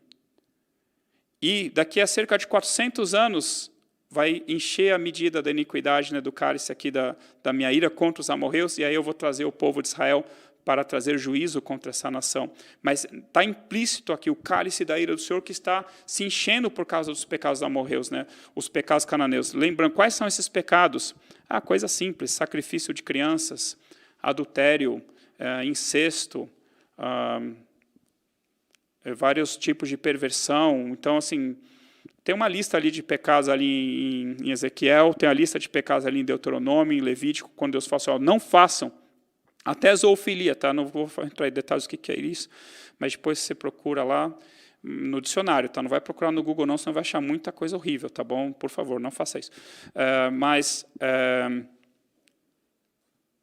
E daqui a cerca de 400 anos, vai encher a medida da iniquidade do cálice aqui da minha ira contra os amorreus, e aí eu vou trazer o povo de Israel para trazer juízo contra essa nação. Mas está implícito aqui o cálice da ira do Senhor que está se enchendo por causa dos pecados amorreus, os pecados cananeus. Lembrando, quais são esses pecados? Coisa simples, sacrifício de crianças, adultério, incesto, vários tipos de perversão. Então, assim, tem uma lista ali de pecados ali em Ezequiel, tem a lista de pecados ali em Deuteronômio, em Levítico, quando Deus fala assim, não façam, até zoofilia, tá? Não vou entrar em detalhes do que é isso, mas depois você procura lá no dicionário, tá? Não vai procurar no Google não, senão vai achar muita coisa horrível, tá bom? Por favor, não faça isso.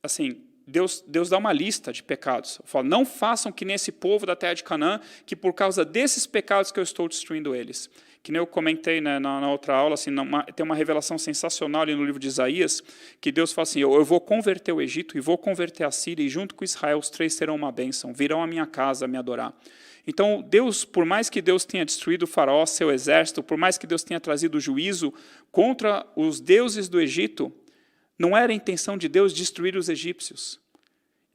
Assim, Deus dá uma lista de pecados. Fala, não façam que nesse povo da terra de Canaã, que por causa desses pecados que eu estou destruindo eles. Que nem eu comentei na outra aula, assim, tem uma revelação sensacional ali no livro de Isaías, que Deus fala assim, eu vou converter o Egito e vou converter a Síria, e junto com Israel os três serão uma bênção, virão à minha casa a me adorar. Então, Deus, por mais que Deus tenha destruído o faraó, seu exército, por mais que Deus tenha trazido juízo contra os deuses do Egito, não era a intenção de Deus destruir os egípcios.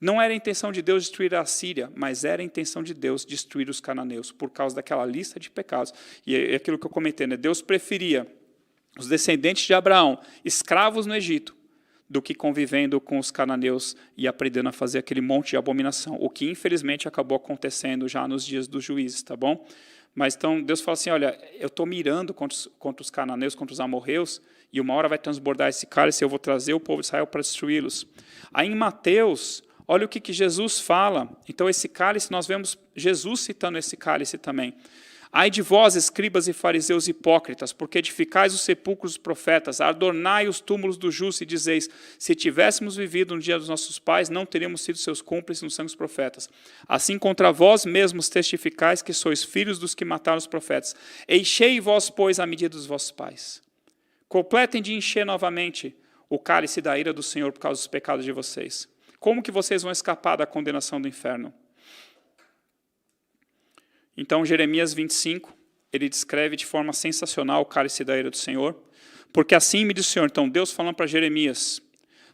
Não era a intenção de Deus destruir a Assíria, mas era a intenção de Deus destruir os cananeus, por causa daquela lista de pecados. E é aquilo que eu comentei, né? Deus preferia os descendentes de Abraão, escravos no Egito, do que convivendo com os cananeus e aprendendo a fazer aquele monte de abominação, o que infelizmente acabou acontecendo já nos dias dos juízes, tá bom? Mas então Deus fala assim, olha, eu estou mirando contra os cananeus, contra os amorreus, e uma hora vai transbordar esse cálice, eu vou trazer o povo de Israel para destruí-los. Aí em Mateus, olha o que Jesus fala. Então esse cálice, nós vemos Jesus citando esse cálice também. Ai de vós, escribas e fariseus hipócritas, porque edificais os sepulcros dos profetas, adornai os túmulos dos justos e dizeis, se tivéssemos vivido no dia dos nossos pais, não teríamos sido seus cúmplices nos sangue dos profetas. Assim contra vós mesmos testificais que sois filhos dos que mataram os profetas. Enchei vós, pois, a medida dos vossos pais. Completem de encher novamente o cálice da ira do Senhor por causa dos pecados de vocês. Como que vocês vão escapar da condenação do inferno? Então, Jeremias 25, ele descreve de forma sensacional o cálice da ira do Senhor. Porque assim me diz o Senhor, então Deus falando para Jeremias,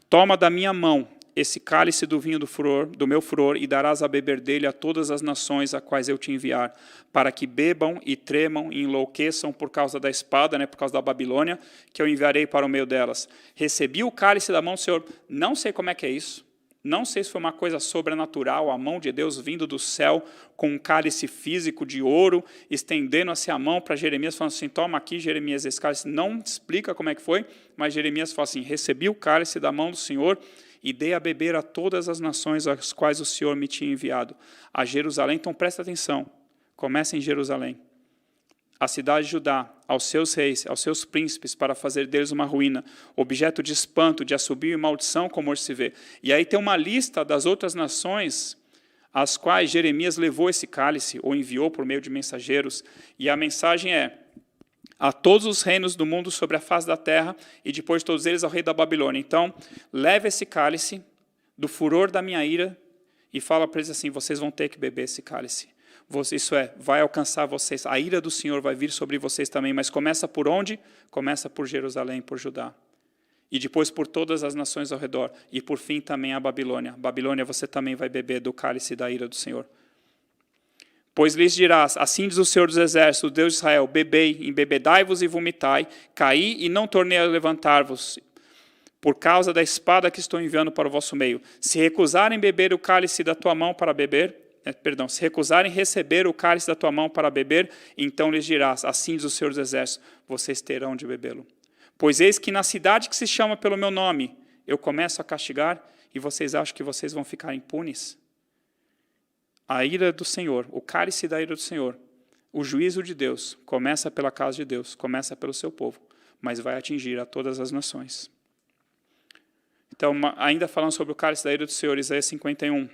toma da minha mão esse cálice do vinho do meu furor, e darás a beber dele a todas as nações a quais eu te enviar, para que bebam e tremam e enlouqueçam por causa da espada, né, por causa da Babilônia, que eu enviarei para o meio delas. Recebi o cálice da mão do Senhor, não sei como é que é isso. Não sei se foi uma coisa sobrenatural, a mão de Deus vindo do céu com um cálice físico de ouro, estendendo-se a mão para Jeremias, falando assim, toma aqui, Jeremias, esse cálice. Não explica como é que foi, mas Jeremias fala assim, recebi o cálice da mão do Senhor e dei a beber a todas as nações às quais o Senhor me tinha enviado. A Jerusalém, então presta atenção, começa em Jerusalém. A cidade de Judá, aos seus reis, aos seus príncipes, para fazer deles uma ruína, objeto de espanto, de assobio e maldição, como hoje se vê. E aí tem uma lista das outras nações às quais Jeremias levou esse cálice, ou enviou por meio de mensageiros, e a mensagem é, a todos os reinos do mundo sobre a face da terra, e depois de todos eles ao rei da Babilônia. Então, leva esse cálice do furor da minha ira, e fala para eles assim, vocês vão ter que beber esse cálice. Isso é, vai alcançar vocês, a ira do Senhor vai vir sobre vocês também, mas começa por onde? Começa por Jerusalém, por Judá. E depois por todas as nações ao redor. E por fim também a Babilônia. Babilônia, você também vai beber do cálice da ira do Senhor. Pois lhes dirás, assim diz o Senhor dos Exércitos, o Deus de Israel, bebei, embebedai-vos e vomitai, caí e não tornei a levantar-vos, por causa da espada que estou enviando para o vosso meio. Se recusarem beber o cálice da tua mão para beber, se recusarem receber o cálice da tua mão para beber, então lhes dirás, assim diz o Senhor dos Exércitos, vocês terão de bebê-lo. Pois eis que na cidade que se chama pelo meu nome, eu começo a castigar, e vocês acham que vocês vão ficar impunes? A ira do Senhor, o cálice da ira do Senhor, o juízo de Deus, começa pela casa de Deus, começa pelo seu povo, mas vai atingir a todas as nações. Então, ainda falando sobre o cálice da ira do Senhor, Isaías 51,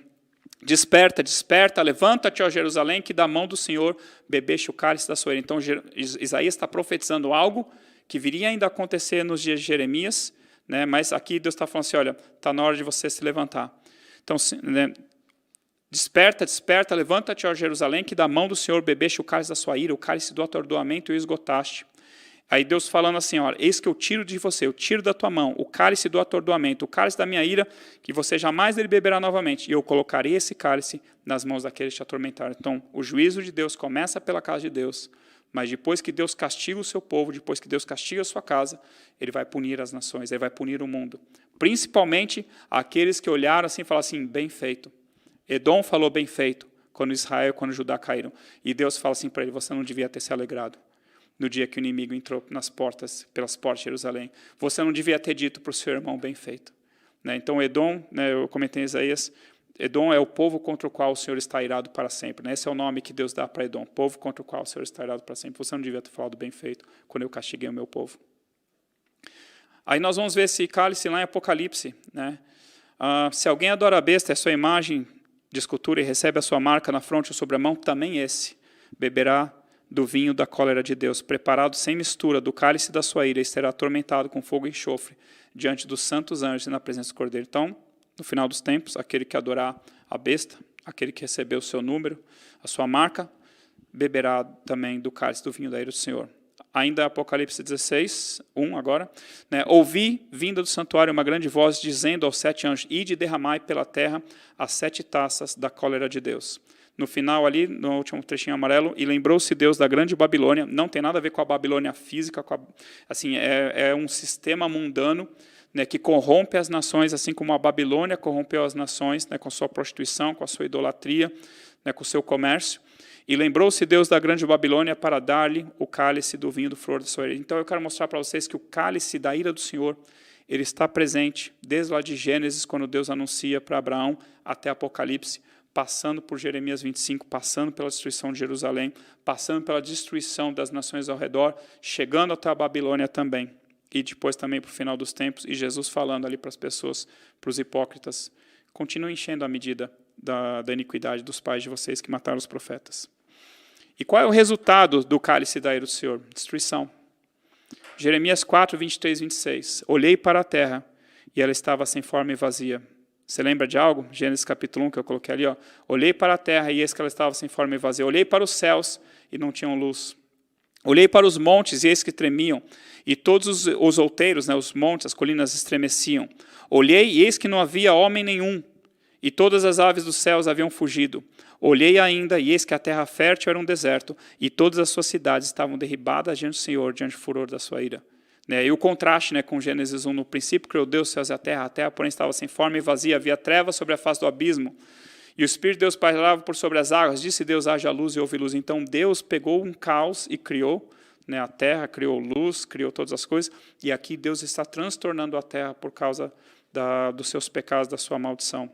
desperta, desperta, levanta-te, ó Jerusalém, que da mão do Senhor bebeste o cálice da sua ira. Então, Isaías está profetizando algo que viria ainda a acontecer nos dias de Jeremias, né? Mas aqui Deus está falando assim, olha, está na hora de você se levantar. Então, né, desperta, desperta, levanta-te, ó Jerusalém, que da mão do Senhor bebeste o cálice da sua ira, o cálice do atordoamento e o esgotaste. Aí Deus falando assim, olha, eis que eu tiro de você, eu tiro da tua mão o cálice do atordoamento, o cálice da minha ira, que você jamais dele beberá novamente, e eu colocarei esse cálice nas mãos daqueles que te atormentaram. Então, o juízo de Deus começa pela casa de Deus, mas depois que Deus castiga o seu povo, depois que Deus castiga a sua casa, ele vai punir as nações, ele vai punir o mundo. Principalmente aqueles que olharam assim e falaram assim, bem feito. Edom falou bem feito, quando Israel e quando Judá caíram. E Deus fala assim para ele, você não devia ter se alegrado no dia que o inimigo entrou pelas portas de Jerusalém. Você não devia ter dito para o seu irmão bem feito. Né? Então, Edom, né, eu comentei em Isaías, Edom é o povo contra o qual o Senhor está irado para sempre. Né? Esse é o nome que Deus dá para Edom, povo contra o qual o Senhor está irado para sempre. Você não devia ter falado bem feito quando eu castiguei o meu povo. Aí nós vamos ver esse cálice lá em Apocalipse. Né? Se alguém adora a besta, é sua imagem de escultura e recebe a sua marca na fronte ou sobre a mão, também esse beberá do vinho da cólera de Deus, preparado sem mistura do cálice da sua ira, e será atormentado com fogo e enxofre diante dos santos anjos e na presença do Cordeiro. Então, no final dos tempos, aquele que adorar a besta, aquele que receber o seu número, a sua marca, beberá também do cálice do vinho da ira do Senhor. ainda Apocalipse 16, 1 agora, né? Ouvi, vinda do santuário, uma grande voz, dizendo aos 7 anjos, ide e derramai pela terra as 7 taças da cólera de Deus. No final ali, no último trechinho amarelo, e lembrou-se Deus da grande Babilônia, não tem nada a ver com a Babilônia física, assim, é um sistema mundano, né, que corrompe as nações, assim como a Babilônia corrompeu as nações, né, com sua prostituição, com a sua idolatria, né, com o seu comércio. E lembrou-se Deus da grande Babilônia para dar-lhe o cálice do vinho do flor da sua ira. Então eu quero mostrar para vocês que o cálice da ira do Senhor, ele está presente desde lá de Gênesis, quando Deus anuncia para Abraão, até Apocalipse, passando por Jeremias 25, passando pela destruição de Jerusalém, passando pela destruição das nações ao redor, chegando até a Babilônia também. E depois também para o final dos tempos, e Jesus falando ali para as pessoas, para os hipócritas, continue enchendo a medida da iniquidade dos pais de vocês que mataram os profetas. E qual é o resultado do cálice da ira do Senhor? Destruição. Jeremias 4, 23, 26. Olhei para a terra, e ela estava sem forma e vazia. Você lembra de algo? Gênesis capítulo 1, que eu coloquei ali. Ó. Olhei para a terra, e eis que ela estava sem forma e vazia. Olhei para os céus, e não tinham luz. Olhei para os montes, e eis que tremiam. E todos os outeiros, né, os montes, as colinas estremeciam. Olhei, e eis que não havia homem nenhum. E todas as aves dos céus haviam fugido. Olhei ainda, e eis que a terra fértil era um deserto, e todas as suas cidades estavam derribadas diante do Senhor, diante do furor da sua ira. E o contraste, né, com Gênesis 1, no princípio criou Deus os céus e a terra, porém estava sem forma e vazia, havia trevas sobre a face do abismo, e o Espírito de Deus pairava por sobre as águas, disse Deus, haja luz e houve luz. Então Deus pegou um caos e criou, né, a terra, criou luz, criou todas as coisas, e aqui Deus está transtornando a terra por causa dos seus pecados, da sua maldição.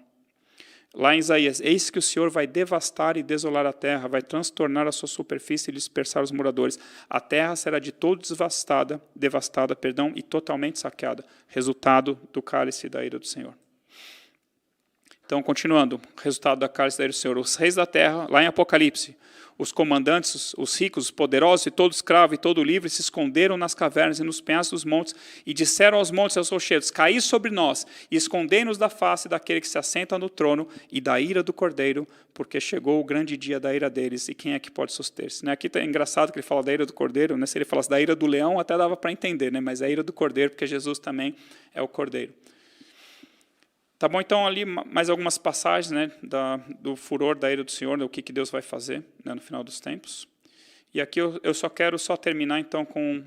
Lá em Isaías, eis que o Senhor vai devastar e desolar a terra, vai transtornar a sua superfície e dispersar os moradores. A terra será de todo devastada, e totalmente saqueada. Resultado do cálice da ira do Senhor. Então, continuando, resultado da cálice da ira do Senhor. Os reis da terra, lá em Apocalipse, os comandantes, os ricos, os poderosos, e todo escravo e todo livre se esconderam nas cavernas e nos penhascos dos montes e disseram aos montes e aos rochedos, caí sobre nós e escondei-nos da face daquele que se assenta no trono e da ira do Cordeiro, porque chegou o grande dia da ira deles e quem é que pode suster-se? Aqui é engraçado que ele fala da ira do Cordeiro, né? Se ele falasse da ira do leão até dava para entender, né? Mas é a ira do Cordeiro, porque Jesus também é o Cordeiro. Tá bom, então ali mais algumas passagens, né, do furor da ira do Senhor, né, o que Deus vai fazer, né, no final dos tempos. E aqui eu só quero terminar então com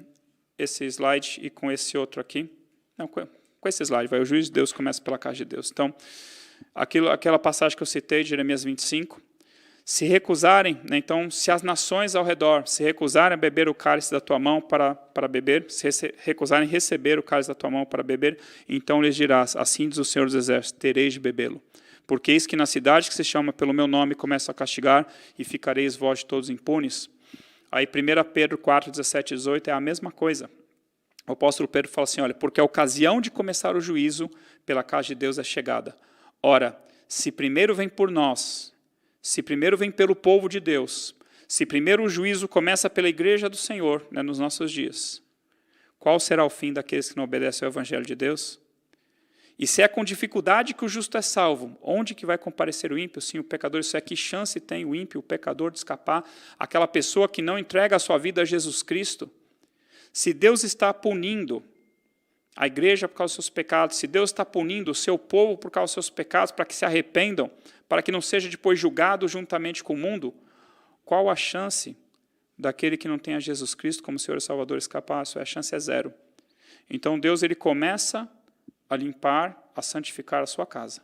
esse slide e com esse outro aqui. Não, com esse slide, o juízo de Deus começa pela casa de Deus. Então, aquela passagem que eu citei, de Jeremias 25, se recusarem, né, então, se as nações ao redor se recusarem a beber o cálice da tua mão para beber, se recusarem receber o cálice da tua mão para beber, então lhes dirás, assim diz o Senhor dos Exércitos, tereis de bebê-lo. Porque eis que na cidade que se chama pelo meu nome começo a castigar, e ficareis vós de todos impunes. Aí 1 Pedro 4, 17 e 18 é a mesma coisa. O apóstolo Pedro fala assim, olha, porque a ocasião de começar o juízo pela casa de Deus é chegada. Ora, se primeiro vem por nós, se primeiro vem pelo povo de Deus, se primeiro o juízo começa pela igreja do Senhor, né, nos nossos dias, qual será o fim daqueles que não obedecem ao evangelho de Deus? E se é com dificuldade que o justo é salvo, onde que vai comparecer o ímpio? Sim, o pecador, isso é que chance tem o ímpio, o pecador de escapar, aquela pessoa que não entrega a sua vida a Jesus Cristo? Se Deus está punindo a igreja por causa dos seus pecados, se Deus está punindo o seu povo por causa dos seus pecados, para que se arrependam, para que não seja depois julgado juntamente com o mundo, qual a chance daquele que não tem a Jesus Cristo como Senhor e Salvador escapar? A chance é zero. Então Deus ele começa a limpar, a santificar a sua casa.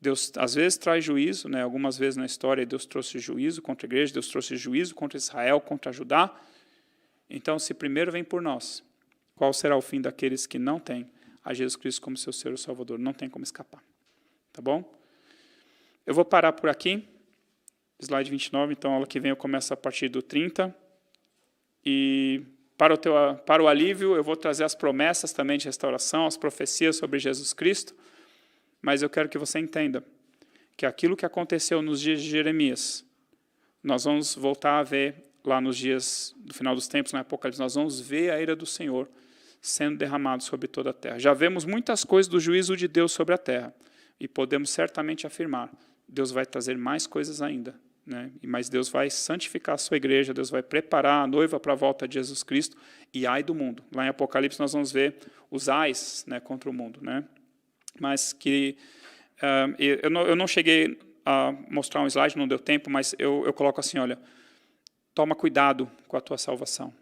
Deus às vezes traz juízo, né? Algumas vezes na história Deus trouxe juízo contra a igreja, Deus trouxe juízo contra Israel, contra Judá. Então se primeiro vem por nós, qual será o fim daqueles que não têm a Jesus Cristo como seu Senhor e Salvador? Não tem como escapar. Tá bom? Eu vou parar por aqui. Slide 29, então a aula que vem eu começo a partir do 30. E para o alívio eu vou trazer as promessas também de restauração, as profecias sobre Jesus Cristo. Mas eu quero que você entenda que aquilo que aconteceu nos dias de Jeremias, nós vamos voltar a ver lá nos dias do final dos tempos, no Apocalipse, nós vamos ver a ira do Senhor sendo derramada sobre toda a terra. Já vemos muitas coisas do juízo de Deus sobre a terra, e podemos certamente afirmar, Deus vai trazer mais coisas ainda, né? Mas Deus vai santificar a sua igreja, Deus vai preparar a noiva para a volta de Jesus Cristo, e ai do mundo. Lá em Apocalipse nós vamos ver os ais, né, contra o mundo, né? Mas que eu não cheguei a mostrar um slide, não deu tempo, mas eu coloco assim, olha, toma cuidado com a tua salvação,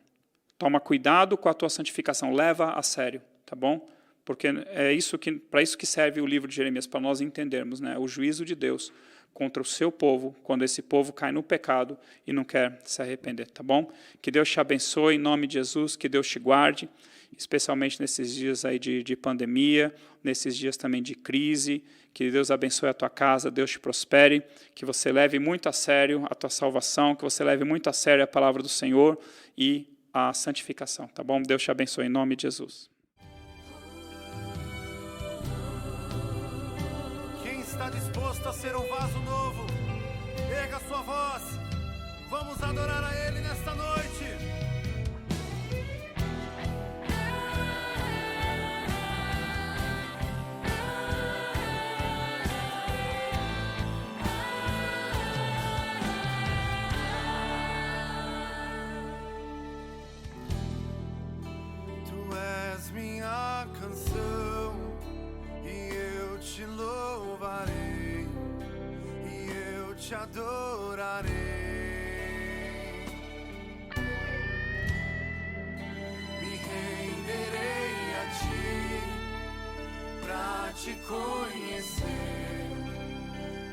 toma cuidado com a tua santificação, leva a sério, tá bom? Porque é isso que, para isso que serve o livro de Jeremias, para nós entendermos, né, o juízo de Deus contra o seu povo, quando esse povo cai no pecado e não quer se arrepender, tá bom? Que Deus te abençoe em nome de Jesus, que Deus te guarde, especialmente nesses dias aí de pandemia, nesses dias também de crise, que Deus abençoe a tua casa, Deus te prospere, que você leve muito a sério a tua salvação, que você leve muito a sério a palavra do Senhor e a santificação, tá bom? Deus te abençoe em nome de Jesus. Quem está disposto a ser um vaso novo, erga sua voz, vamos adorar a Ele nesta noite. Tu és minha canção e eu te louvarei e eu te adorarei. Me renderei a ti pra te conhecer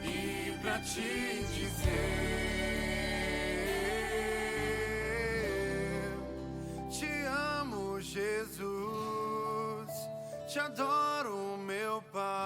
e pra te dizer: te amo, Jesus, te adoro, meu Pai.